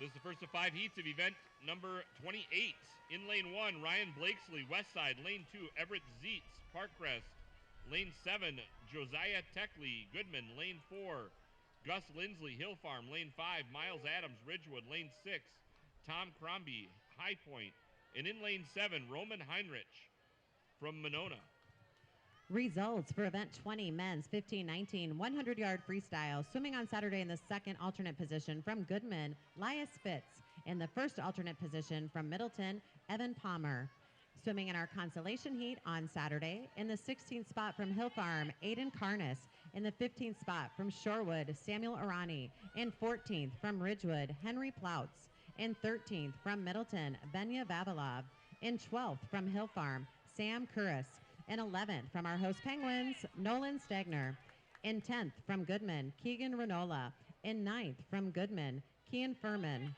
This is the first of 5 heats of event number 28. In lane 1, Ryan Blakesley, Westside. Lane 2, Everett Zeitz, Parkcrest. Lane 7, Josiah Techley, Goodman. Lane 4, Gus Lindsley, Hill Farm. Lane 5, Miles Adams, Ridgewood. Lane 6, Tom Crombie, High Point. And in lane 7, Roman Heinrich from Monona. Results for event 20, men's 15-19, 100-yard freestyle. Swimming on Saturday in the second alternate position from Goodman, Lias Fitz. In the first alternate position from Middleton, Evan Palmer. Swimming in our consolation heat on Saturday, in the 16th spot from Hill Farm, Aiden Carness. In the 15th spot from Shorewood, Samuel Arani. In 14th from Ridgewood, Henry Ploutz. In 13th from Middleton, Benya Vavilov. In 12th from Hill Farm, Sam Curris. In 11th from our host Penguins, Nolan Stegner. In 10th from Goodman, Keegan Renola. In 9th from Goodman, Kian Furman.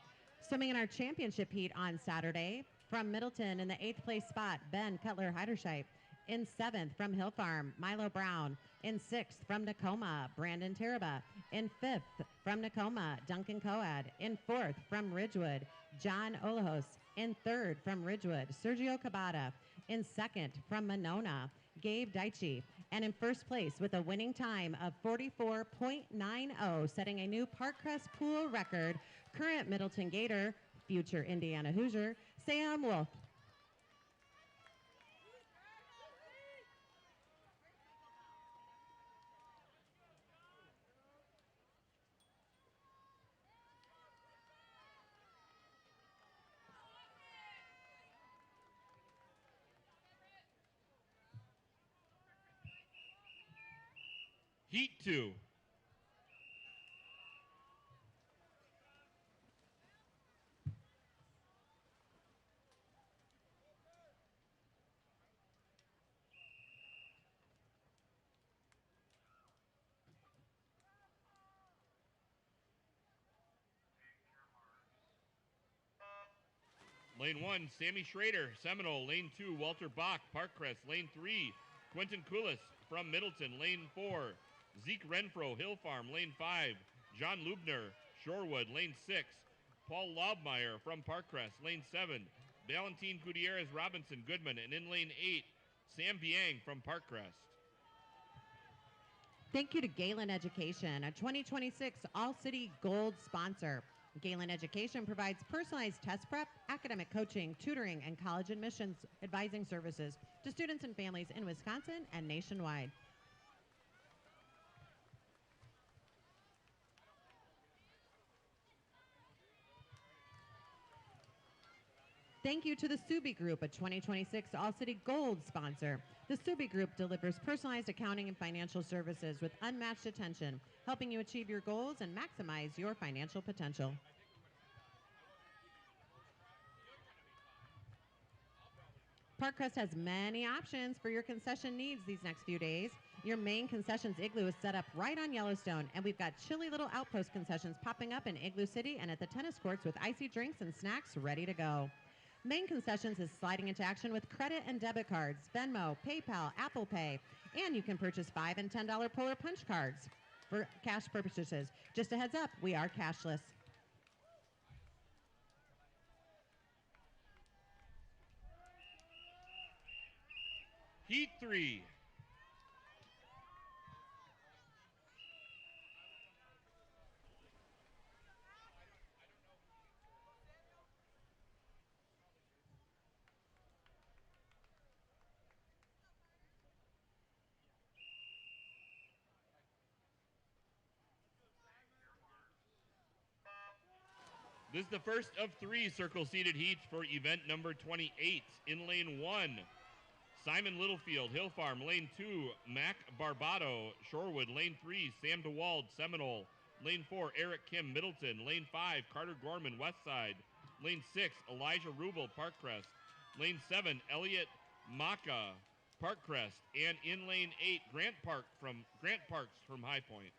Swimming in our championship heat on Saturday, from Middleton in the 8th place spot, Ben Cutler-Heiderscheid. In 7th from Hill Farm, Milo Brown. In 6th from Tacoma, Brandon Teraba. In 5th from Tacoma, Duncan Coad. In 4th from Ridgewood, John Olahos. In 3rd from Ridgewood, Sergio Cabada. In 2nd from Monona, Gabe Daichi. And in 1st place with a winning time of 44.90, setting a new Parkcrest pool record, current Middleton Gator, future Indiana Hoosier, Sam Wolf. Heat 2. Lane 1, Sammy Schrader, Seminole. Lane 2, Walter Bach, Parkcrest. Lane 3, Quentin Coulis from Middleton. Lane 4, Zeke Renfro, Hill Farm. Lane 5, John Lubner, Shorewood. Lane 6, Paul Lobmeyer from Parkcrest. Lane 7, Valentin Gutierrez Robinson, Goodman. And in lane 8, Sam Biang from Parkcrest. Thank you to Galen Education, a 2026 All-City Gold sponsor. Galen Education provides personalized test prep, academic coaching, tutoring, and college admissions advising services to students and families in Wisconsin and nationwide. Thank you to the Subi Group, a 2026 All-City Gold sponsor. The Subi Group delivers personalized accounting and financial services with unmatched attention, helping you achieve your goals and maximize your financial potential. Parkcrest has many options for your concession needs these next few days. Your main concessions igloo is set up right on Yellowstone, and we've got chilly little outpost concessions popping up in Igloo City and at the tennis courts with icy drinks and snacks ready to go. Main Concessions is sliding into action with credit and debit cards, Venmo, PayPal, Apple Pay, and you can purchase $5 and $10 Polar Punch cards for cash purchases. Just a heads up, we are cashless. Heat 3. This is the first of 3 circle-seated heats for event number 28. In lane 1, Simon Littlefield, Hill Farm. Lane 2, Mac Barbado, Shorewood. Lane 3, Sam DeWald, Seminole. Lane 4, Eric Kim, Middleton. Lane 5, Carter Gorman, Westside. Lane 6, Elijah Rubel, Parkcrest. Lane 7, Elliot Maka, Parkcrest. And in lane 8, Grant Parks from High Point.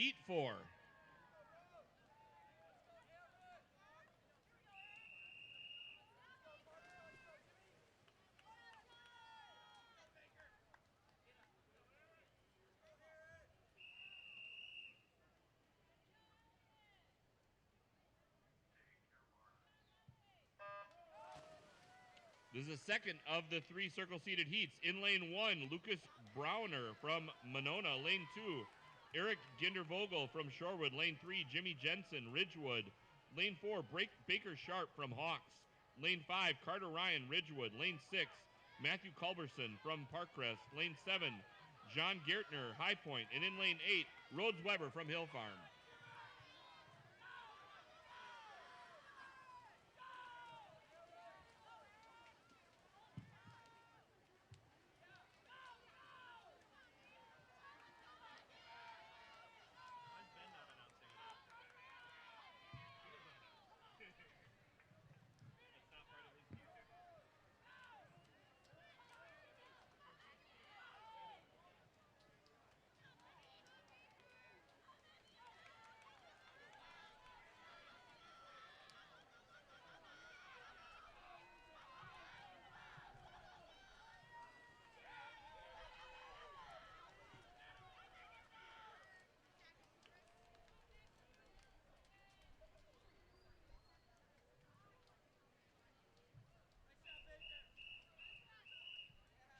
Heat 4. This is the second of the 3 circle-seated heats. In lane 1, Lucas Browner from Monona. Lane 2, Eric Gindervogel from Shorewood. Lane 3, Jimmy Jensen, Ridgewood. Lane 4, Baker Sharp from Hawks. Lane 5, Carter Ryan, Ridgewood. Lane 6, Matthew Culberson from Parkcrest. Lane 7, John Gertner, High Point. And in lane 8, Rhodes Weber from Hill Farm.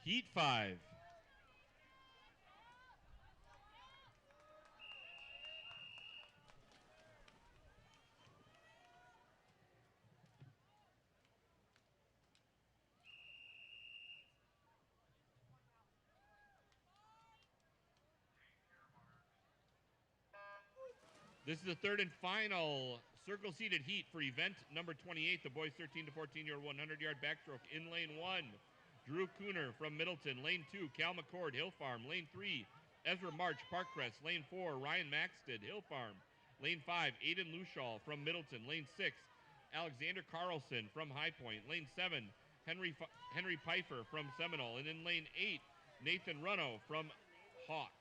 Heat 5. This is the third and final circle-seated heat for event number 28, the boys 13 to 14-year-old 100-yard backstroke. In lane 1, Drew Cooner from Middleton. Lane 2, Cal McCord, Hill Farm. Lane 3, Ezra March, Parkcrest. Lane 4, Ryan Maxted, Hill Farm. Lane 5, Aiden Lushall from Middleton. Lane 6, Alexander Carlson from High Point. Lane 7, Henry Pfeiffer from Seminole. And in lane 8, Nathan Runo from Hawks.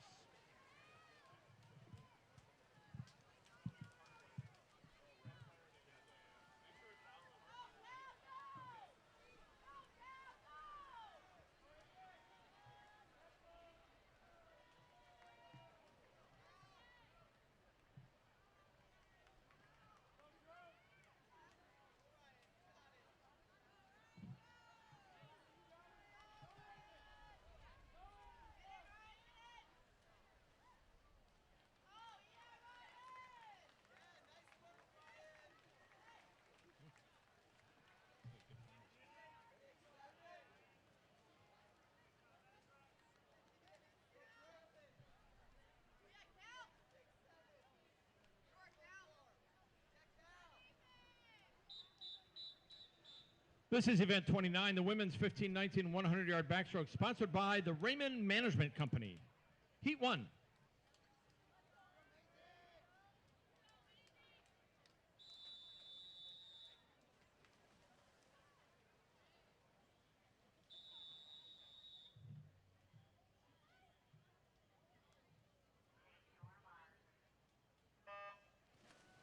This is event 29, the women's 15-19 100-yard backstroke, sponsored by the Raymond Management Company. Heat 1.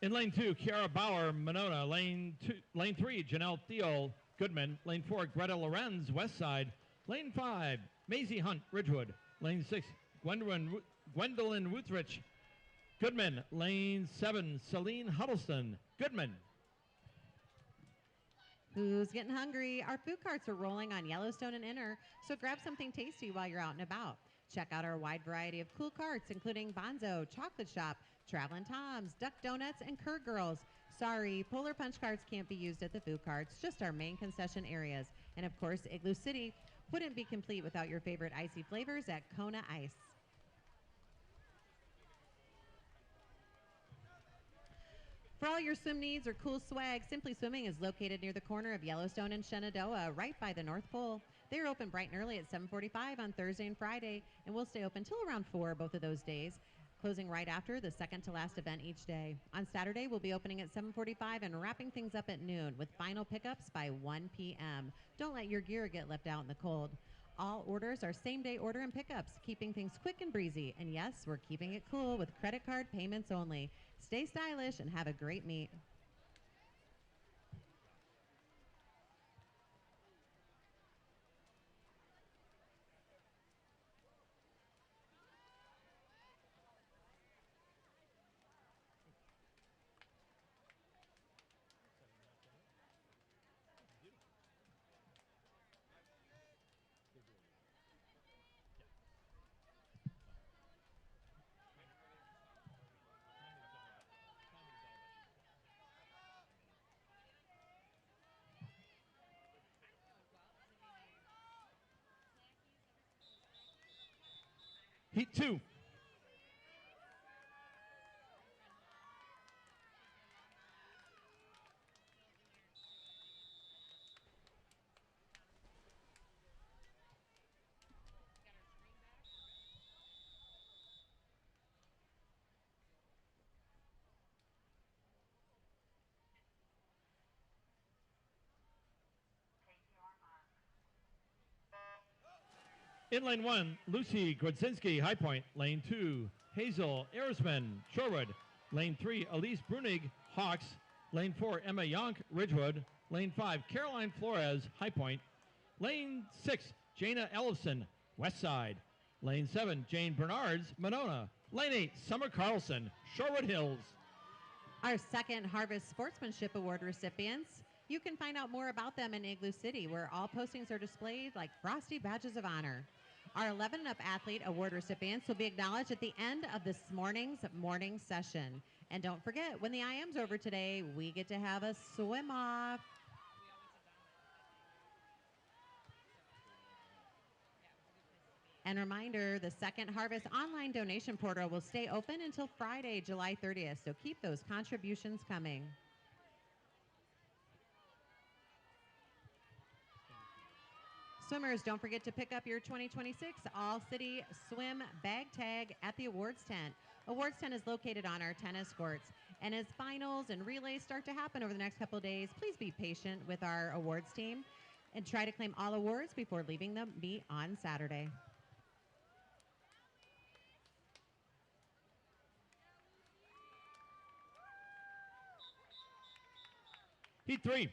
In lane 2, Kiara Bauer, Monona. Lane 3, Janelle Thiel, Goodman. Lane 4, Greta Lorenz, Westside. Lane 5, Maisie Hunt, Ridgewood. Lane 6, Gwendolyn Wuthrich, Goodman. Lane 7, Celine Huddleston, Goodman. Who's getting hungry? Our food carts are rolling on Yellowstone and Inner, so grab something tasty while you're out and about. Check out our wide variety of cool carts, including Bonzo, Chocolate Shop, Travelin' Toms, Duck Donuts, and Curd Girls. Sorry, Polar Punch carts can't be used at the food carts, just our main concession areas. And of course, Igloo City wouldn't be complete without your favorite icy flavors at Kona Ice. For all your swim needs or cool swag, Simply Swimming is located near the corner of Yellowstone and Shenandoah, right by the North Pole. They're open bright and early at 7:45 on Thursday and Friday, and we'll stay open till around 4 both of those days, closing right after the second to last event each day. On Saturday, we'll be opening at 7:45 and wrapping things up at noon with final pickups by 1 p.m. Don't let your gear get left out in the cold. All orders are same-day order and pickups, keeping things quick and breezy. And yes, we're keeping it cool with credit card payments only. Stay stylish and have a great meet. Heat 2. In lane 1, Lucy Grodzinski, High Point. Lane 2, Hazel Arisman, Shorewood. Lane 3, Elise Brunig, Hawks. Lane 4, Emma Yonk, Ridgewood. Lane 5, Caroline Flores, High Point. Lane 6, Jana Ellison, West Side. Lane 7, Jane Bernards, Monona. Lane 8, Summer Carlson, Shorewood Hills. Our second Harvest Sportsmanship Award recipients. You can find out more about them in Igloo City, where all postings are displayed like frosty badges of honor. Our 11 and up athlete award recipients will be acknowledged at the end of this morning's morning session. And don't forget, when the IM's over today, we get to have a swim off. And reminder, the Second Harvest online donation portal will stay open until Friday, July 30th, so keep those contributions coming. Swimmers, don't forget to pick up your 2026 All-City Swim Bag Tag at the awards tent. Awards tent is located on our tennis courts. And as finals and relays start to happen over the next couple of days, please be patient with our awards team and try to claim all awards before leaving the meet on Saturday. Heat 3.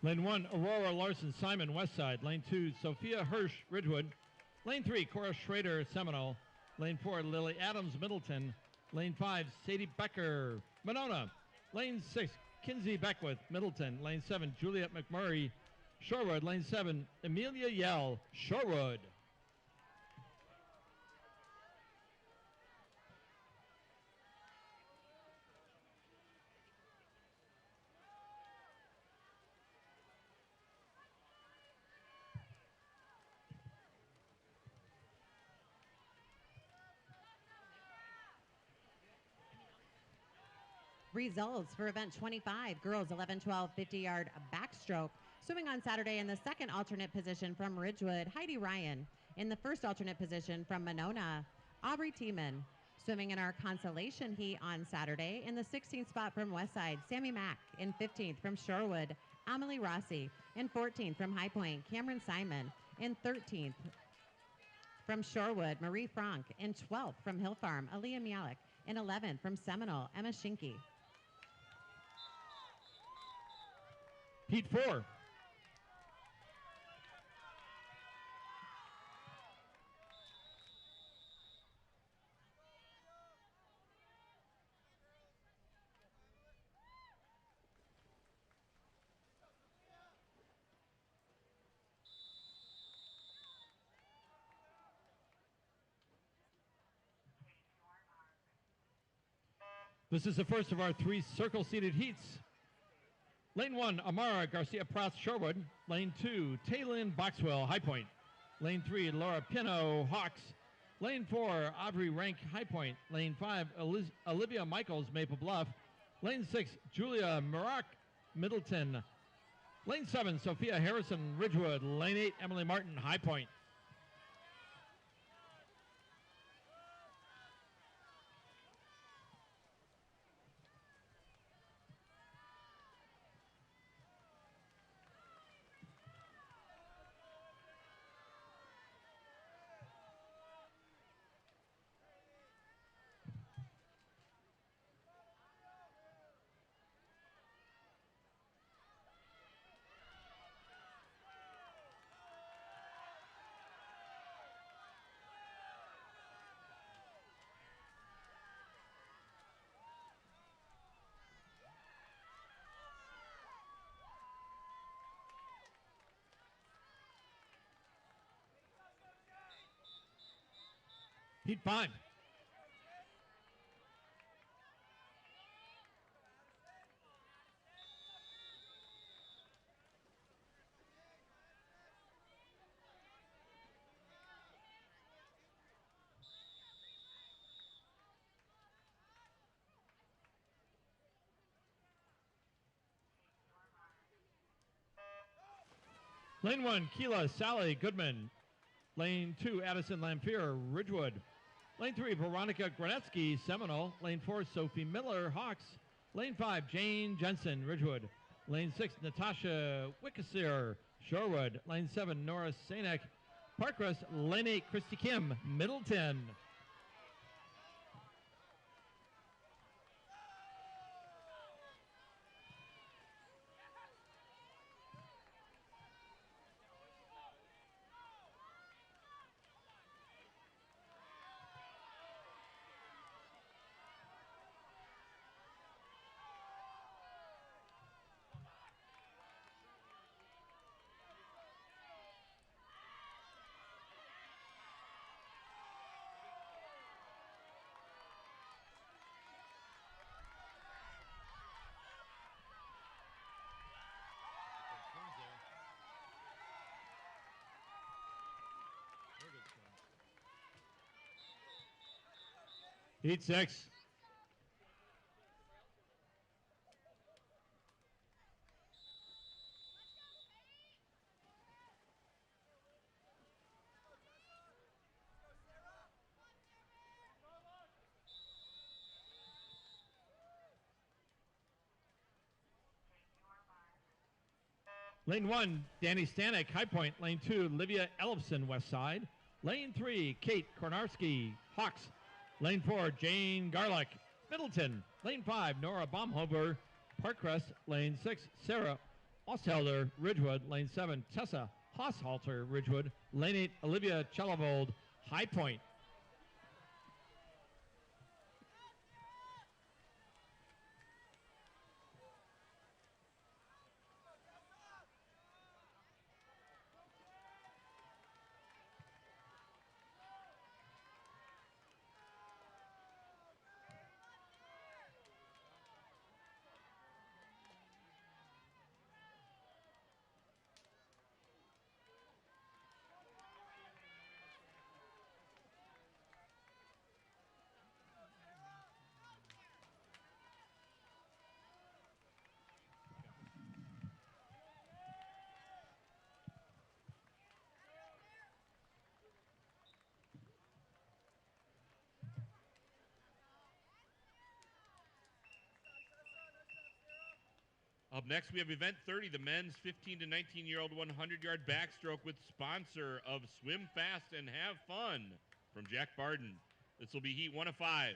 Lane 1, Aurora Larson Simon, West Side. Lane 2, Sophia Hirsch, Ridgewood. Lane 3, Cora Schrader, Seminole. Lane 4, Lily Adams, Middleton. Lane 5, Sadie Becker, Monona. Lane 6, Kinsey Beckwith, Middleton. Lane 7, Juliet McMurray, Shorewood. Lane 7, Amelia Yell, Shorewood. Results for event 25, girls 11-12 50-yard backstroke. Swimming on Saturday in the second alternate position from Ridgewood, Heidi Ryan. In the first alternate position from Monona, Aubrey Tiemann. Swimming in our consolation heat on Saturday in the 16th spot from Westside, Sammy Mack. In 15th from Shorewood, Amelie Rossi. In 14th from High Point, Cameron Simon. In 13th from Shorewood, Marie Frank. In 12th from Hill Farm, Aaliyah Mialik. In 11th from Seminole, Emma Schinke. Heat 4. This is the first of our 3 circle-seated heats. Lane 1, Amara Garcia Prats, Shorewood. Lane 2, Taylin Boxwell, High Point. Lane 3, Laura Pino, Hawks. Lane 4, Aubrey Rank, High Point. Lane 5, Olivia Michaels, Maple Bluff. Lane 6, Julia Marak, Middleton. Lane 7, Sophia Harrison, Ridgewood. Lane 8, Emily Martin, High Point. Heat 5. Lane 1, Keela Sally Goodman. Lane 2, Addison Lamphere, Ridgewood. Lane 3, Veronica Granetsky, Seminole. Lane 4, Sophie Miller, Hawks. Lane 5, Jane Jensen, Ridgewood. Lane 6, Natasha Wickasier, Shorewood. Lane 7, Nora Sanek, Parkcrest. Lane 8, Christy Kim, Middleton. Heat 6. Lane 1, Danny Stanek, High Point. Lane 2, Livia Ellefson, West Side. Lane 3, Kate Kornarski, Hawks. Lane 4, Jane Garlick, Middleton. Lane 5, Nora Baumhofer, Parkcrest. Lane 6, Sarah Osthelder, Ridgewood. Lane 7, Tessa Haushalter, Ridgewood. Lane 8, Olivia Chelavold, High Point. Up next, we have event 30, the men's 15 to 19-year-old 100-yard backstroke with sponsor of Swim Fast and Have Fun from Jack Barden. This will be heat 1 of 5.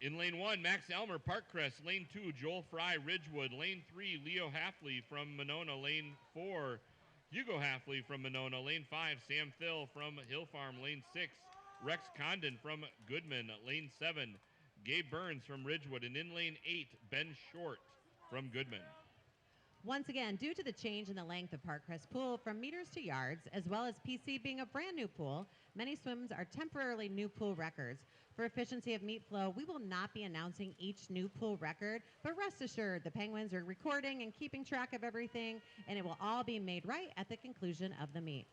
In lane 1, Max Elmer, Parkcrest. Lane 2, Joel Fry, Ridgewood. Lane 3, Leo Halfley from Monona. Lane 4, Hugo Halfley from Monona. Lane 5, Sam Thill from Hill Farm. Lane 6, Rex Condon from Goodman. Lane 7, Gabe Burns from Ridgewood. And in lane 8, Ben Short from Goodman. Once again, due to the change in the length of Parkcrest pool from meters to yards, as well as PC being a brand new pool, many swims are temporarily new pool records. For efficiency of meet flow, we will not be announcing each new pool record, but rest assured the Penguins are recording and keeping track of everything, and it will all be made right at the conclusion of the meet.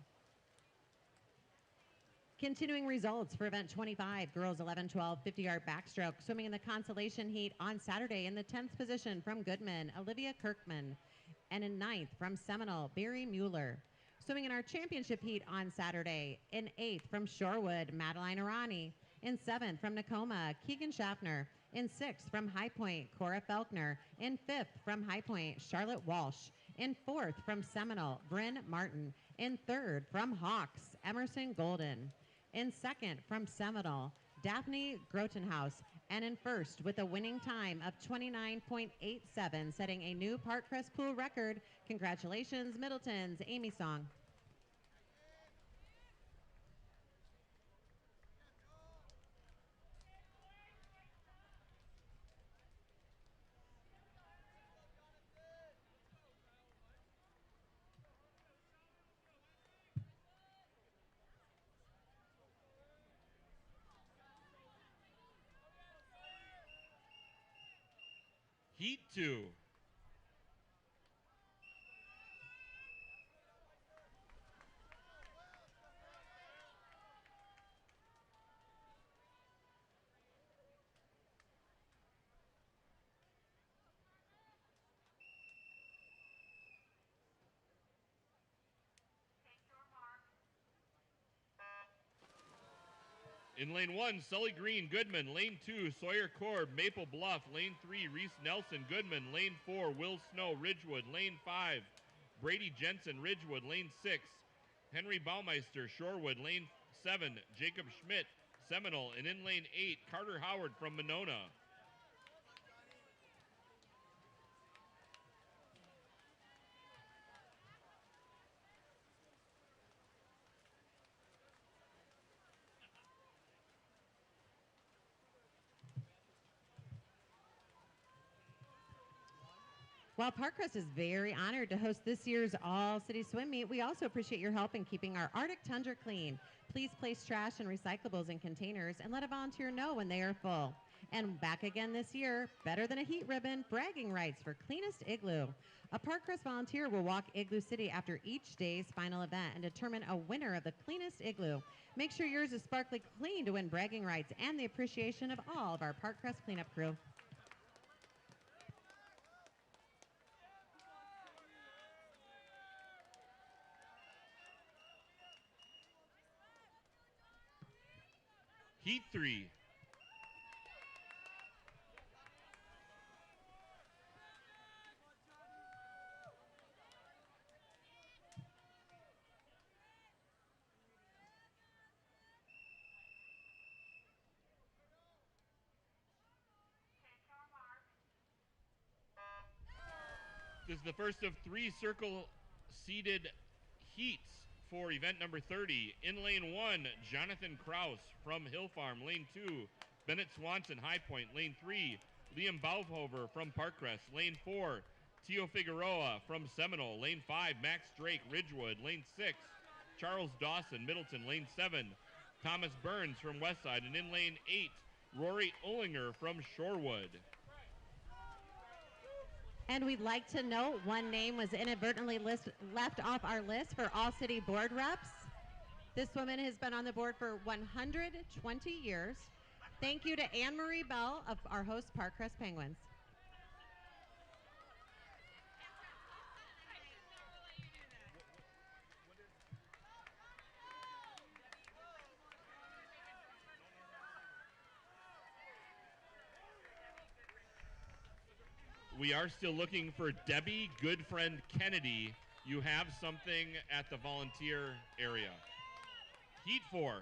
Continuing results for event 25, girls 11-12 50-yard backstroke, swimming in the consolation heat on Saturday in the 10th position from Goodman, Olivia Kirkman, and in 9th from Seminole, Barry Mueller. Swimming in our championship heat on Saturday, in 8th from Shorewood, Madeline Arani, in 7th from Nakoma, Keegan Schaffner, in 6th from High Point, Cora Felkner, in 5th from High Point, Charlotte Walsh, in 4th from Seminole, Bryn Martin, in 3rd from Hawks, Emerson Golden, in 2nd from Seminole, Daphne Grotenhouse, and in 1st with a winning time of 29.87, setting a new Parkcrest pool record. Congratulations, Middleton's Amy Song. Heat 2. In lane 1, Sully Green, Goodman. Lane 2, Sawyer Korb, Maple Bluff. Lane 3, Reese Nelson, Goodman. Lane 4, Will Snow, Ridgewood. Lane 5, Brady Jensen, Ridgewood. Lane 6, Henry Baumeister, Shorewood. Lane 7, Jacob Schmidt, Seminole. And in lane 8, Carter Howard from Monona. While Parkcrest is very honored to host this year's All-City Swim Meet, we also appreciate your help in keeping our Arctic tundra clean. Please place trash and recyclables in containers and let a volunteer know when they are full. And back again this year, better than a heat ribbon, bragging rights for cleanest igloo. A Parkcrest volunteer will walk Igloo City after each day's final event and determine a winner of the cleanest igloo. Make sure yours is sparkly clean to win bragging rights and the appreciation of all of our Parkcrest cleanup crew. Heat 3. This is the first of 3 circle-seated heats for event number 30. In lane 1, Jonathan Kraus from Hill Farm. Lane 2, Bennett Swanson, High Point. Lane 3, Liam Baufhover from Parkcrest. Lane 4, Tio Figueroa from Seminole. Lane 5, Max Drake, Ridgewood. Lane 6, Charles Dawson, Middleton. Lane 7, Thomas Burns from Westside. And in lane 8, Rory Ollinger from Shorewood. And we'd like to note one name was inadvertently left off our list for All-City Board Reps. This woman has been on the board for 120 years. Thank you to Anne-Marie Bell of our host Parkcrest Penguins. We are still looking for Debbie Goodfriend Kennedy. You have something at the volunteer area. Heat 4.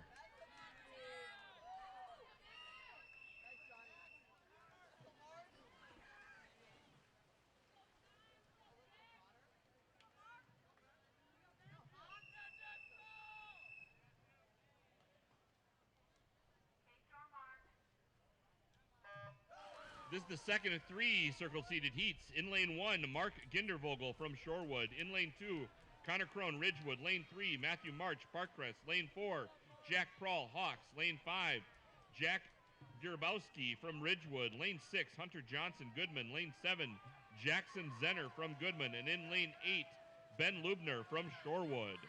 This is the second of 3 circle seated heats. In lane 1, Mark Gindervogel from Shorewood. In lane 2, Connor Crone, Ridgewood. Lane 3, Matthew March, Parkcrest. Lane 4, Jack Prawl, Hawks. Lane 5, Jack Gierabowski from Ridgewood. Lane 6, Hunter Johnson, Goodman. Lane 7, Jackson Zenner from Goodman. And in lane 8, Ben Lubner from Shorewood.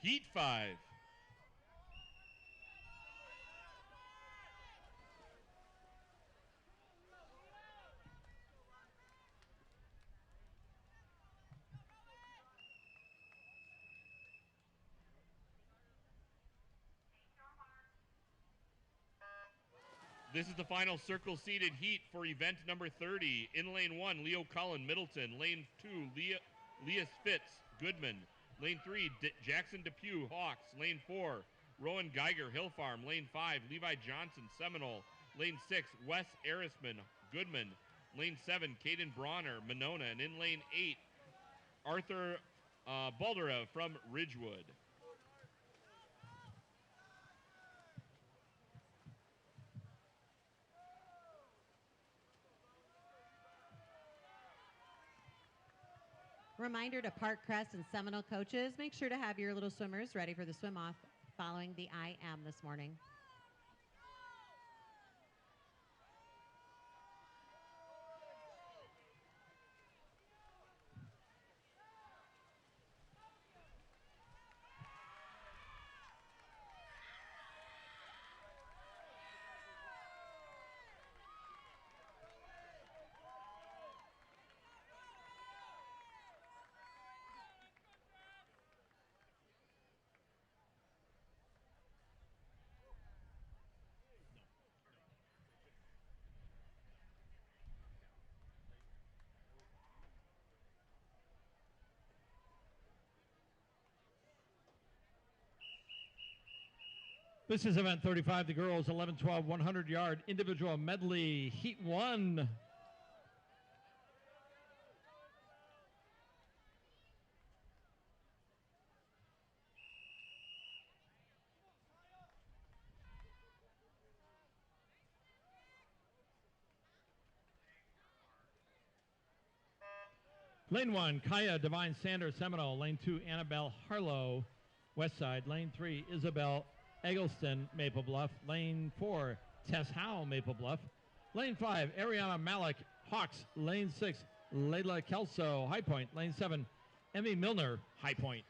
Heat 5. This is the final circle seated heat for event number 30. In lane 1, Leo Cullen, Middleton. Lane 2, Leas Fitz, Goodman. Lane 3, Jackson Depew, Hawks. Lane 4, Rowan Geiger, Hill Farm. Lane 5, Levi Johnson, Seminole. Lane 6, Wes Arisman, Goodman. Lane 7, Caden Bronner, Monona. And in lane 8, Arthur Balderev from Ridgewood. Reminder to Parkcrest and Seminole coaches, make sure to have your little swimmers ready for the swim off following the IM this morning. This is event 35, the girls 11-12 100-yard individual medley, heat 1. Lane 1, Kaya Divine Sanders, Seminole. Lane 2, Annabelle Harlow, Westside. Lane 3, Isabel Eggleston, Maple Bluff. Lane 4, Tess Howe, Maple Bluff. Lane 5, Ariana Malik, Hawks. Lane 6, Layla Kelso, High Point. Lane 7, Emmy Milner, High Point.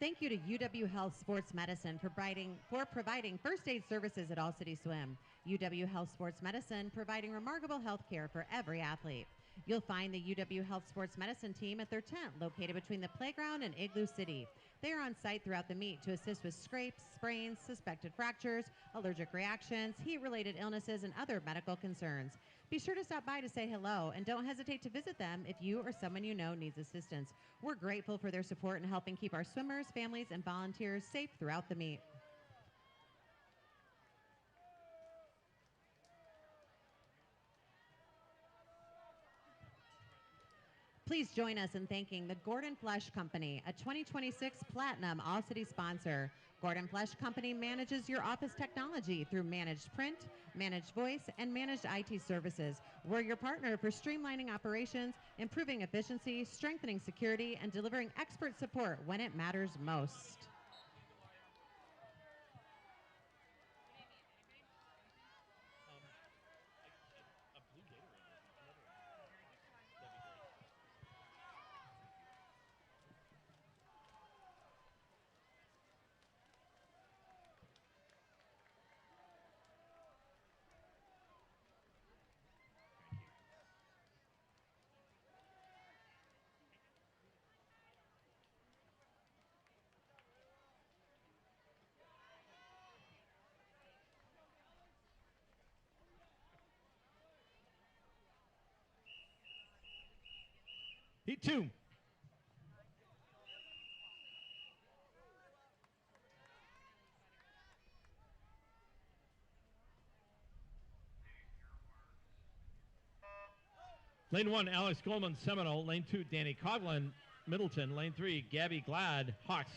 Thank you to UW Health Sports Medicine for providing first aid services at All City Swim. UW Health Sports Medicine providing remarkable health care for every athlete. You'll find the UW Health Sports Medicine team at their tent located between the playground and Igloo City. They are on site throughout the meet to assist with scrapes, sprains, suspected fractures, allergic reactions, heat-related illnesses, and other medical concerns. Be sure to stop by to say hello, and don't hesitate to visit them if you or someone you know needs assistance. We're grateful for their support in helping keep our swimmers, families, and volunteers safe throughout the meet. Please join us in thanking the Gordon Flesh Company, a 2026 Platinum All-City sponsor. Gordon Flesh Company manages your office technology through managed print, managed voice, and managed IT services. We're your partner for streamlining operations, improving efficiency, strengthening security, and delivering expert support when it matters most. Heat 2. Lane 1, Alex Goldman, Seminole. Lane 2, Danny Coughlin, Middleton. Lane 3, Gabby Glad, Hawks.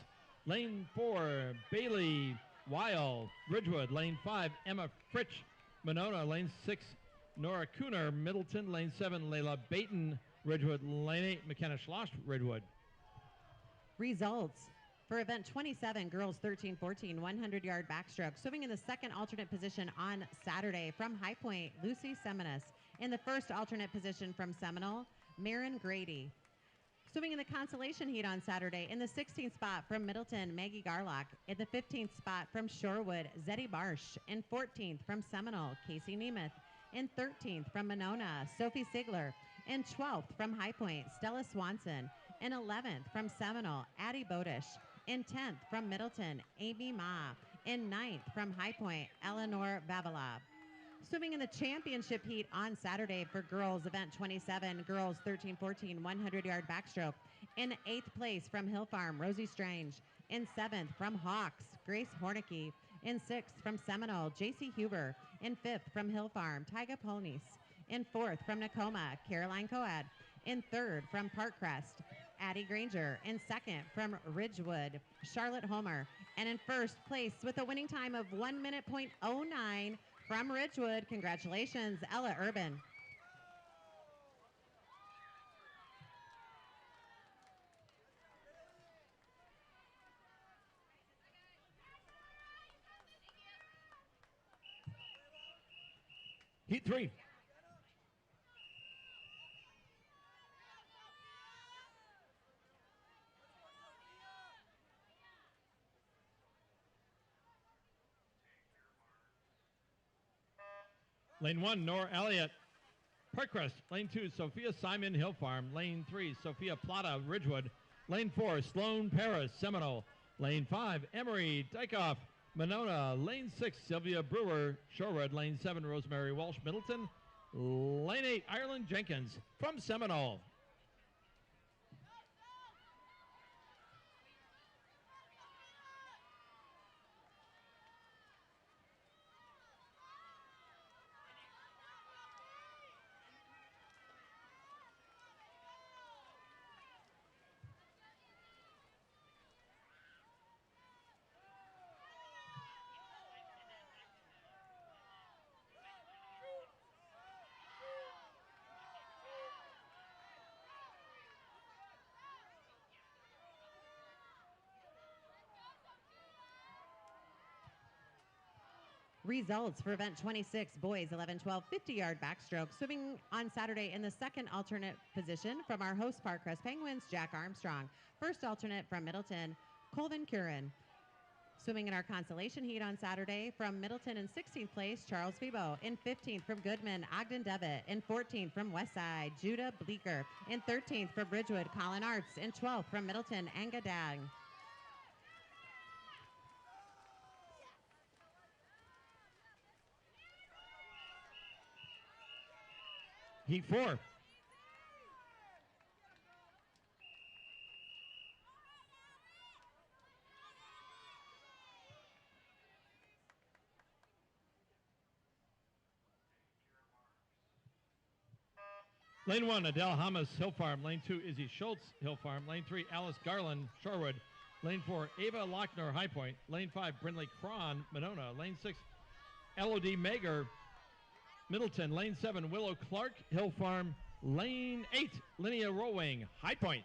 Lane 4, Bailey Weil, Ridgewood. Lane 5, Emma Fritsch, Monona. Lane 6, Nora Kuhner, Middleton. Lane 7, Layla Baton, Ridgewood. Lane 8, McKenna Schloss, Ridgewood. Results for event 27, girls 13-14, 100-yard backstroke. Swimming in the second alternate position on Saturday from High Point, Lucy Seminis. In the first alternate position from Seminole, Marin Grady. Swimming in the consolation heat on Saturday in the 16th spot from Middleton, Maggie Garlock. In the 15th spot from Shorewood, Zeddy Barsh. In 14th from Seminole, Casey Nemeth. In 13th from Monona, Sophie Sigler. In 12th from High Point, Stella Swanson. In 11th from Seminole, Addie Bodish. In 10th from Middleton, Amy Ma. In 9th from High Point, Eleanor Vavilab. Swimming in the championship heat on Saturday for girls, event 27, girls 13-14, 100-yard backstroke. In 8th place from Hill Farm, Rosie Strange. In 7th from Hawks, Grace Hornicky. In 6th from Seminole, JC Huber. In 5th from Hill Farm, Tyga Polnice. In 4th from Nakoma, Caroline Coad. In 3rd from Parkcrest, Addie Granger. In 2nd from Ridgewood, Charlotte Homer. And in 1st place with a winning time of 1 minute .09 from Ridgewood, congratulations, Ella Urban. Heat 3. Lane 1, Nora Elliott, Parkcrest. Lane 2, Sophia Simon, Hill Farm. Lane 3, Sophia Plata, Ridgewood. Lane 4, Sloan Paris, Seminole. Lane 5, Emery Dykoff, Monona. Lane 6, Sylvia Brewer, Shorewood. Lane 7, Rosemary Walsh, Middleton. Lane 8, Ireland Jenkins from Seminole. Results for event 26, boys 11-12, 50-yard backstroke. Swimming on Saturday in the second alternate position from our host Parkcrest Penguins, Jack Armstrong. First alternate from Middleton, Colvin Curran. Swimming in our consolation heat on Saturday from Middleton in 16th place, Charles Febo. In 15th from Goodman, Ogden Devitt. In 14th from Westside, Judah Bleeker. In 13th from Bridgewood, Colin Arts. In 12th from Middleton, Anga Dag. Heat 4. Lane 1, Adele Hamas, Hill Farm. Lane 2, Izzy Schultz, Hill Farm. Lane 3, Alice Garland, Shorewood. Lane 4, Ava Lochner, High Point. Lane 5, Brindley Cron, Monona. Lane 6, Elodie Mager, Middleton. Lane 7, Willow Clark, Hill Farm. Lane 8, Linnea Rowing, High Point.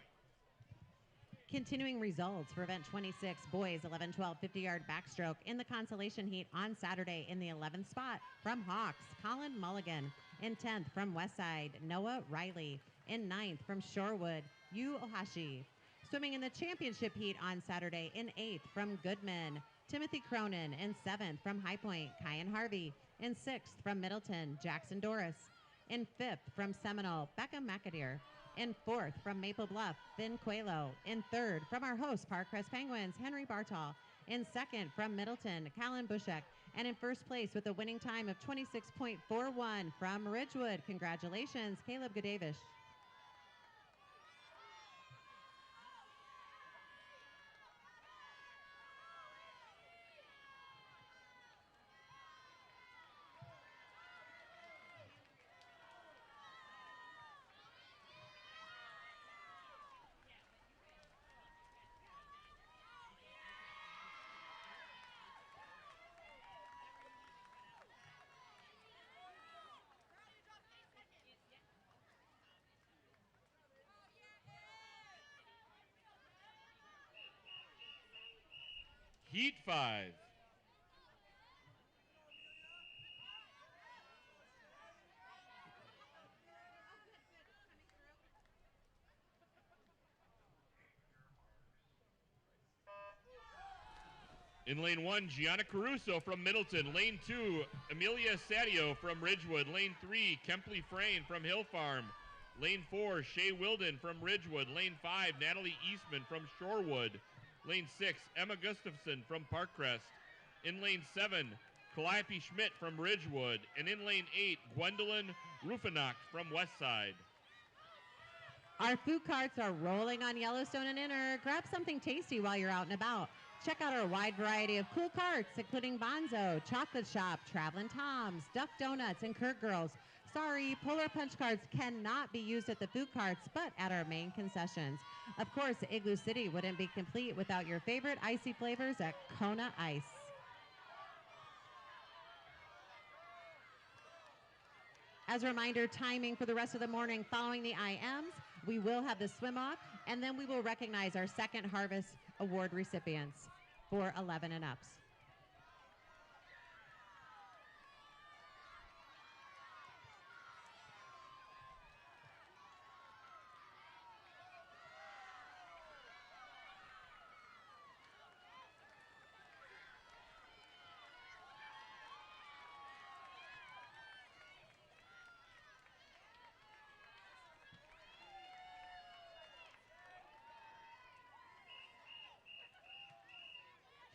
Continuing results for event 26, boys 11-12, 50-yard backstroke in the consolation heat on Saturday in the 11th spot from Hawks, Colin Mulligan. In 10th from Westside, Noah Riley. In 9th from Shorewood, Yu Ohashi. Swimming in the championship heat on Saturday in 8th from Goodman, Timothy Cronin. In 7th from High Point, Kyan Harvey. In 6th from Middleton, Jackson Doris. In 5th from Seminole, Becca McAdeer. In 4th from Maple Bluff, Finn Coelho. In 3rd from our host, Parkcrest Penguins, Henry Bartol. In 2nd from Middleton, Callan Bushek. And in 1st place with a winning time of 26.41 from Ridgewood. Congratulations, Caleb Godavish. Heat 5. In lane 1, Gianna Caruso from Middleton. Lane 2, Amelia Sadio from Ridgewood. Lane 3, Kempley Frayne from Hill Farm. Lane 4, Shay Wilden from Ridgewood. Lane 5, Natalie Eastman from Shorewood. Lane 6, Emma Gustafson from Parkcrest. In lane 7, Calliope Schmidt from Ridgewood. And in lane 8, Gwendolyn Rufinacht from Westside. Our food carts are rolling on Yellowstone and Inner. Grab something tasty while you're out and about. Check out our wide variety of cool carts, including Bonzo, Chocolate Shop, Travelin' Toms, Duck Donuts, and Kurt Girls. Sorry, Polar Punch carts cannot be used at the food carts, but at our main concessions. Of course, Igloo City wouldn't be complete without your favorite icy flavors at Kona Ice. As a reminder, timing for the rest of the morning following the IMs, we will have the swim off, and then we will recognize our second Harvest Award recipients for 11 and ups.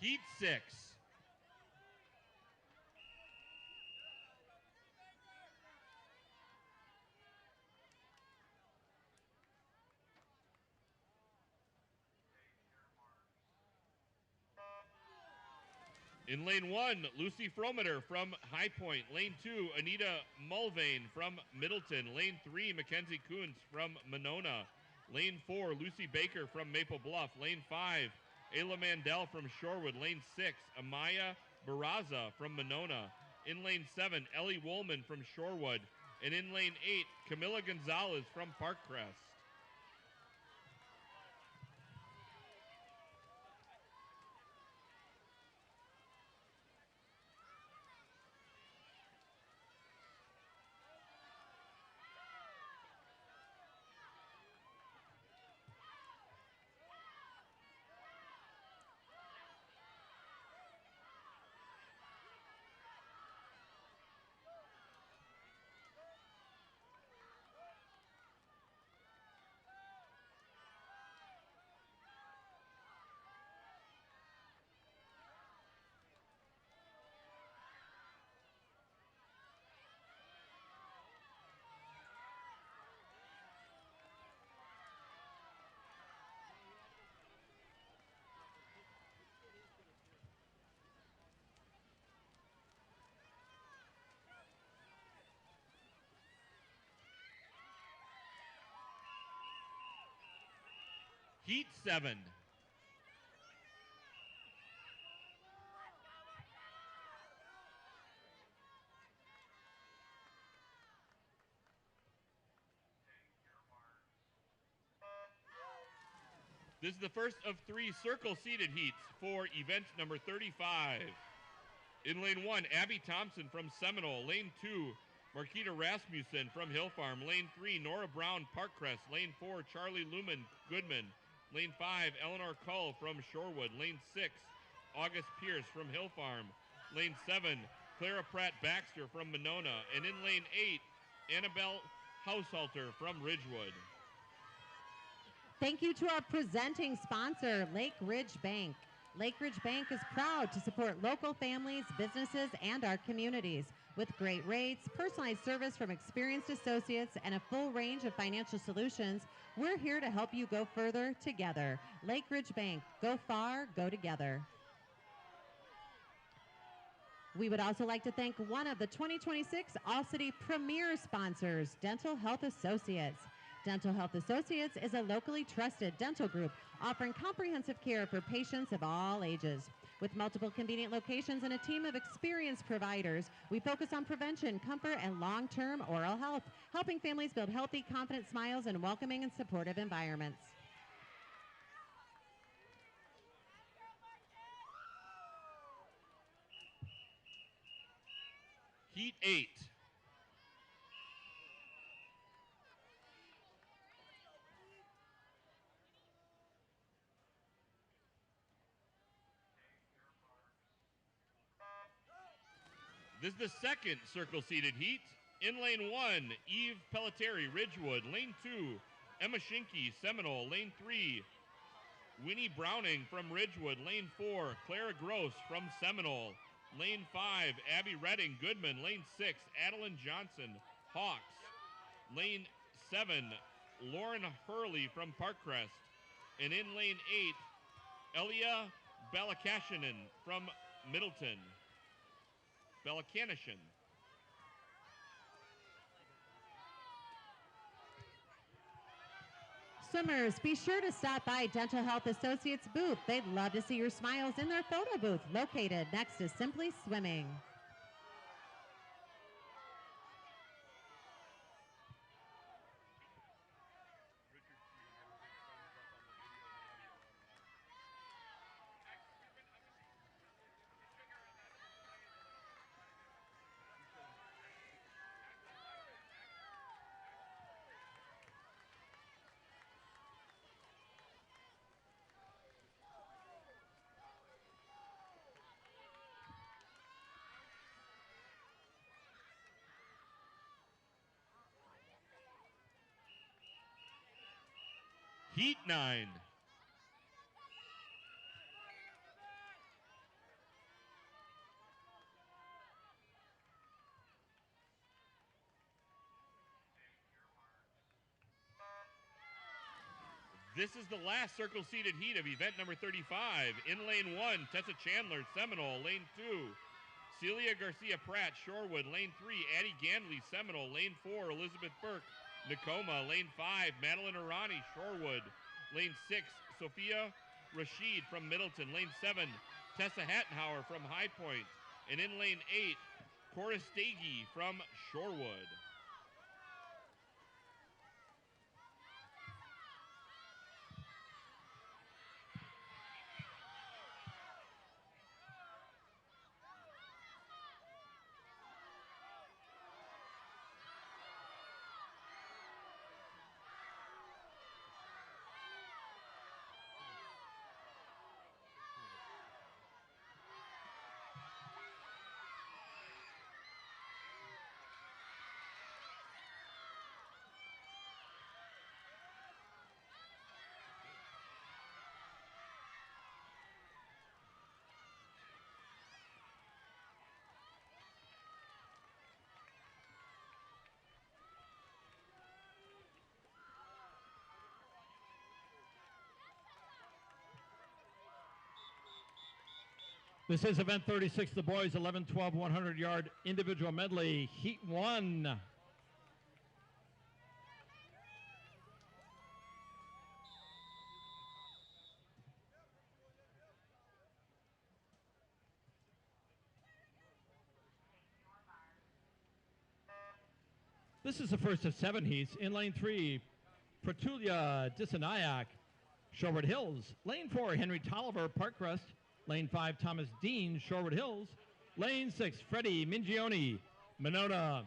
Heat 6. In lane 1, Lucy Frometer from High Point. Lane 2, Anita Mulvane from Middleton. Lane 3, Mackenzie Kuntz from Monona. Lane 4, Lucy Baker from Maple Bluff. Lane 5, Ayla Mandel from Shorewood. Lane 6, Amaya Barraza from Monona. In lane 7, Ellie Woolman from Shorewood. And in lane 8, Camila Gonzalez from Parkcrest. Heat 7. This is the first of 3 circle-seated heats for event number 35. In lane 1, Abby Thompson from Seminole. Lane 2, Marquita Rasmussen from Hill Farm. Lane 3, Nora Brown, Parkcrest. Lane 4, Charlie Lumen, Goodman. Lane 5, Eleanor Cull from Shorewood. Lane 6, August Pierce from Hill Farm. Lane 7, Clara Pratt Baxter from Monona. And in lane 8, Annabelle Househalter from Ridgewood. Thank you to our presenting sponsor, Lake Ridge Bank. Lake Ridge Bank is proud to support local families, businesses, and our communities. With great rates, personalized service from experienced associates, and a full range of financial solutions, we're here to help you go further together. Lake Ridge Bank, go far, go together. We would also like to thank one of the 2026 All-City Premier sponsors, Dental Health Associates. Dental Health Associates is a locally trusted dental group offering comprehensive care for patients of all ages. With multiple convenient locations and a team of experienced providers, we focus on prevention, comfort, and long-term oral health, helping families build healthy, confident smiles in welcoming and supportive environments. Heat 8. This is the second circle-seated heat. In lane 1, Eve Pelletieri, Ridgewood. Lane 2, Emma Schinke, Seminole. Lane 3, Winnie Browning from Ridgewood. Lane 4, Clara Gross from Seminole. Lane 5, Abby Redding, Goodman. Lane 6, Adeline Johnson, Hawks. Lane 7, Lauren Hurley from Parkcrest. And in lane 8, Elia Balakashinen from Middleton. Balakanishin. Swimmers, be sure to stop by Dental Health Associates booth. They'd love to see your smiles in their photo booth located next to Simply Swimming. Heat 9. This is the last circle-seated heat of event number 35. In lane 1, Tessa Chandler, Seminole. Lane 2, Celia Garcia Pratt, Shorewood. Lane 3, Addie Ganley, Seminole. Lane 4, Elizabeth Burke, Nakoma. Lane 5, Madeline Arani, Shorewood. Lane 6, Sophia Rashid from Middleton. Lane 7, Tessa Hattenhauer from High Point. And in lane 8, Cora Stagey from Shorewood. This is event 36, the boys 11, 12, 100-yard individual medley, heat 1. This is the first of 7 heats. In lane 3, Pratulia Disanayak, Shorewood Hills. Lane 4, Henry Tolliver, Parkcrest. Lane 5, Thomas Dean, Shorewood Hills. Lane 6, Freddie Mingione, Monona.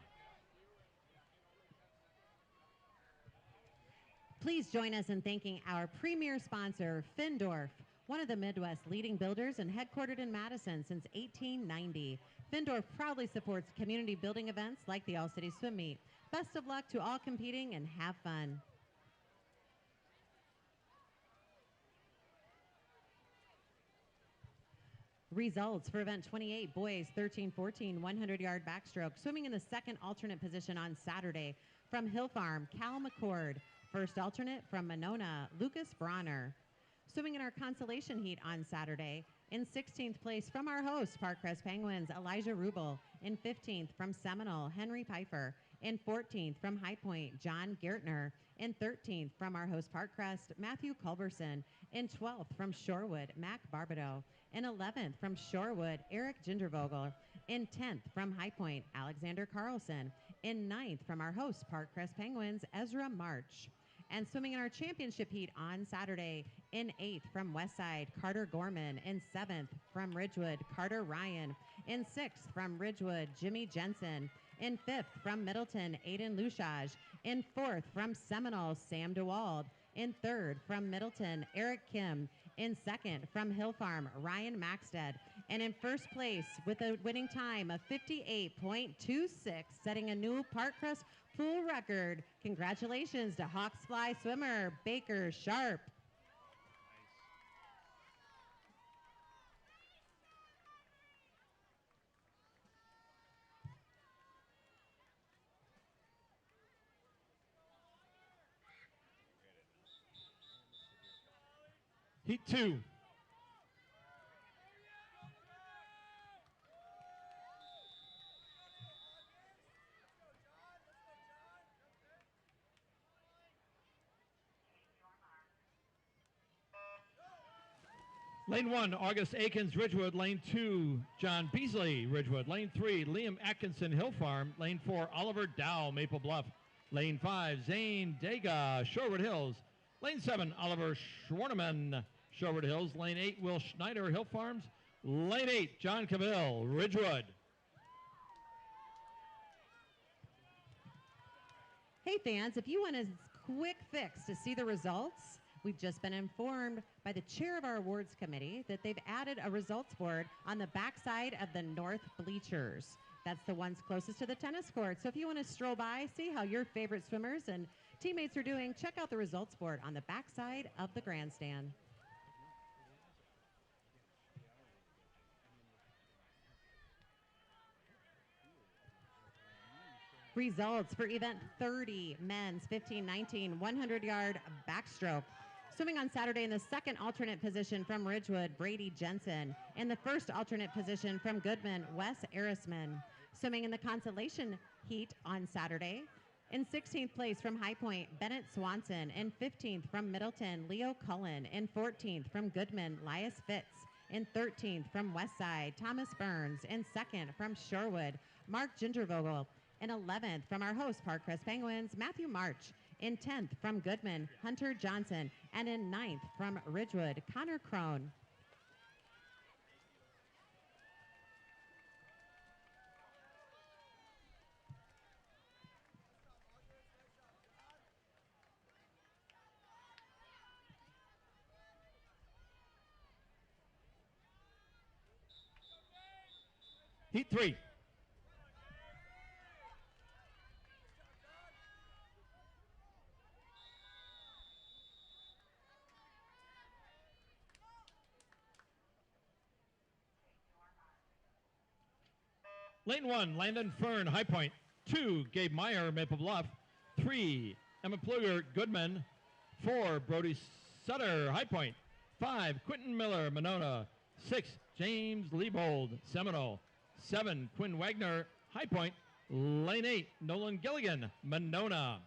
Please join us in thanking our premier sponsor, Findorf, one of the Midwest's leading builders and headquartered in Madison since 1890. Findorf proudly supports community building events like the All-City Swim Meet. Best of luck to all competing and have fun. Results for event 28, boys 13-14, 100-yard backstroke. Swimming in the second alternate position on Saturday from Hill Farm, Cal McCord. First alternate from Monona, Lucas Bronner. Swimming in our consolation heat on Saturday, in 16th place from our host, Parkcrest Penguins, Elijah Rubel. In 15th from Seminole, Henry Pfeiffer. In 14th from High Point, John Gertner. In 13th from our host, Parkcrest, Matthew Culberson. In 12th from Shorewood, Mac Barbado. In 11th from Shorewood, Eric Gindervogel. In 10th from High Point, Alexander Carlson. In 9th from our host, Parkcrest Penguins, Ezra March. And swimming in our championship heat on Saturday, in 8th from Westside, Carter Gorman. In 7th from Ridgewood, Carter Ryan. In 6th from Ridgewood, Jimmy Jensen. In 5th from Middleton, Aiden Lushaj. In 4th from Seminole, Sam DeWald. In 3rd from Middleton, Eric Kim. In 2nd from Hill Farm, Ryan Maxted. And in 1st place with a winning time of 58.26, setting a new Parkcrest pool record. Congratulations to Hawks Fly swimmer Baker Sharp. Heat 2. Lane 1, August Akins, Ridgewood. Lane 2, John Beasley, Ridgewood. Lane 3, Liam Atkinson, Hill Farm. Lane 4, Oliver Dow, Maple Bluff. Lane 5, Zane Dega, Shorewood Hills. Lane 7, Oliver Schwarneman, Shorewood Hills. Lane 8, Will Schneider, Hill Farms. Lane 8, John Cavill, Ridgewood. Hey fans, if you want a quick fix to see the results, we've just been informed by the chair of our awards committee that they've added a results board on the backside of the north bleachers. That's the ones closest to the tennis court. So if you want to stroll by, see how your favorite swimmers and teammates are doing, check out the results board on the backside of the grandstand. Results for event 30, men's 15-19 100-yard backstroke. Swimming on Saturday in the second alternate position from Ridgewood, Brady Jensen. In the first alternate position from Goodman, Wes Arisman. Swimming in the consolation heat on Saturday. In 16th place from High Point, Bennett Swanson. In 15th from Middleton, Leo Cullen. In 14th from Goodman, Lias Fitz. In 13th from Westside, Thomas Burns. In 2nd from Shorewood, Mark Gingervogel. In 11th from our host, Parkcrest Penguins, Matthew March. In 10th from Goodman, Hunter Johnson. And in 9th from Ridgewood, Connor Crone. Heat 3. Lane 1, Landon Fern, High Point. 2, Gabe Meyer, Maple Bluff. 3, Emma Pluger, Goodman. 4, Brody Sutter, High Point. 5, Quentin Miller, Monona. 6, James Liebold, Seminole. 7, Quinn Wagner, High Point. Lane 8, Nolan Gilligan, Monona.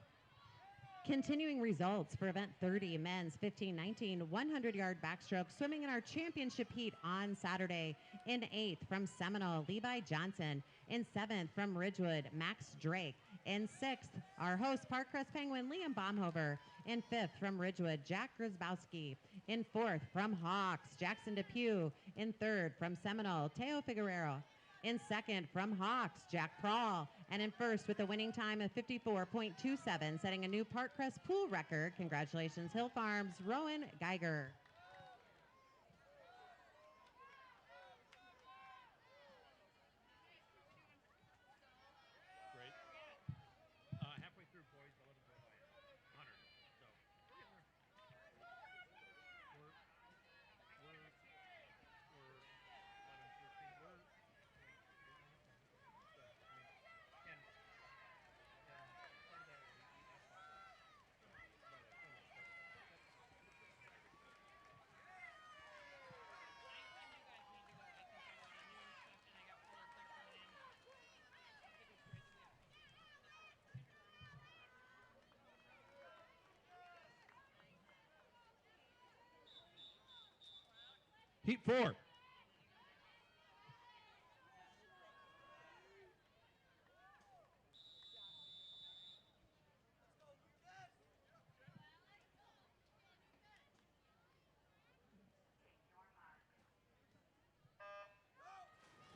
Continuing results for event 30, men's 15-19 100-yard backstroke. Swimming in our championship heat on Saturday. In 8th from Seminole, Levi Johnson. In 7th from Ridgewood, Max Drake. In 6th, our host, Parkcrest Penguin, Liam Baumhover. In 5th from Ridgewood, Jack Grzybowski. In 4th from Hawks, Jackson Depew. In 3rd from Seminole, Teo Figueroa. In 2nd from Hawks, Jack Prawl. And in 1st with a winning time of 54.27, setting a new Parkcrest pool record. Congratulations, Hill Farms, Rowan Geiger. Halfway through, boys, 11 go by 100. So we're getting there. We're 11, 13. We're and part of that we asked about Heat 4.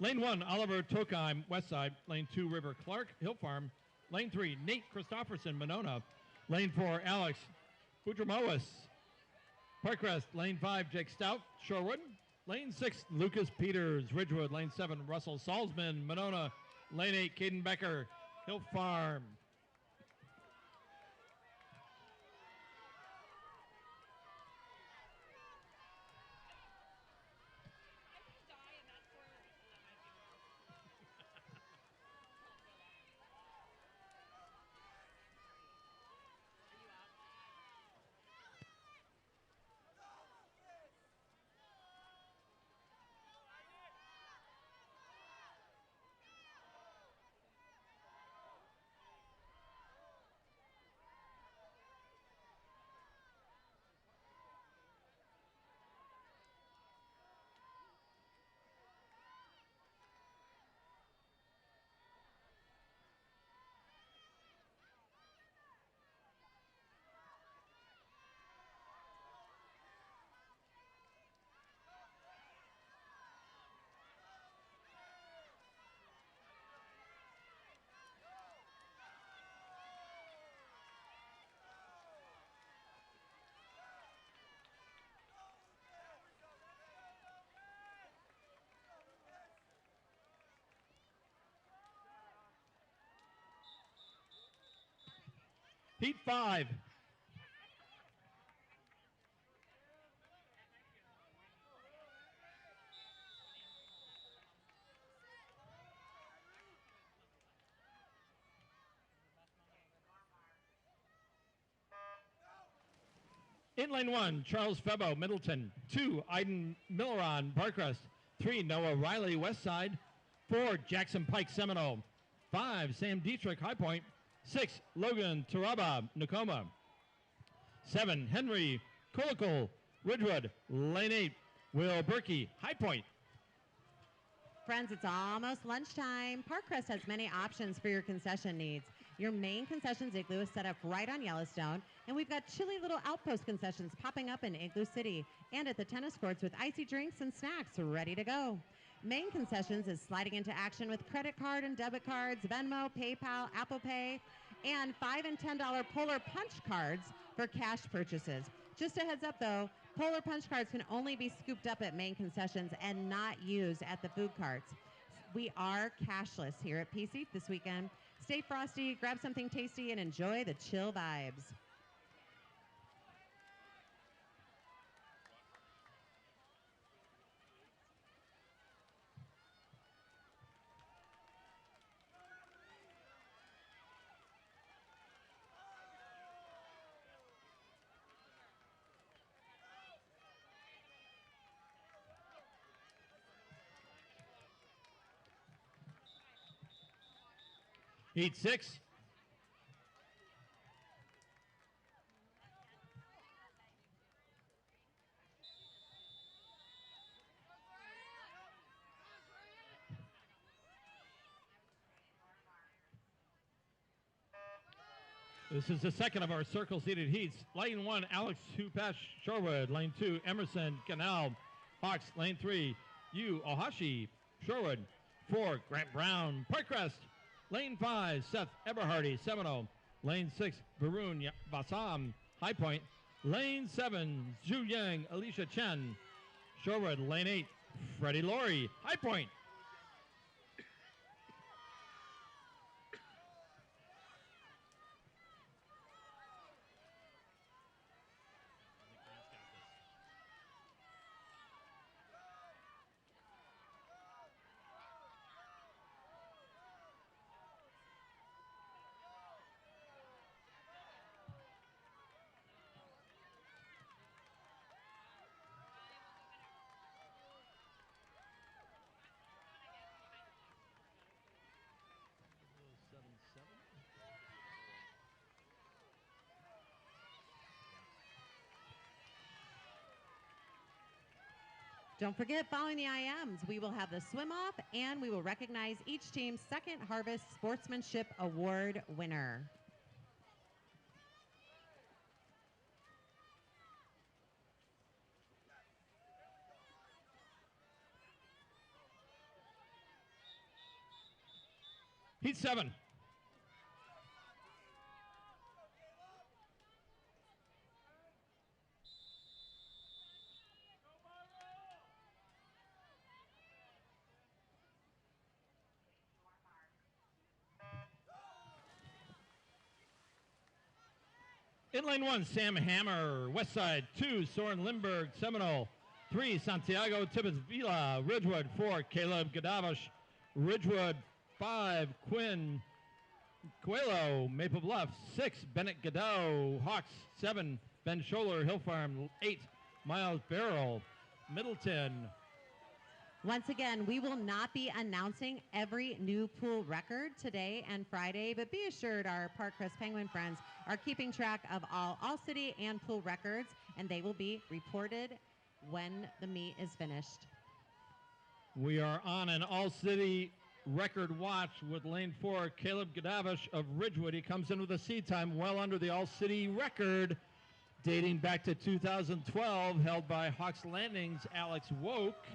Lane 1, Oliver Tokheim, West Side. Lane 2, River Clark, Hill Farm. Lane 3, Nate Christofferson, Monona. Lane 4, Alex Budramois, Parkcrest. Lane 5, Jake Stout, Shorewood. Lane 6, Lucas Peters, Ridgewood. Lane 7, Russell Salzman, Monona. Lane 8, Caden Becker, Hill Farm. Heat 5. In lane 1, Charles Febo, Middleton. 2, Aiden Milleron, Parkcrest. 3, Noah Riley, West Side. 4, Jackson Pike, Seminole. 5, Sam Dietrich, High Point. 6, Logan Taraba, Nakoma. 7, Henry Colacol, Ridgewood. Lane 8, Will Berkey, High Point. Friends, it's almost lunchtime. Parkcrest has many options for your concession needs. Your main concessions igloo is set up right on Yellowstone, and we've got chilly little outpost concessions popping up in Igloo City and at the tennis courts with icy drinks and snacks ready to go. Main concessions is sliding into action with credit card and debit cards, Venmo, PayPal, Apple Pay, and $5 and $10 Polar Punch cards for cash purchases. Just a heads up though, Polar Punch cards can only be scooped up at main concessions and not used at the food carts. We are cashless here at PC this weekend. Stay frosty, grab something tasty, and enjoy the chill vibes. Heat 6. This is the second of our circle-seated heats. Lane 1, Alex Hupesh, Shorewood. Lane 2, Emerson Canal, Hawks. Lane 3, Yu Ohashi, Shorewood. 4, Grant Brown, Parkcrest. Lane 5, Seth Eberhardy, Seminole. Lane 6, Varun Basam, High Point. Lane 7, Zhu Yang, Alicia Chen, Shorewood. Lane 8, Freddie Laurie, High Point. Don't forget, following the IMs, we will have the swim off and we will recognize each team's second Harvest Sportsmanship Award winner. Heat 7. In lane 1, Sam Hammer, Westside. 2, Soren Lindbergh, Seminole. 3, Santiago Tibbetts Vila, Ridgewood. 4, Caleb Gadavish, Ridgewood. 5, Quinn Coelho, Maple Bluff. 6, Bennett Godot, Hawks. 7, Ben Scholler, Hill Farm. 8, Miles Barrel, Middleton. Once again, we will not be announcing every new pool record today and Friday, but be assured our Parkcrest Penguin friends are keeping track of all city and pool records, and they will be reported when the meet is finished. We are on an all-city record watch with lane 4, Caleb Gadavish of Ridgewood. He comes in with a seed time well under the all-city record dating back to 2012, held by Hawks Landing's Alex Woke.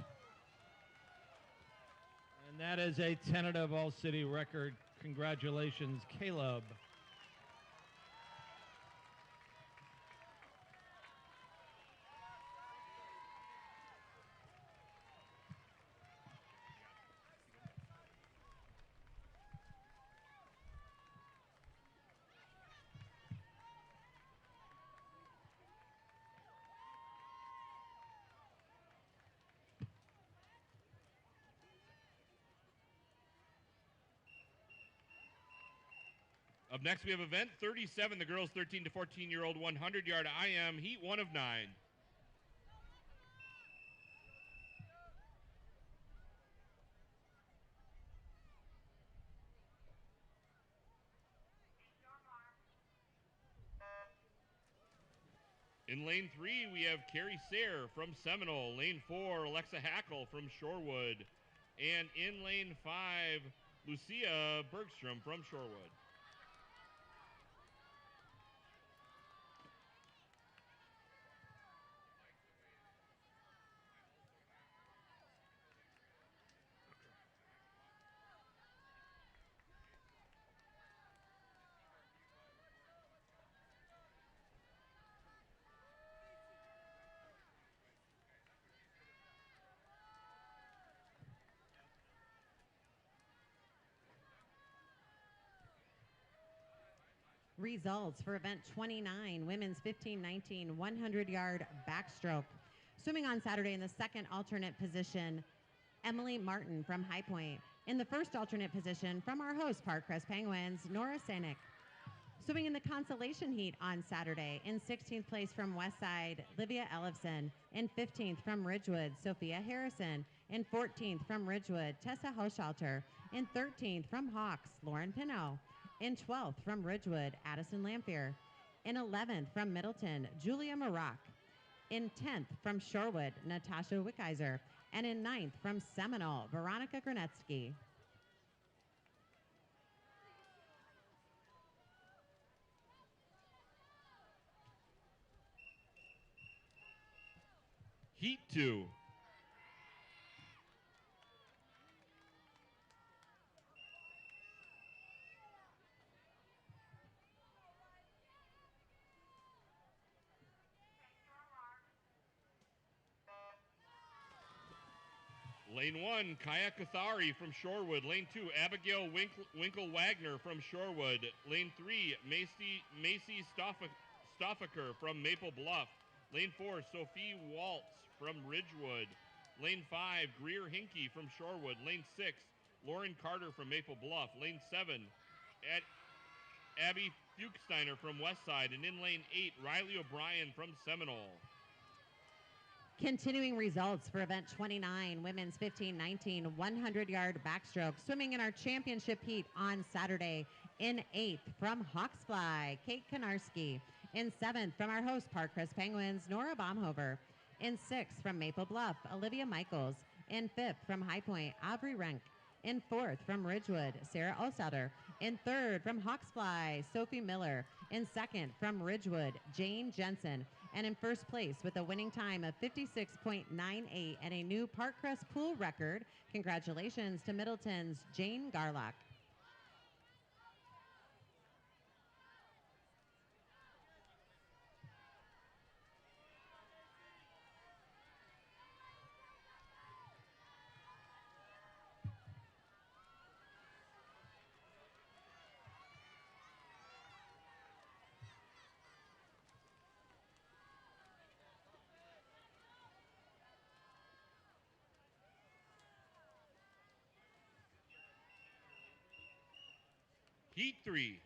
And that is a tentative all-city record. Congratulations, Caleb. Up next, we have event 37, the girls 13 to 14-year-old 100-yard IM, heat 1 of 9. In lane 3, we have Carrie Sayre from Seminole. Lane 4, Alexa Hackle from Shorewood. And in lane 5, Lucia Bergstrom from Shorewood. Results for event 29, women's 15-19 100-yard backstroke. Swimming on Saturday in the second alternate position, Emily Martin from High Point. In the first alternate position from our host, Parkcrest Penguins, Nora Sanik. Swimming in the consolation heat on Saturday, in 16th place from Westside, Livia Ellefson. In 15th from Ridgewood, Sophia Harrison. In 14th from Ridgewood, Tessa Hochhalter. In 13th from Hawks, Lauren Pino. In 12th from Ridgewood, Addison Lamphere. In 11th from Middleton, Julia Maroc. In 10th from Shorewood, Natasha Wickizer. And in 9th from Seminole, Veronica Granetsky. Heat 2. Lane 1, Kaya Kathari from Shorewood. Lane 2, Abigail Winkle-Wagner from Shorewood. Lane 3, Macy Stoffaker from Maple Bluff. Lane 4, Sophie Waltz from Ridgewood. Lane 5, Greer Hinkey from Shorewood. Lane 6, Lauren Carter from Maple Bluff. Lane 7, Abby Fuchsteiner from Westside. And in lane 8, Riley O'Brien from Seminole. Continuing results for event 29, women's 15-19 100-yard backstroke. Swimming in our championship heat on Saturday. In 8th from Hawksfly, Kate Konarski. In 7th from our host, Parkcrest Penguins, Nora Baumhover. In 6th from Maple Bluff, Olivia Michaels. In 5th from High Point, Aubrey Renk. In 4th from Ridgewood, Sarah Olsauter. In 3rd from Hawksfly, Sophie Miller. In 2nd from Ridgewood, Jane Jensen. And in first place with a winning time of 56.98 and a new Parkcrest pool record, congratulations to Middleton's Jane Garlock. Heat 3.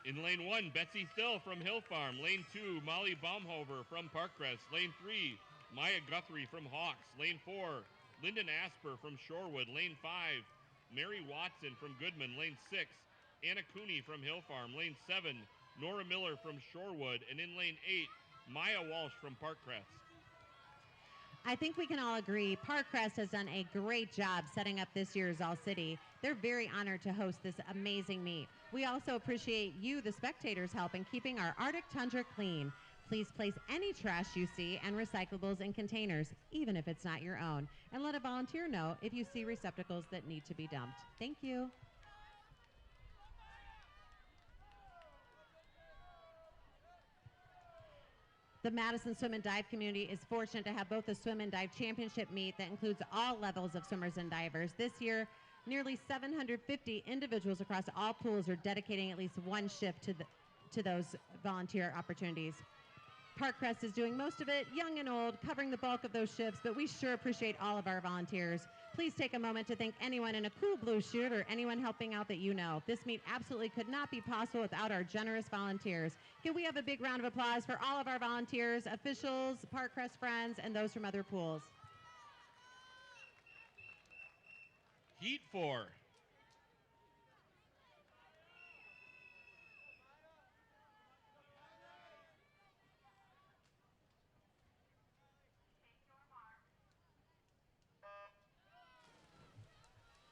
In lane 1, Betsy Thill from Hill Farm. Lane 2, Molly Baumhover from Parkcrest. Lane 3, Maya Guthrie from Hawks. Lane 4, Lyndon Asper from Shorewood. Lane 5, Mary Watson from Goodman. Lane 6, Anna Cooney from Hill Farm. Lane 7, Nora Miller from Shorewood. And in lane 8, Maya Walsh from Parkcrest. I think we can all agree Parkcrest has done a great job setting up this year's All City. They're very honored to host this amazing meet. We also appreciate you, the spectators, help in keeping our Arctic tundra clean. Please place any trash you see and recyclables in containers, even if it's not your own. And let a volunteer know if you see receptacles that need to be dumped. Thank you. The Madison Swim and Dive community is fortunate to have both a swim and dive championship meet that includes all levels of swimmers and divers. This year, nearly 750 individuals across all pools are dedicating at least one shift to those volunteer opportunities. Parkcrest is doing most of it, young and old, covering the bulk of those shifts, but we sure appreciate all of our volunteers. Please take a moment to thank anyone in a cool blue shirt or anyone helping out that you know. This meet absolutely could not be possible without our generous volunteers. Can we have a big round of applause for all of our volunteers, officials, Parkcrest friends, and those from other pools? Heat 4.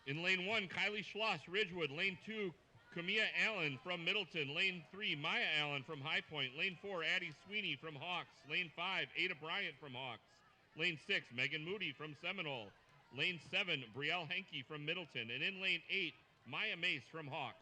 In lane 1, Kylie Schloss, Ridgewood. Lane 2, Camilla Allen from Middleton. Lane 3, Maya Allen from High Point. Lane 4, Addie Sweeney from Hawks. Lane 5, Ada Bryant from Hawks. Lane 6, Megan Moody from Seminole. Lane 7, Brielle Henke from Middleton. And in lane 8, Maya Mace from Hawks.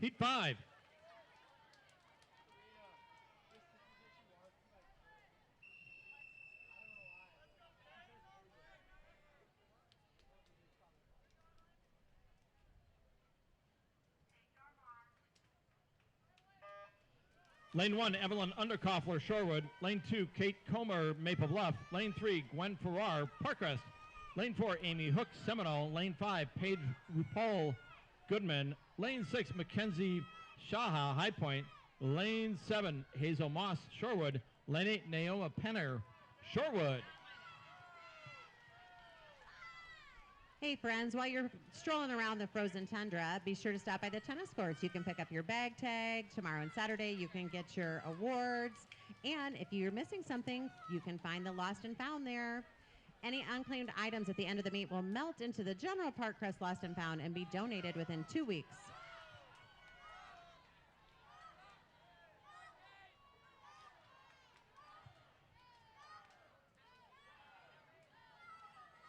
Heat 5. Lane 1, Evelyn Underkoffler, Shorewood. Lane 2, Kate Comer, Maple Bluff. Lane 3, Gwen Farrar, Parkcrest. Lane 4, Amy Hook, Seminole. Lane 5, Paige RuPaul, Goodman. Lane 6, Mackenzie Shaha, High Point. Lane 7, Hazel Moss, Shorewood. Lane 8, Naoma Penner, Shorewood. Hey friends, while you're strolling around the frozen tundra, be sure to stop by the tennis courts. You can pick up your bag tag. Tomorrow and Saturday, you can get your awards. And if you're missing something, you can find the lost and found there. Any unclaimed items at the end of the meet will melt into the general Parkcrest Lost and Found and be donated within 2 weeks.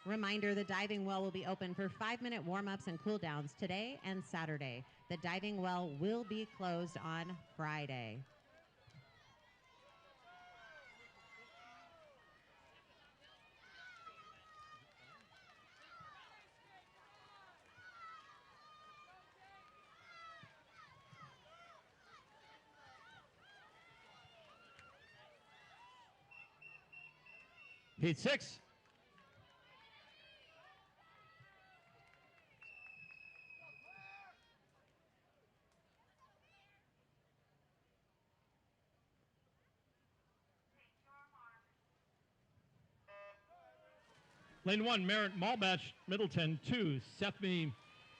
Reminder, the diving well will be open for 5-minute warm-ups and cool-downs today and Saturday. The diving well will be closed on Friday. Heat 6. Lane 1, Merritt Malbach, Middleton. 2, Sethme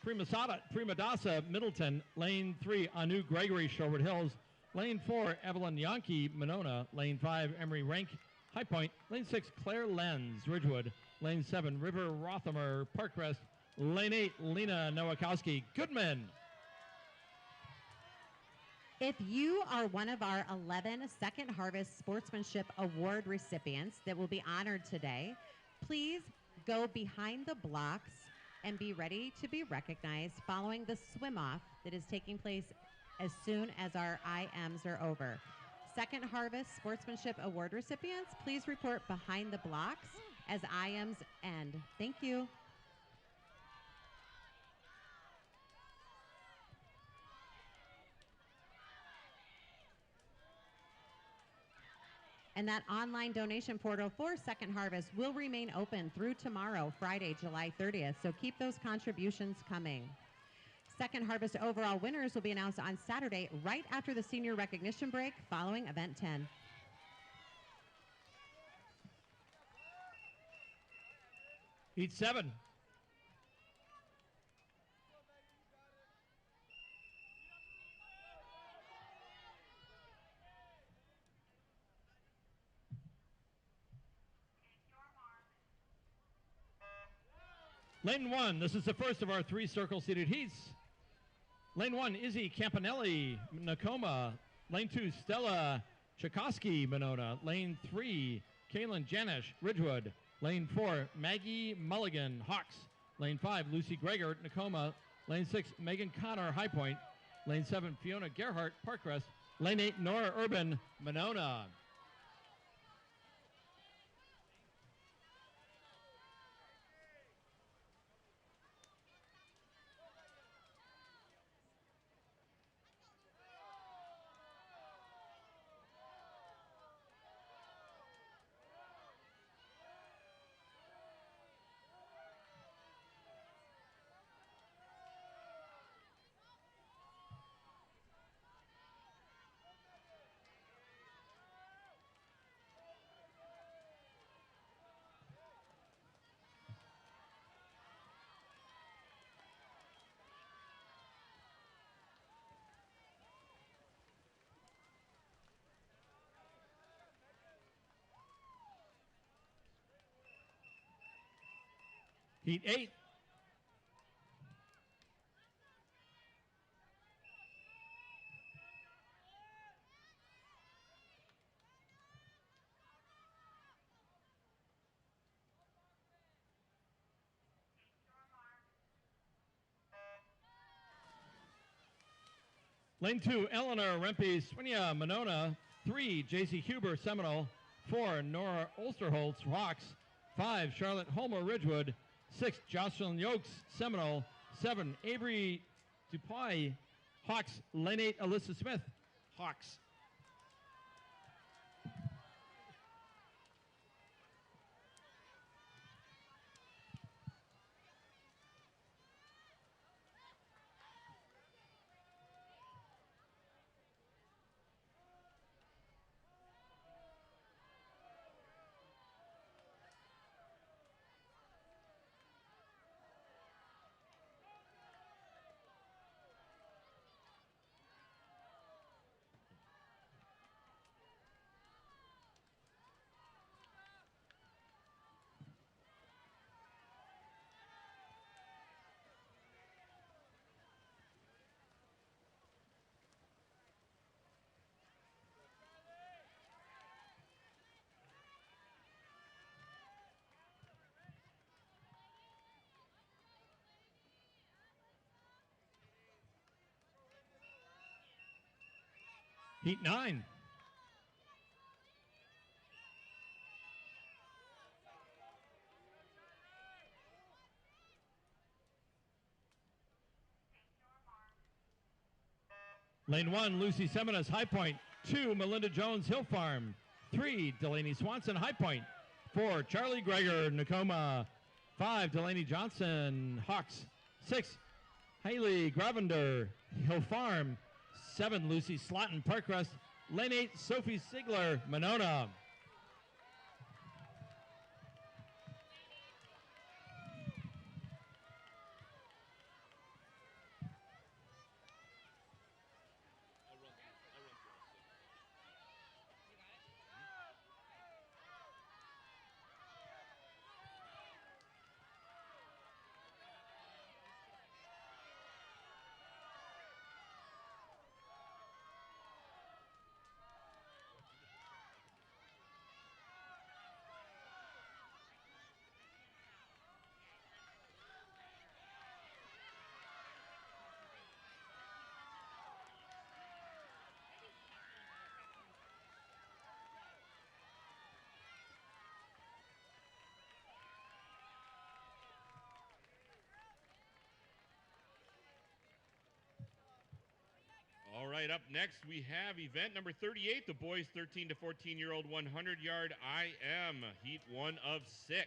Primadasa, Middleton. Lane 3, Anu Gregory, Sherwood Hills. Lane 4, Evelyn Yankee, Monona. Lane 5, Emery Rank, High Point. Lane 6, Claire Lenz, Ridgewood. Lane 7, River Rothamer, Parkcrest. Lane 8, Lena Nowakowski, Goodman. If you are one of our 11 Second Harvest Sportsmanship Award recipients that will be honored today, please go behind the blocks and be ready to be recognized following the swim-off that is taking place as soon as our IMs are over. Second Harvest Sportsmanship Award recipients, please report behind the blocks as IMs end. Thank you. And that online donation portal for Second Harvest will remain open through tomorrow, Friday, July 30th. So keep those contributions coming. Second Harvest overall winners will be announced on Saturday, right after the senior recognition break following Event 10. Heat 7. Lane 1, this is the first of our 3 circle-seated heats. Lane 1, Izzy Campanelli, Nakoma. Lane 2, Stella Tchaikovsky, Monona. Lane 3, Kaylin Janish, Ridgewood. Lane 4, Maggie Mulligan, Hawks. Lane 5, Lucy Gregor, Nakoma. Lane 6, Megan Connor, High Point. Lane 7, Fiona Gerhart, Parkcrest. Lane 8, Nora Urban, Monona. Heat 8. Lane 2, Eleanor Rempe, Swinia, Monona. 3, J.C. Huber, Seminole. 4, Nora Olsterholtz, Hawks. 5, Charlotte Homer, Ridgewood. 6, Jocelyn Yokes, Seminole. 7, Avery Dupuy, Hawks. Lane 8, Alyssa Smith, Hawks. Heat 9. Lane 1, Lucy Seminas, High Point. 2, Melinda Jones, Hill Farm. 3, Delaney Swanson, High Point. 4, Charlie Greger, Nakoma. 5, Delaney Johnson, Hawks. 6, Haley Gravender, Hill Farm. 7, Lucy Slotten, Parkcrest. Lane 8, Sophie Sigler, Monona. All right, up next we have event number 38, the boys 13 to 14-year-old 100-yard IM, heat 1 of 6.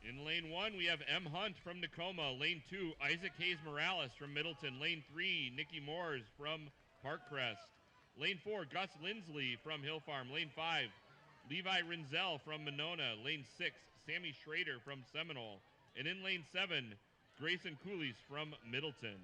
In lane 1, we have M. Hunt from Nakoma. Lane 2, Isaac Hayes Morales from Middleton. Lane 3, Nikki Moores from Parkcrest. Lane 4, Gus Lindsley from Hill Farm. Lane 5, Levi Rinzel from Monona. Lane 6, Sammy Schrader from Seminole. And in lane 7, Grayson Coolies from Middleton.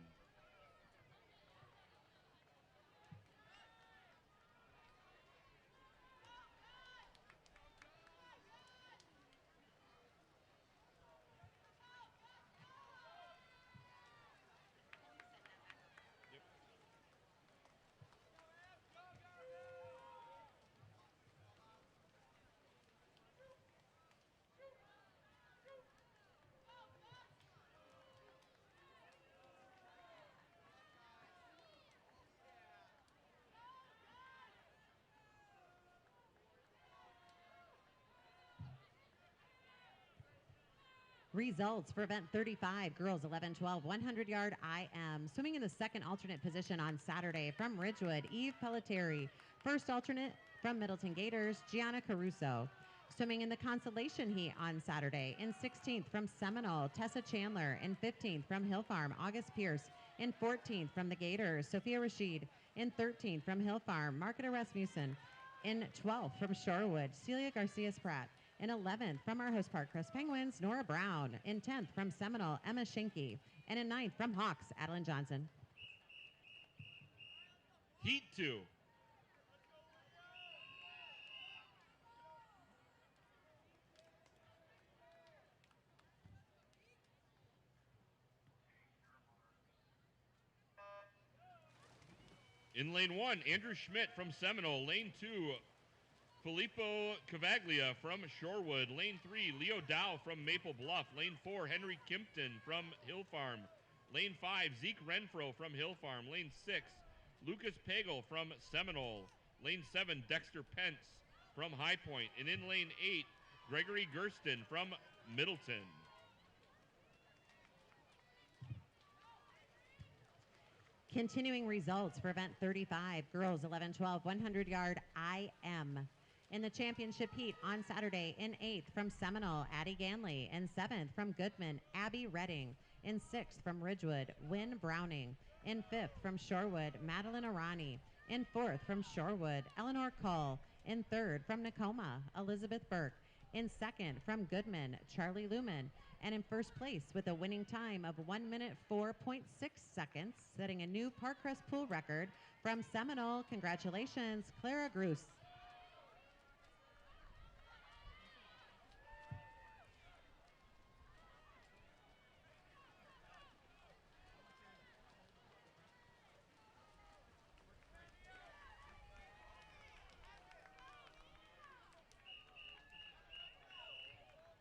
Results for event 35, girls 11-12, 100-yard IM. Swimming in the second alternate position on Saturday from Ridgewood, Eve Pelletieri. First alternate from Middleton Gators, Gianna Caruso. Swimming in the consolation heat on Saturday in 16th from Seminole, Tessa Chandler. In 15th from Hill Farm, August Pierce. In 14th from the Gators, Sophia Rashid. In 13th from Hill Farm, Marketa Rasmussen. In 12th from Shorewood, Celia Garcia-Spratt. In 11th from our host Parkcrest Penguins, Nora Brown. In 10th from Seminole, Emma Schinke. And in 9th from Hawks, Adeline Johnson. Heat 2. In lane 1, Andrew Schmidt from Seminole. Lane 2, Filippo Cavaglia from Shorewood. Lane 3, Leo Dow from Maple Bluff. Lane 4, Henry Kimpton from Hill Farm. Lane 5, Zeke Renfro from Hill Farm. Lane 6, Lucas Pagel from Seminole. Lane 7, Dexter Pence from High Point. And in lane 8, Gregory Gersten from Middleton. Continuing results for event 35, girls 11-12, 100-yard IM. In the championship heat on Saturday, in 8th from Seminole, Addie Ganley. In 7th from Goodman, Abby Redding. In 6th from Ridgewood, Wynn Browning. In 5th from Shorewood, Madeline Arani. In 4th from Shorewood, Eleanor Cull. In 3rd from Nakoma, Elizabeth Burke. In 2nd from Goodman, Charlie Lumen. And in first place with a winning time of 1 minute 4.6 seconds, setting a new Parkcrest pool record from Seminole. Congratulations, Clara Gruss.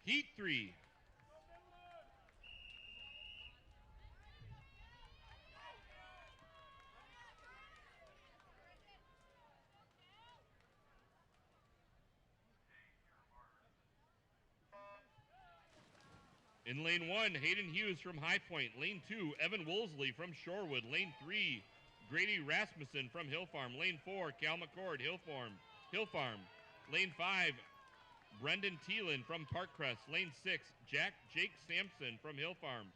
Heat 3. In lane 1, Hayden Hughes from High Point. Lane 2, Evan Woolsey from Shorewood. Lane 3, Grady Rasmussen from Hill Farm. Lane 4, Cal McCord, Hill Farm. Lane 5, Brendan Thielen from Parkcrest. Lane 6, Jake Sampson from Hill Farm.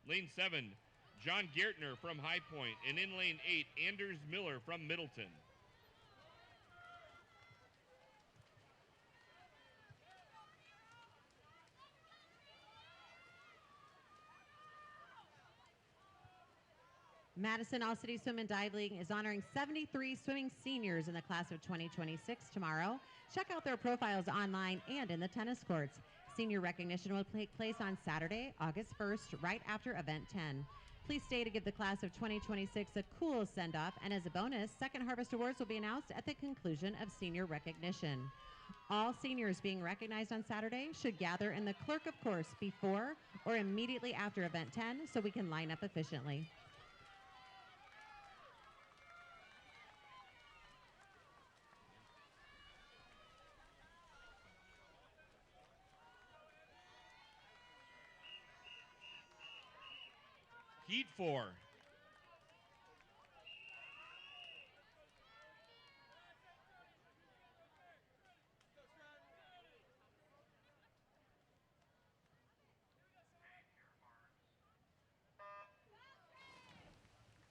Lane 7, John Gertner from High Point. And in lane 8, Anders Miller from Middleton. Madison All-City Swim and Dive League is honoring 73 swimming seniors in the class of 2026 tomorrow. Check out their profiles online and in the tennis courts. Senior recognition will take place on Saturday, August 1st, right after Event 10. Please stay to give the class of 2026 a cool send-off, and as a bonus, Second Harvest Awards will be announced at the conclusion of senior recognition. All seniors being recognized on Saturday should gather in the clerk of course before or immediately after Event 10 so we can line up efficiently. Heat 4.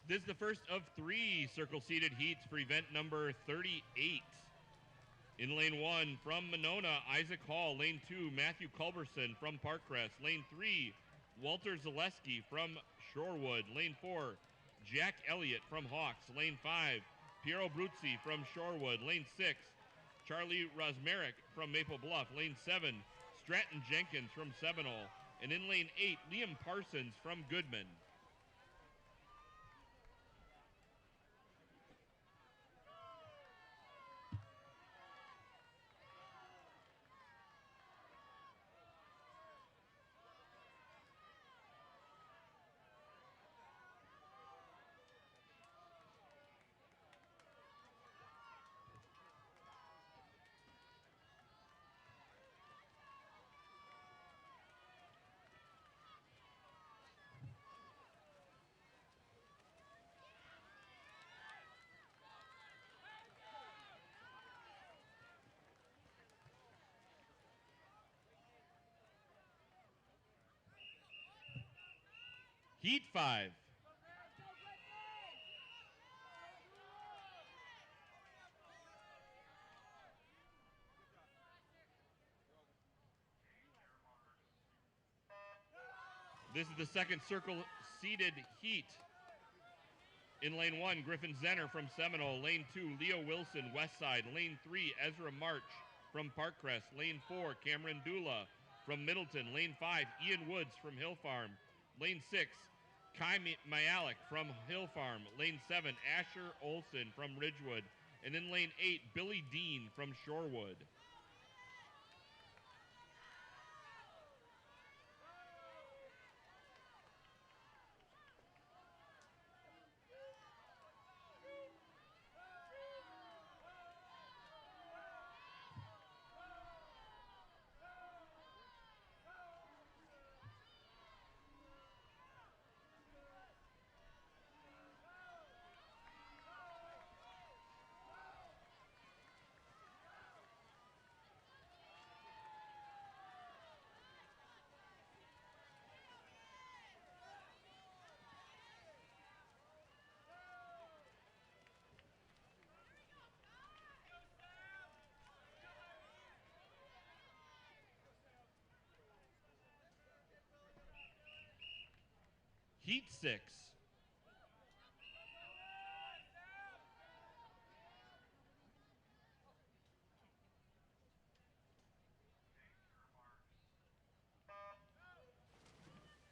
This is the first of 3 circle-seated heats for event number 38. In lane 1, from Monona, Isaac Hall. Lane 2, Matthew Culberson from Parkcrest. Lane 3, Walter Zaleski from Shorewood. Lane 4, Jack Elliott from Hawks. Lane 5, Piero Bruzzi from Shorewood. Lane 6, Charlie Rosmerick from Maple Bluff. Lane 7, Stratton Jenkins from Seminole. And in lane 8, Liam Parsons from Goodman. Heat 5. This is the second circle-seated heat. In lane 1, Griffin Zenner from Seminole. Lane 2, Leo Wilson, Westside. Lane 3, Ezra March from Parkcrest. Lane 4, Cameron Dula from Middleton. Lane 5, Ian Woods from Hill Farm. Lane 6, Kai Myalik from Hill Farm. Lane 7, Asher Olson from Ridgewood. And in lane 8, Billy Dean from Shorewood. Heat 6.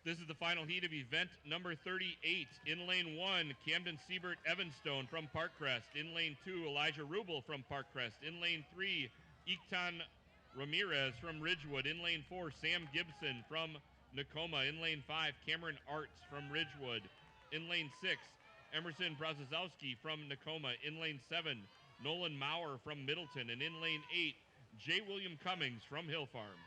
This is the final heat of event number 38. In lane 1, Camden Siebert Evanstone from Parkcrest. In lane 2, Elijah Rubel from Parkcrest. In lane 3, Iktan Ramirez from Ridgewood. In lane 4, Sam Gibson from Nakoma. In lane 5, Cameron Arts from Ridgewood. In lane 6, Emerson Brazozowski from Nakoma. In lane 7, Nolan Maurer from Middleton. And in lane 8, J. William Cummings from Hill Farm.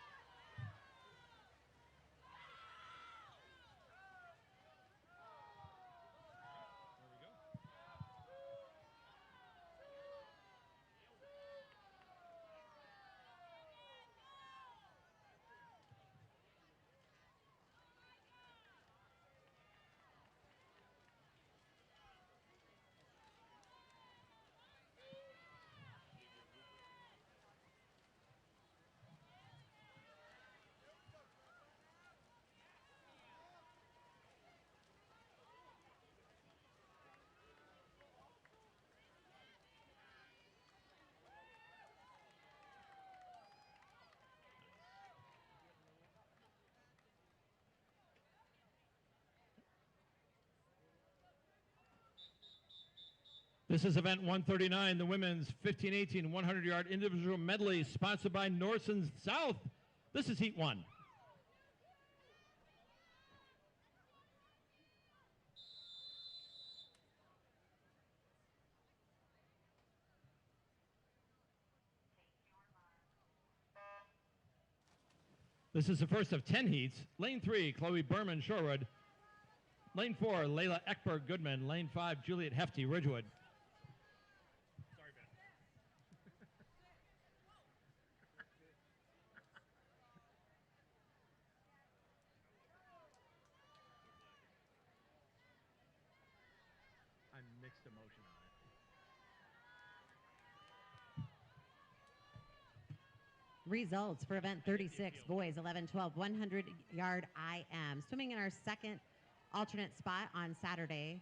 This is event 139, the women's 15-18 100-yard individual medley, sponsored by Norson South. This is heat 1. This is the first of 10 heats. Lane 3, Chloe Berman, Shorewood. Lane 4, Layla Eckberg, Goodman. Lane 5, Juliet Hefty, Ridgewood. Sorry, Ben. I'm mixed emotion on it. Results for event 36, boys 11-12 100-yard IM. Swimming in our second alternate spot on Saturday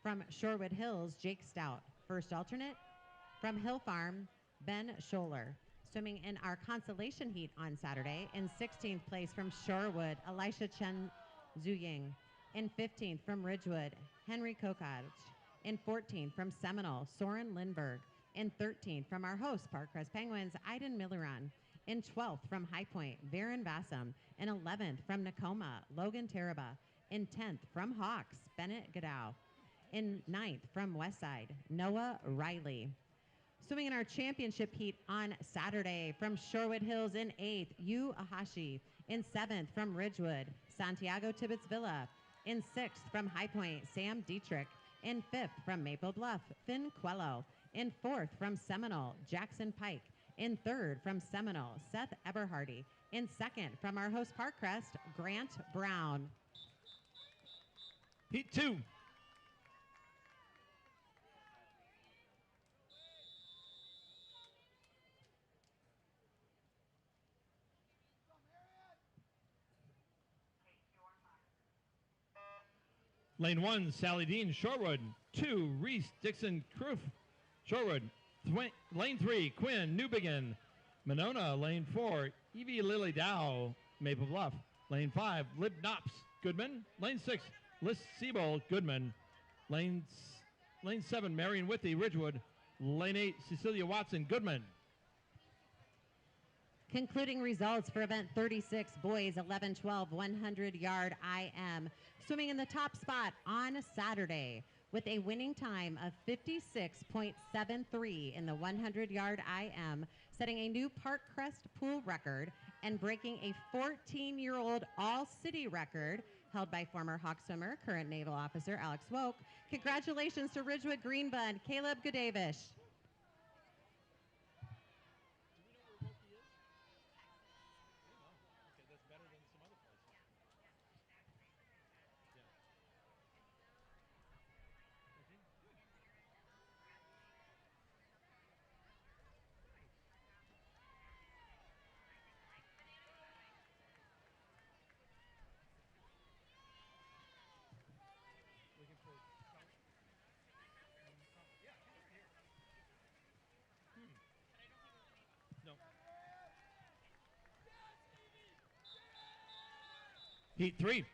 from Shorewood Hills, Jake Stout. First alternate from Hill Farm, Ben Scholler. Swimming in our consolation heat on Saturday in 16th place from Shorewood, Elisha Chen Zuying. In 15th from Ridgewood, Henry Kokaj. In 14th from Seminole, Soren Lindberg. In 13th from our host, Parkcrest Penguins, Aiden Milleron. In 12th from High Point, Varen Vassam. In 11th from Nakoma, Logan Teraba. In 10th from Hawks, Bennett Godow. In 9th from Westside, Noah Riley. Swimming in our championship heat on Saturday from Shorewood Hills in 8th, Yu Ahashi. In 7th from Ridgewood, Santiago Tibbetts Villa. In 6th from High Point, Sam Dietrich. In 5th from Maple Bluff, Finn Quello. In 4th from Seminole, Jackson Pike. In 3rd from Seminole, Seth Eberhardy. In 2nd from our host Parkcrest, Grant Brown. Heat 2. Lane 1, Sally Dean, Shorewood. 2, Reese Dixon Kroof, Shorewood. Lane 3, Quinn Newbegin, Monona. Lane 4, Evie Lily Dow, Maple Bluff. Lane 5, Lib Knops, Goodman. Lane 6, Liz Siebel, Goodman. Lane 7, Marion Withy, Ridgewood. Lane 8, Cecilia Watson, Goodman. Concluding results for event 36, boys 11-12 100-yard IM. Swimming in the top spot on Saturday with a winning time of 56.73 in the 100-yard IM, setting a new Parkcrest pool record and breaking a 14-year-old all-city record held by former Hawk swimmer, current naval officer Alex Woke. Congratulations to Ridgewood Greenbund, Caleb Gudavish. Heat 3.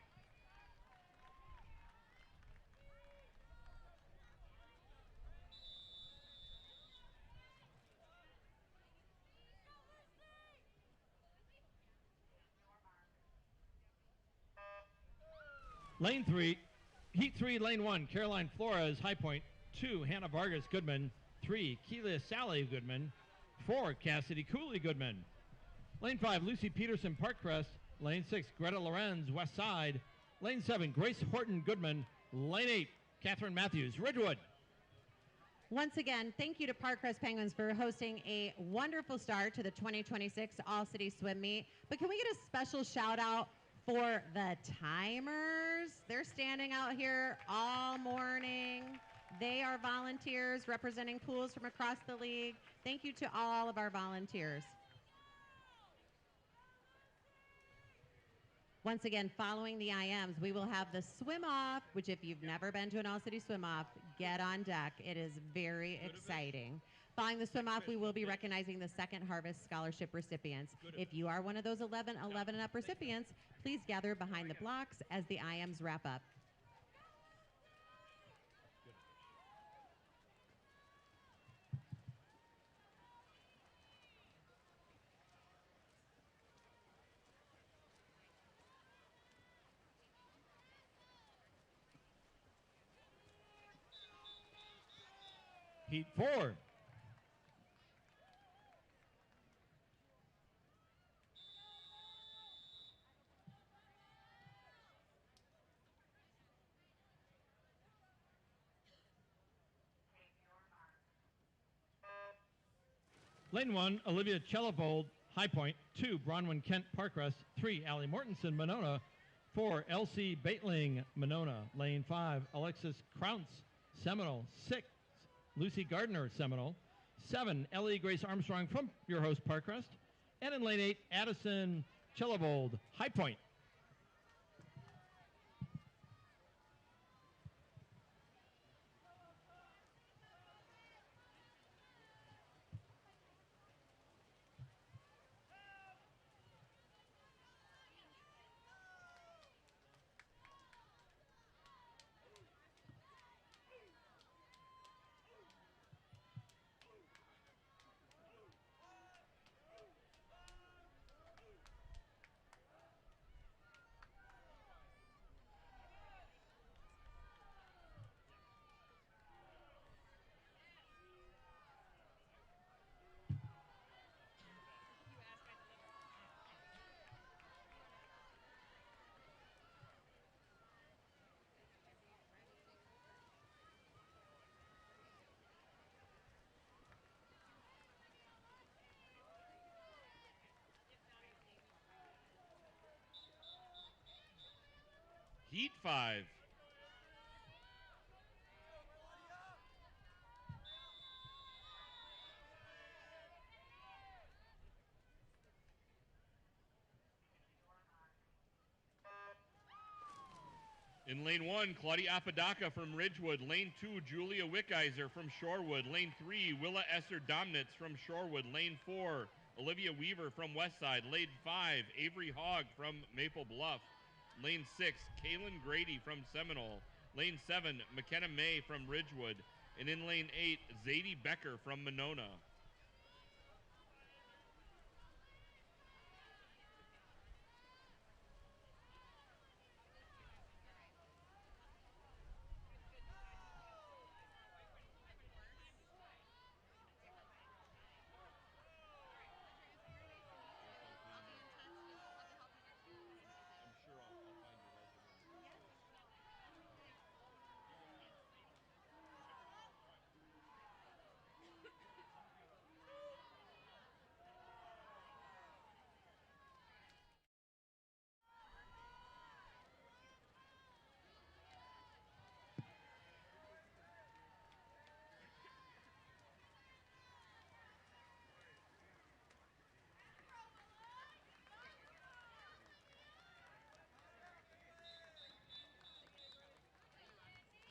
Lane 3, Heat 3, Lane 1, Caroline Flores, High Point. 2, Hannah Vargas, Goodman. 3, Keela Sally, Goodman. 4, Cassidy Cooley, Goodman. Lane 5, Lucy Peterson, Parkcrest. Lane 6, Greta Lorenz, West Side. Lane 7, Grace Horton, Goodman. Lane 8, Catherine Matthews, Ridgewood. Once again, thank you to Parkcrest Penguins for hosting a wonderful start to the 2026 All-City Swim Meet. But can we get a special shout out for the timers? They're standing out here all morning. They are volunteers representing pools from across the league. Thank you to all of our volunteers. Once again, following the IMs, we will have the swim-off, which if you've never been to an all-city swim-off, get on deck. It is very exciting. Following the swim-off, we will be recognizing the Second Harvest Scholarship recipients. If you are one of those 11 and up recipients, please gather behind the blocks as the IMs wrap up. Heat 4. Lane 1, Olivia Chellivold, High Point. 2, Bronwyn Kent, Parkcrest. 3, Allie Mortensen, Monona. 4, Elsie Baitling, Monona. Lane 5, Alexis Krauntz, Seminole. 6, Lucy Gardner, Seminole. 7, Ellie Grace Armstrong from your host, Parkcrest. And in lane 8, Addison Chellivold, High Point. Heat 5. In lane 1, Claudia Apodaca from Ridgewood. Lane 2, Julia Wickizer from Shorewood. Lane 3, Willa Esser Domnitz from Shorewood. Lane 4, Olivia Weaver from Westside. Lane 5, Avery Hogg from Maple Bluff. Lane 6, Kaylin Grady from Seminole. Lane 7, McKenna May from Ridgewood. And in lane 8, Zadie Becker from Monona.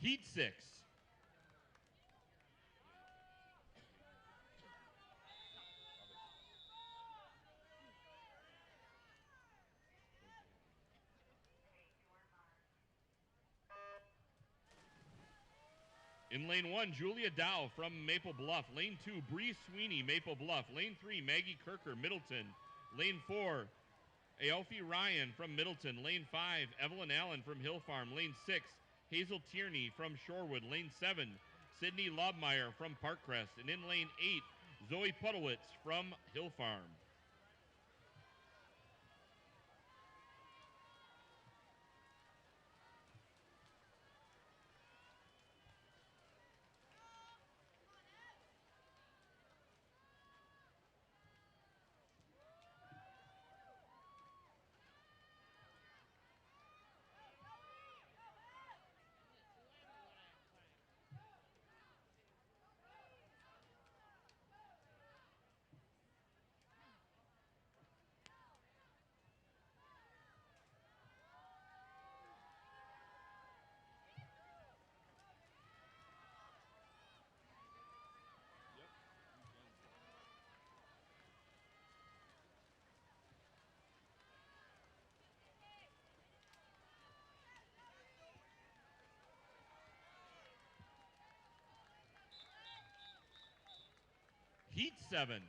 Heat 6. In lane 1, Julia Dow from Maple Bluff. Lane 2, Bree Sweeney, Maple Bluff. Lane 3, Maggie Kirker, Middleton. Lane 4, Aofi Ryan from Middleton. Lane 5, Evelyn Allen from Hill Farm. Lane 6, Hazel Tierney from Shorewood. Lane 7, Sydney Lobmeyer from Parkcrest. And in lane 8, Zoe Puddlewitz from Hill Farm. Heat 7.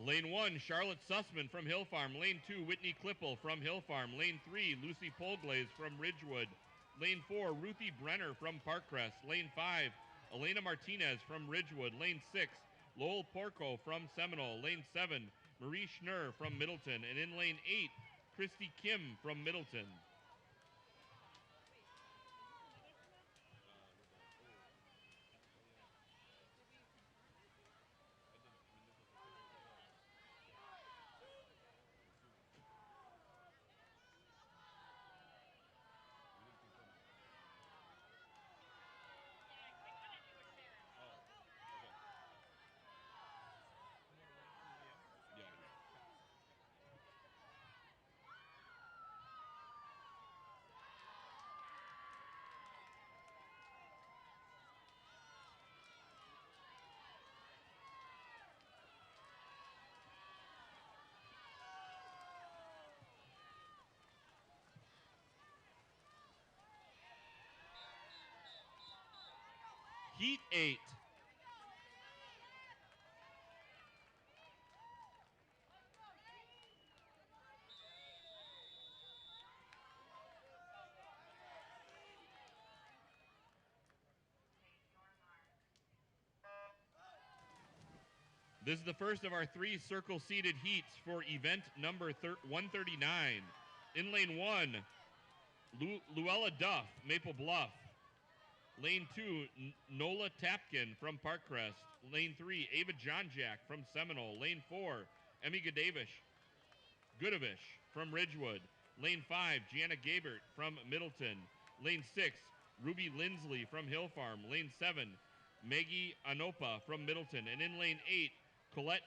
Lane 1, Charlotte Sussman from Hill Farm. Lane 2, Whitney Klippel from Hill Farm. Lane 3, Lucy Polglaze from Ridgewood. Lane 4, Ruthie Brenner from Parkcrest. Lane 5, Elena Martinez from Ridgewood. Lane 6, Lowell Porco from Seminole. Lane 7, Marie Schnurr from Middleton. And in lane 8, Christy Kim from Middleton. Heat 8. This is the first of our 3 circle-seated heats for event number 139. In lane 1, Luella Duff, Maple Bluff. Lane 2, Nola Tapkin from Parkcrest. Lane 3, Ava Johnjack from Seminole. Lane 4, Emmy Goodovich from Ridgewood. Lane 5, Gianna Gabert from Middleton. Lane 6, Ruby Lindsley from Hill Farm. Lane 7, Maggie Anopa from Middleton. And in lane 8, Colette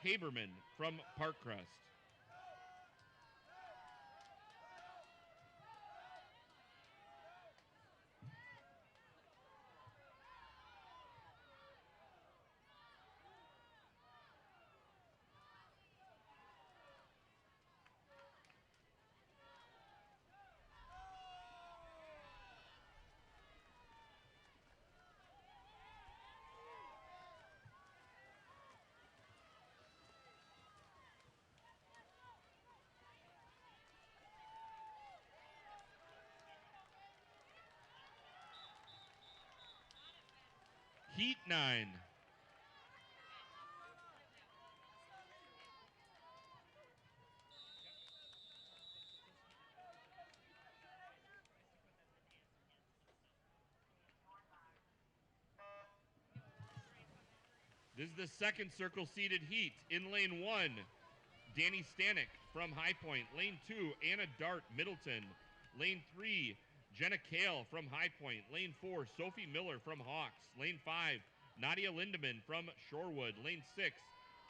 Haberman from Parkcrest. Heat 9. This is the second circle-seated heat. In lane 1, Danny Stanek from High Point. Lane 2, Anna Dart, Middleton. Lane 3, Jenna Kale from High Point. Lane 4, Sophie Miller from Hawks. Lane 5, Nadia Lindemann from Shorewood. Lane 6,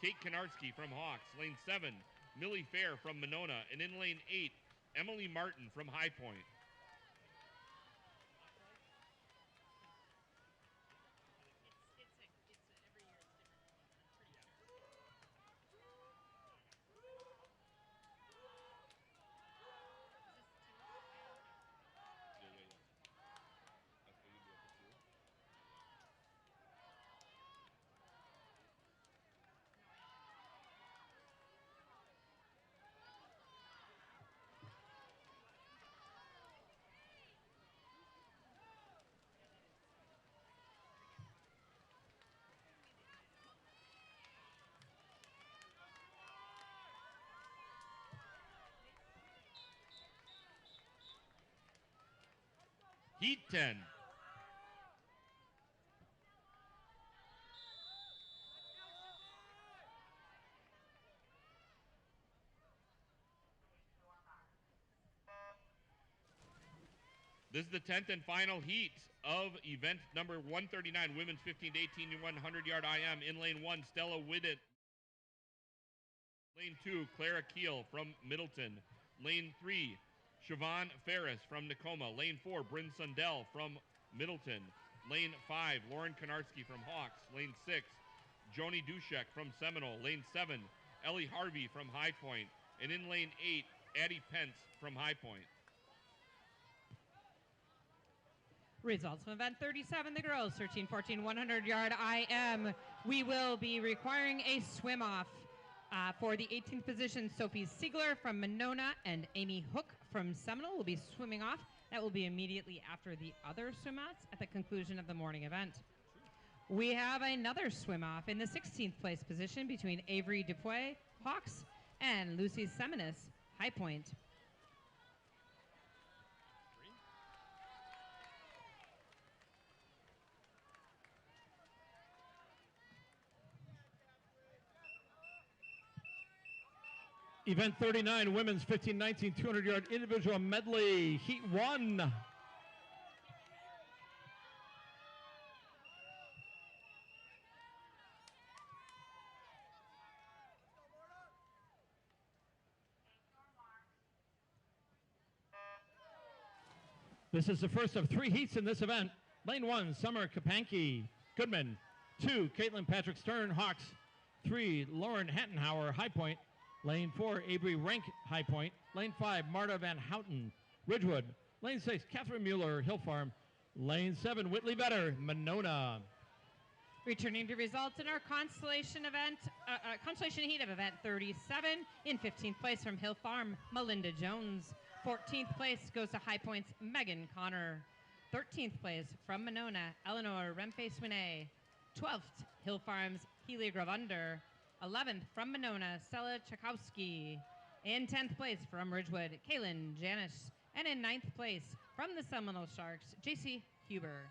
Kate Konarski from Hawks. Lane 7, Millie Fair from Monona. And in lane 8, Emily Martin from High Point. Heat 10. This is the 10th and final heat of event number 139, women's 15 to 18 100-yard IM. In lane 1, Stella Whitted. Lane 2, Clara Keel from Middleton. Lane 3, Siobhan Ferris from Tacoma. Lane 4, Bryn Sundell from Middleton. Lane 5, Lauren Konarski from Hawks. Lane 6, Joni Dushek from Seminole. Lane 7, Ellie Harvey from High Point. And in lane 8, Addie Pence from High Point. Results from event 37, the girls 13-14 100-yard IM. We will be requiring a swim off. For the 18th position, Sophie Siegler from Monona and Amy Hook from Seminole will be swimming off. That will be immediately after the other swim-outs at the conclusion of the morning event. We have another swim-off in the 16th place position between Avery Dupuy, Hawks, and Lucy Seminis, High Point. Event 39, women's 15-19 200-yard individual medley, heat 1. This is the first of 3 heats in this event. Lane 1, Summer Kapanke, Goodman. 2, Caitlin Patrick Stern, Hawks. 3, Lauren Hattenhauer, High Point. Lane 4, Avery Rank, High Point. Lane 5, Marta Van Houten, Ridgewood. Lane 6, Catherine Mueller, Hill Farm. Lane 7, Whitley Vetter, Monona. Returning to results in our consolation heat of event 37. In 15th place from Hill Farm, Melinda Jones. 14th place goes to High Point's Megan Connor. 13th place from Monona, Eleanor Rempe-Swinney. 12th, Hill Farm's Healy Gravander. 11th from Monona, Stella Chakowski. In 10th place from Ridgewood, Kaylin Janish. And in 9th place from the Seminole Sharks, JC Huber.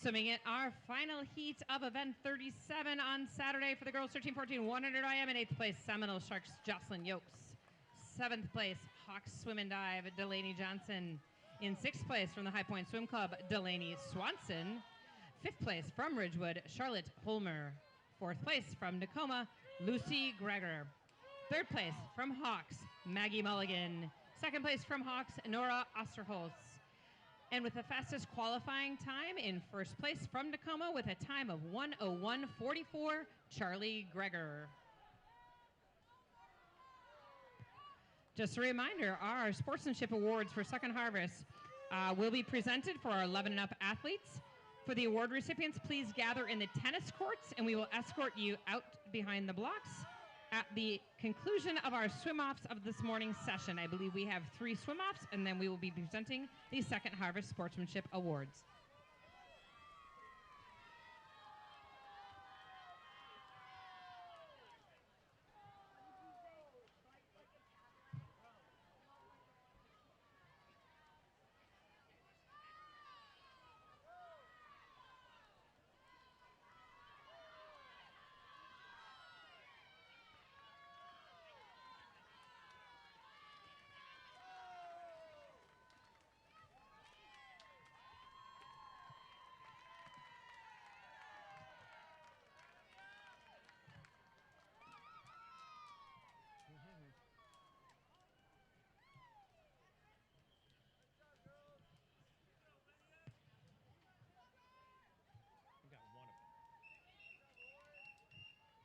Swimming in our final heat of event 37 on Saturday for the girls 13-14 100 IM. In 8th place, Seminole Sharks, Jocelyn Yokes. 7th place, Hawks Swim and Dive, Delaney Johnson. In 6th place from the High Point Swim Club, Delaney Swanson. 5th place from Ridgewood, Charlotte Holmer. 4th place from Tacoma, Lucy Greger. 3rd place from Hawks, Maggie Mulligan. 2nd place from Hawks, Nora Osterholz. And with the fastest qualifying time in 1st place from Tacoma with a time of 1:01:44, Charlie Greger. Just a reminder, our sportsmanship awards for Second Harvest will be presented for our 11 and up athletes. For the award recipients, please gather in the tennis courts and we will escort you out behind the blocks. At the conclusion of our swim-offs of this morning's session, I believe we have 3 swim-offs, and then we will be presenting the Second Harvest Sportsmanship Awards.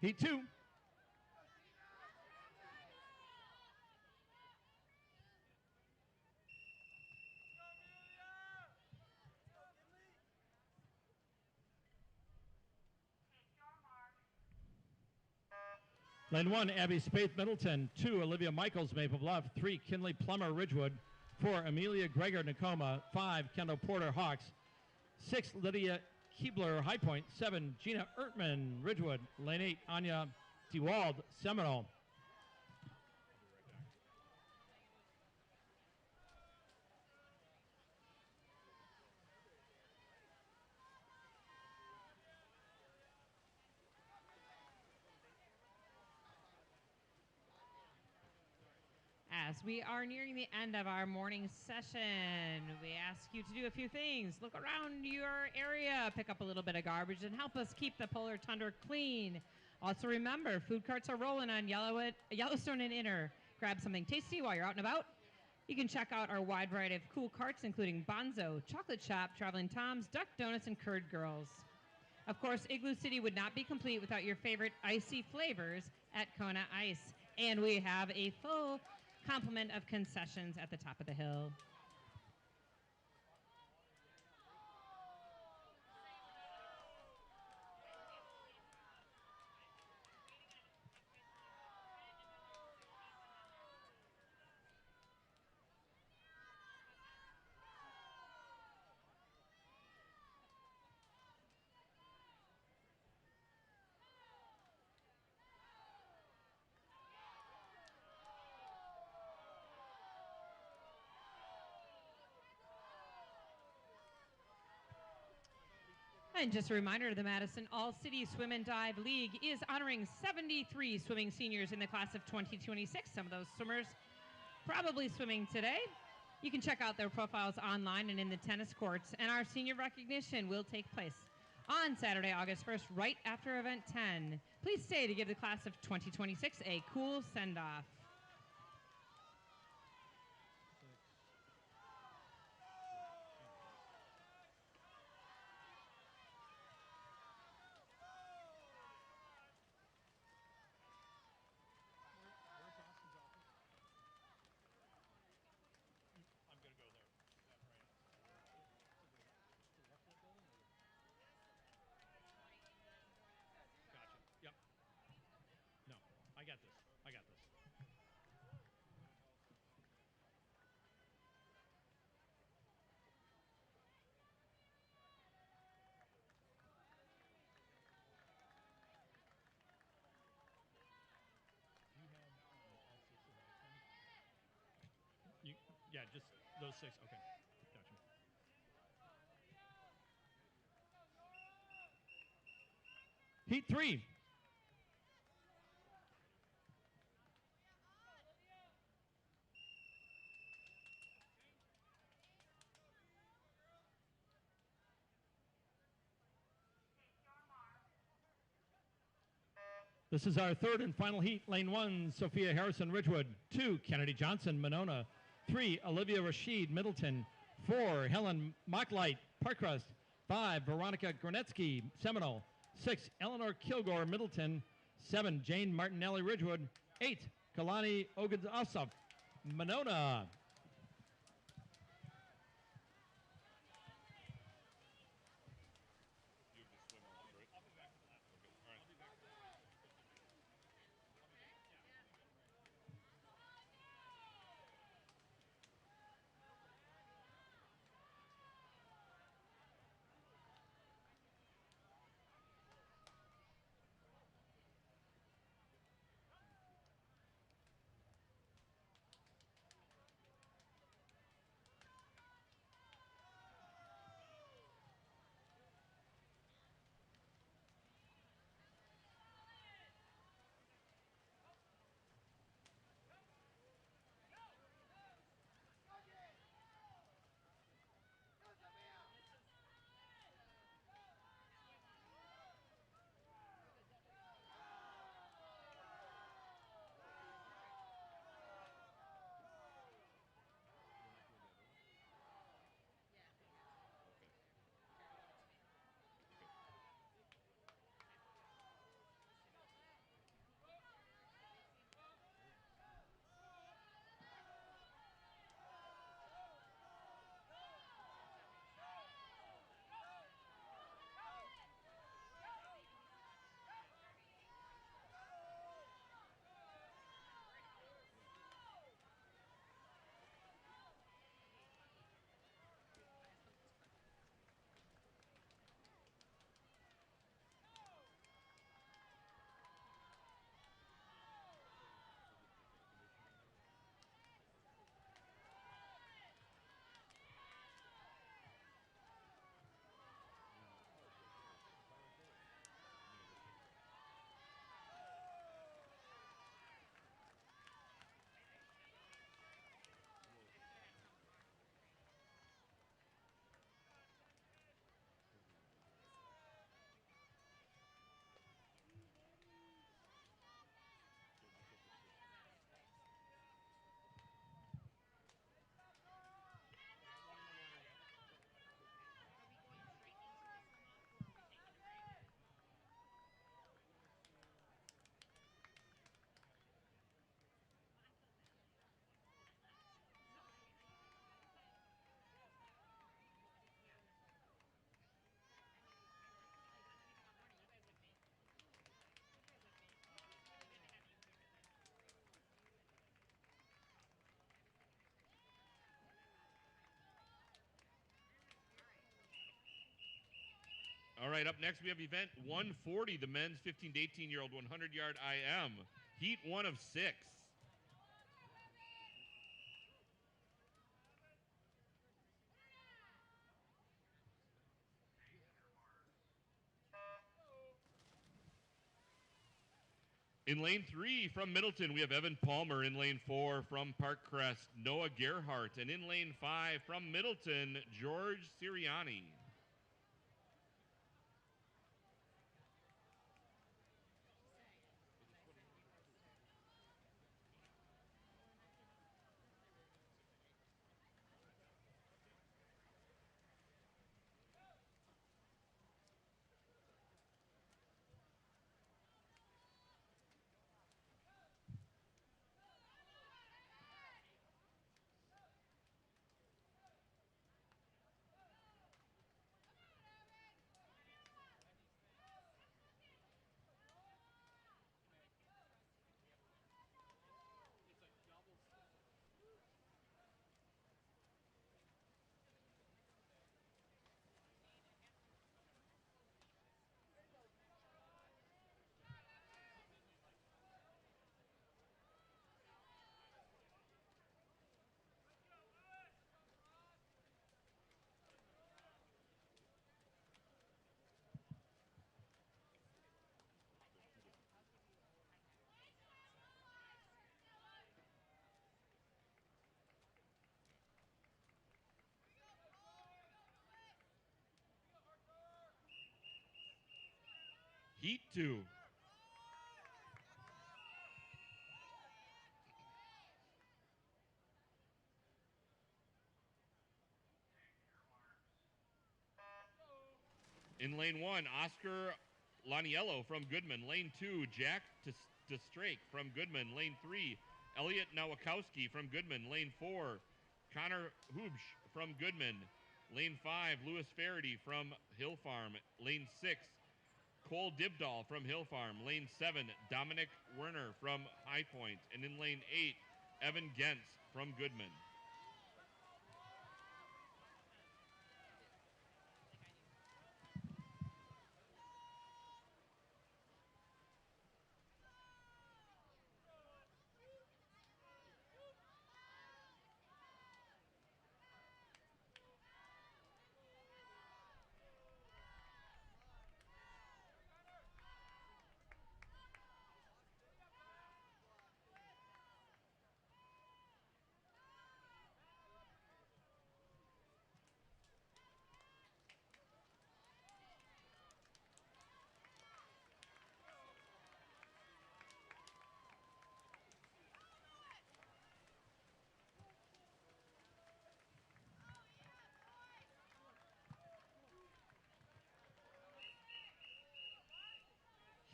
Heat 2. Lane 1, Abby Spaeth, Middleton. 2, Olivia Michaels, Maple Bluff. 3, Kinley Plummer, Ridgewood. 4, Amelia Greger, Tacoma. 5, Kendall Porter, Hawks. 6, Lydia Keebler, High Point. 7, Gina Ertman, Ridgewood. Lane 8, Anya DeWald, Seminole. As we are nearing the end of our morning session, we ask you to do a few things. Look around your area, pick up a little bit of garbage, and help us keep the Polar Tundra clean. Also remember, food carts are rolling on Yellowstone and Inner. Grab something tasty while you're out and about. You can check out our wide variety of cool carts, including Bonzo, Chocolate Shop, Traveling Toms, Duck Donuts, and Curd Girls. Of course, Igloo City would not be complete without your favorite icy flavors at Kona Ice. And we have a full complement of concessions at the top of the hill. And just a reminder, the Madison All-City Swim and Dive League is honoring 73 swimming seniors in the class of 2026. Some of those swimmers probably swimming today. You can check out their profiles online and in the tennis courts. And our senior recognition will take place on Saturday, August 1st, right after event 10. Please stay to give the class of 2026 a cool send-off. I got this. I got this. Yeah, just those 6. Okay, gotcha. Heat 3. This is our third and final heat. Lane 1, Sophia Harrison, Ridgewood. 2, Kennedy Johnson, Monona. 3, Olivia Rashid, Middleton. 4, Helen Mocklight, Parkcrest. 5, Veronica Gronetsky, Seminole. 6, Eleanor Kilgore, Middleton. 7, Jane Martinelli, Ridgewood. 8, Kalani Ogadasov, Monona. All right, up next we have event 140, the men's 15 to 18-year-old 100-yard IM. Heat 1 of 6. In lane 3 from Middleton, we have Evan Palmer. In lane 4 from Parkcrest, Noah Gerhardt. And in lane 5 from Middleton, George Sirianni. Heat 2. In lane 1, Oscar Laniello from Goodman. Lane 2, Jack DeStrake from Goodman. Lane 3, Elliot Nowakowski from Goodman. Lane 4, Connor Hubsch from Goodman. Lane 5, Lewis Faraday from Hill Farm. Lane 6, Cole Dibdahl from Hill Farm. Lane 7, Dominic Werner from High Point. And in lane 8, Evan Gentz from Goodman.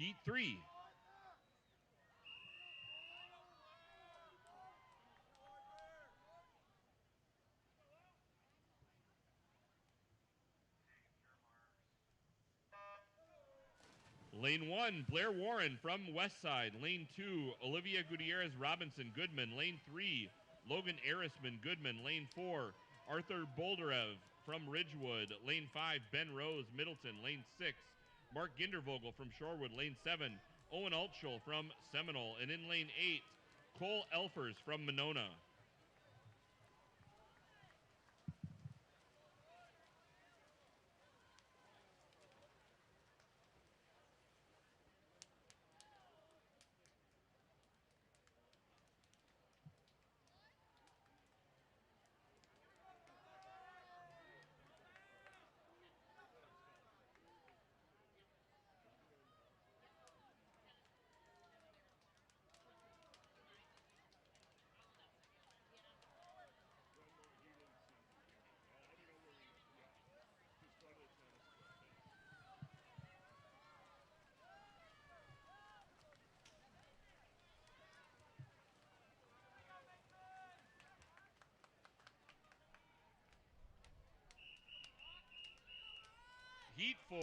Heat 3. Lane 1, Blair Warren from Westside. Lane 2, Olivia Gutierrez Robinson, Goodman. Lane 3, Logan Arisman, Goodman. Lane 4, Arthur Bolderev from Ridgewood. Lane 5, Ben Rose, Middleton. Lane 6, Mark Gindervogel from Shorewood. Lane 7, Owen Altschul from Seminole. And in lane 8, Cole Elfers from Monona. Heat 4.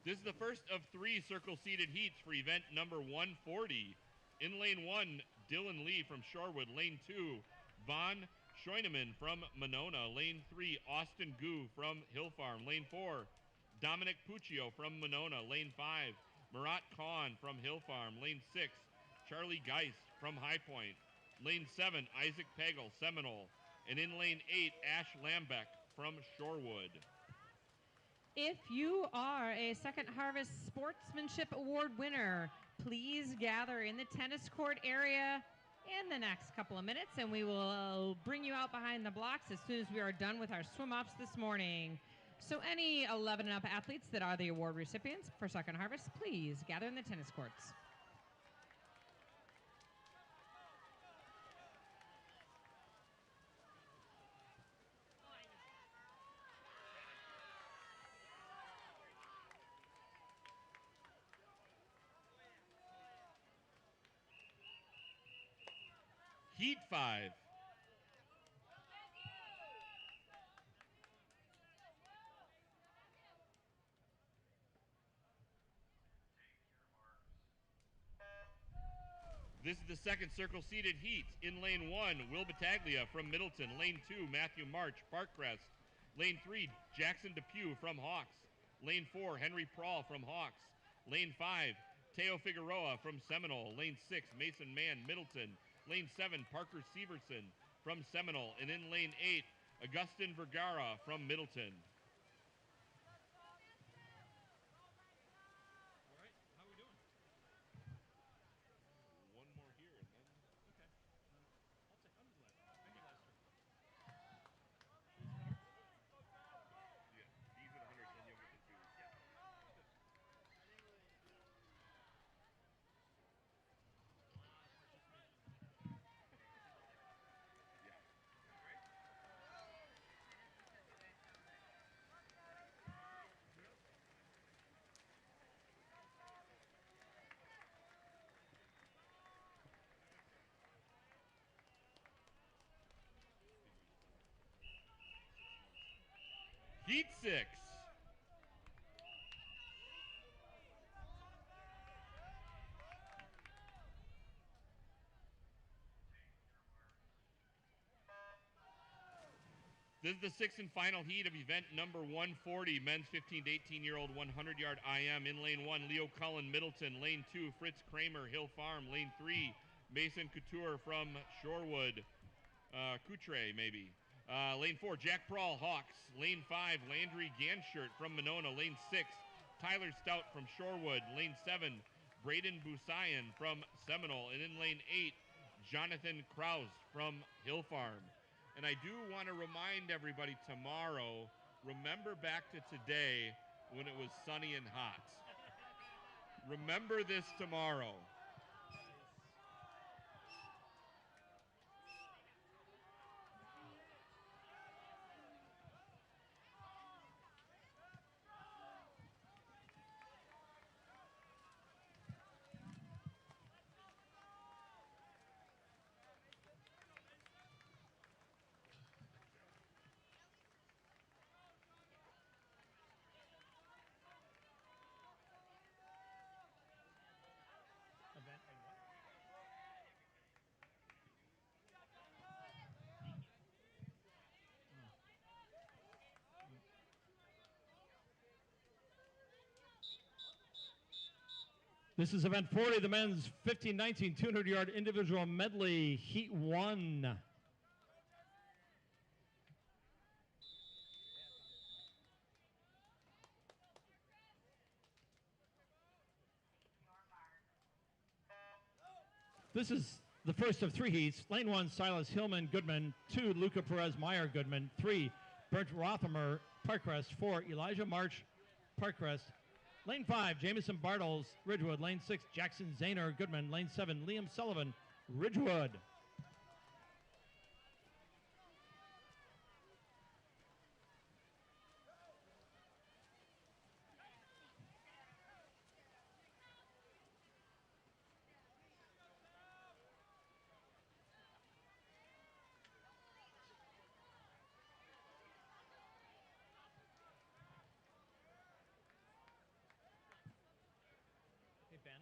This is the first of 3 circle-seated heats for event number 140. In lane 1, Dylan Lee from Shorewood. Lane 2, Von Scheunemann from Monona. Lane 3, Austin Gu from Hill Farm. Lane 4, Dominic Puccio from Monona. Lane 5, Marat Khan from Hill Farm. Lane 6, Charlie Geist from High Point. Lane 7, Isaac Pagel, Seminole. And in lane 8, Ash Lambeck from Shorewood. If you are a Second Harvest Sportsmanship Award winner, please gather in the tennis court area in the next couple of minutes, and we will bring you out behind the blocks as soon as we are done with our swim-offs this morning. So any 11 and up athletes that are the award recipients for Second Harvest, please gather in the tennis courts. Heat 5. This is the second circle seated heat. In lane 1, Will Battaglia from Middleton. Lane 2, Matthew March, Parkcrest. Lane 3, Jackson Depew from Hawks. Lane 4, Henry Prawl from Hawks. Lane 5, Teo Figueroa from Seminole. Lane 6, Mason Mann, Middleton. Lane 7, Parker Severson from Seminole. And in lane 8, Augustin Vergara from Middleton. Heat 6. This is the sixth and final heat of event number 140, men's 15 to 18-year-old 100-yard IM. In lane 1, Leo Cullen, Middleton. Lane 2, Fritz Kramer, Hill Farm. Lane 3, Mason Couture from Shorewood. Couture, maybe. Lane 4, Jack Prawl, Hawks. Lane 5, Landry Ganshert from Monona. Lane 6, Tyler Stout from Shorewood. Lane 7, Braden Busayan from Seminole. And in lane 8, Jonathan Krause from Hill Farm. And I do want to remind everybody tomorrow, remember back to today when it was sunny and hot. Remember this tomorrow. This is event 40, the men's 15-19 200-yard individual medley, heat 1. This is the first of 3 heats. Lane 1, Silas Hillman, Goodman. 2, Luca Perez Meyer, Goodman. 3, Brent Rothamer, Parkcrest. 4, Elijah March, Parkcrest. Lane 5, Jamison Bartles, Ridgewood. Lane 6, Jackson Zahner, Goodman. Lane 7, Liam Sullivan, Ridgewood. Hey, Ben.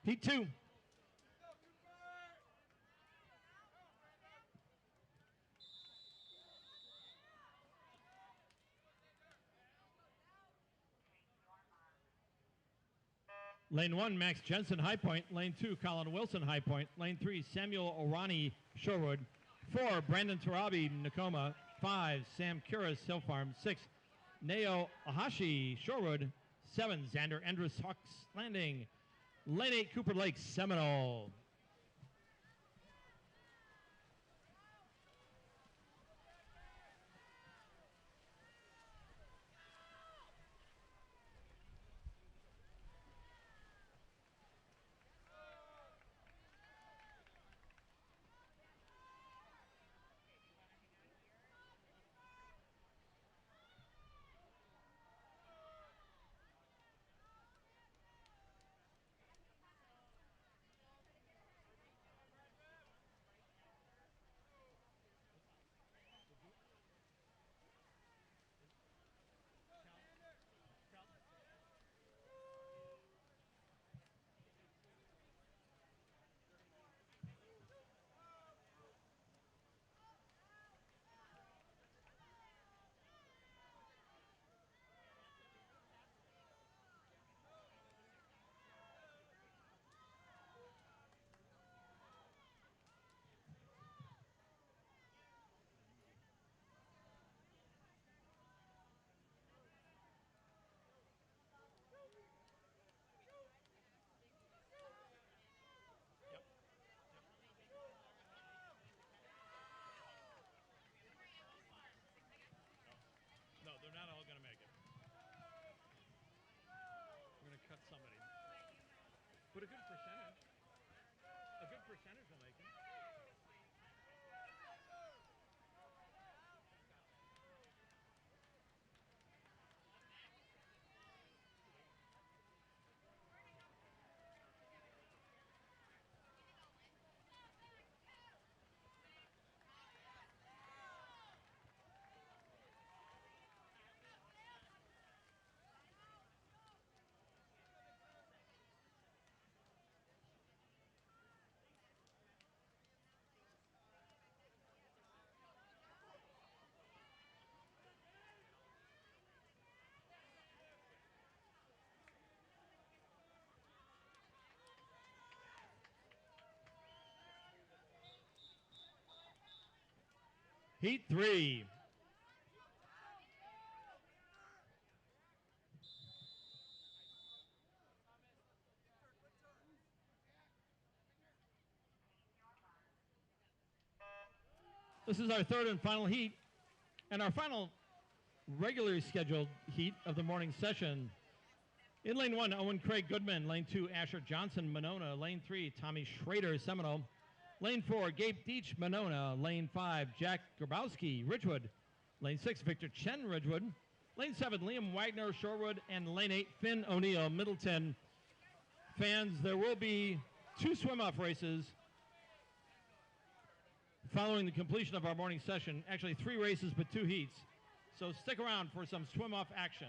Heat 2. Lane 1, Max Jensen, High Point. Lane 2, Colin Wilson, High Point. Lane 3, Samuel Orani, Shorewood. 4, Brandon Tarabi, Nakoma. 5, Sam Curas, Hill Farm. 6, Neo Ahashi, Shorewood. 7, Xander Andrus, Hawks Landing. Lane 8, Cooper Lake, Seminole. No, they're not all going to make it. We're going to cut somebody. But a good percentage. A good percentage will make it. Heat 3. This is our third and final heat, and our final regularly scheduled heat of the morning session. In lane 1, Owen Craig Goodman. Lane 2, Asher Johnson, Monona. Lane 3, Tommy Schrader, Seminole. Lane 4, Gabe Deach, Monona. Lane 5, Jack Grabowski, Ridgewood. Lane 6, Victor Chen, Ridgewood. Lane 7, Liam Wagner, Shorewood. And lane 8, Finn O'Neill, Middleton. Fans, there will be 2 swim-off races following the completion of our morning session. Actually, 3 races, but 2 heats. So stick around for some swim-off action.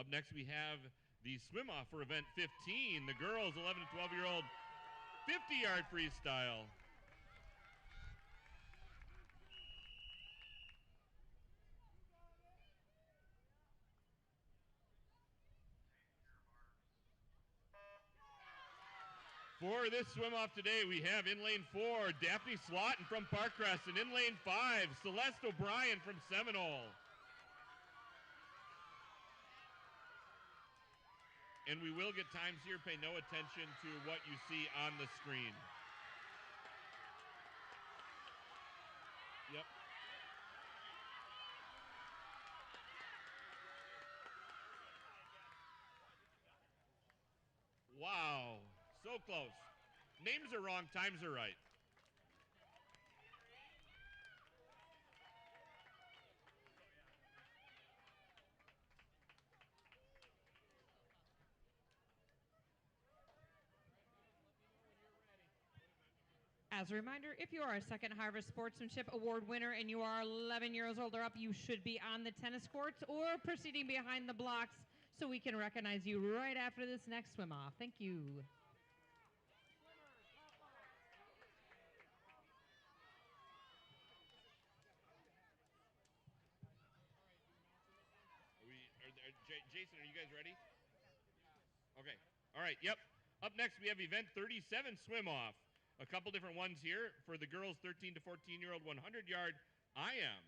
Up next, we have the swim-off for event 15, the girls 11 to 12-year-old 50-yard freestyle. For this swim-off today, we have in lane 4, Daphne Slaughton from Parkcrest, and in lane 5, Celeste O'Brien from Seminole. And we will get times here. Pay no attention to what you see on the screen. Yep. Wow, so close. Names are wrong, times are right. As a reminder, if you are a Second Harvest Sportsmanship Award winner and you are 11 years old or up, you should be on the tennis courts or proceeding behind the blocks so we can recognize you right after this next swim off. Thank you. Jason, are you guys ready? Okay. All right. Yep. Up next, we have event 37 swim off. A couple different ones here for the girls 13 to 14-year-old 100-yard I am.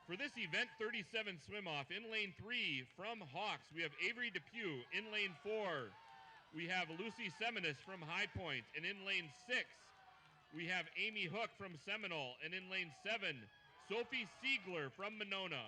For this event 37 swim off, in lane 3 from Hawks, we have Avery Depew. In lane 4, we have Lucy Seminis from High Point. And in lane 6, we have Amy Hook from Seminole. And in lane 7, Sophie Siegler from Monona.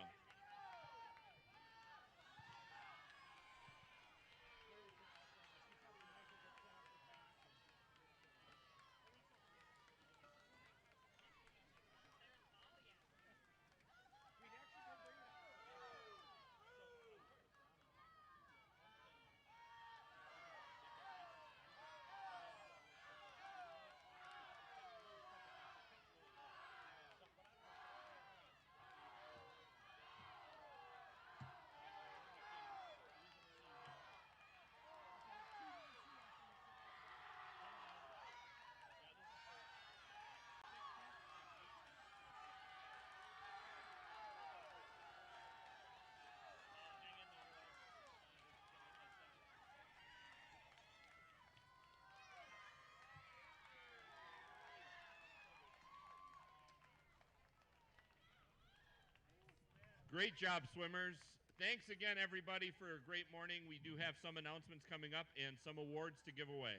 Great job, swimmers. Thanks again, everybody, for a great morning. We do have some announcements coming up and some awards to give away.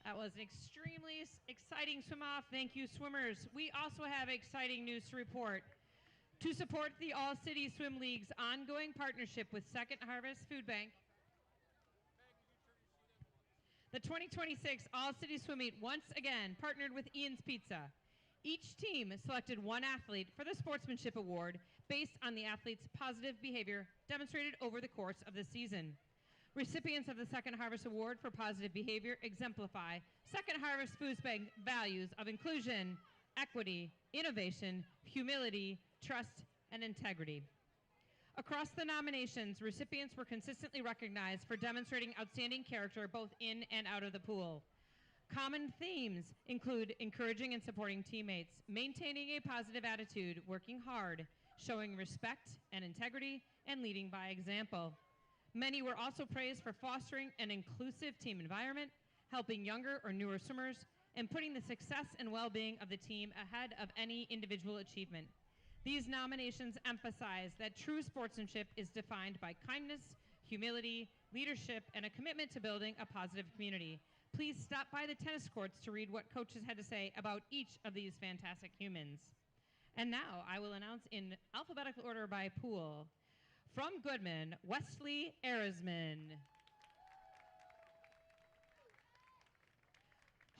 That was an extremely exciting swim off. Thank you, swimmers. We also have exciting news to report. To support the All-City Swim League's ongoing partnership with Second Harvest Food Bank, the 2026 All-City Swim Meet once again partnered with Ian's Pizza. Each team selected one athlete for the Sportsmanship Award based on the athlete's positive behavior demonstrated over the course of the season. Recipients of the Second Harvest Award for positive behavior exemplify Second Harvest Food Bank values of inclusion, equity, innovation, humility, trust, and integrity. Across the nominations, recipients were consistently recognized for demonstrating outstanding character both in and out of the pool. Common themes include encouraging and supporting teammates, maintaining a positive attitude, working hard, showing respect and integrity, and leading by example. Many were also praised for fostering an inclusive team environment, helping younger or newer swimmers, and putting the success and well-being of the team ahead of any individual achievement. These nominations emphasize that true sportsmanship is defined by kindness, humility, leadership, and a commitment to building a positive community. Please stop by the tennis courts to read what coaches had to say about each of these fantastic humans. And now I will announce in alphabetical order by pool. From Goodman, Wesley Arisman.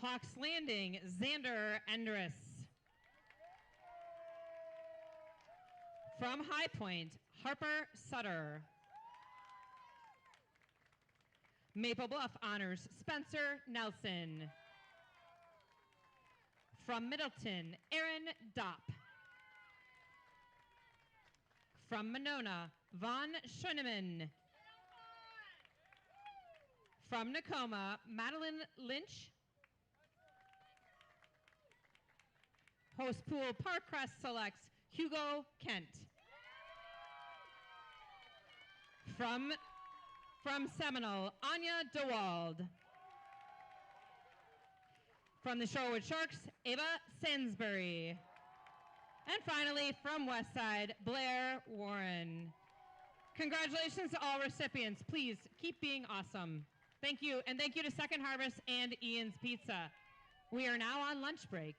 Hawks Landing, Xander Endress. From High Point, Harper Sutter. Maple Bluff honors Spencer Nelson. From Middleton, Aaron Dopp. From Monona, Vaughn Schoeneman. From Nakoma, Madeline Lynch. Host Pool Parkcrest selects Hugo Kent. From Seminole, Anya DeWald. From the Shorewood Sharks, Ava Sansbury. And finally, from Westside, Blair Warren. Congratulations to all recipients. Please keep being awesome. Thank you, and thank you to Second Harvest and Ian's Pizza. We are now on lunch break.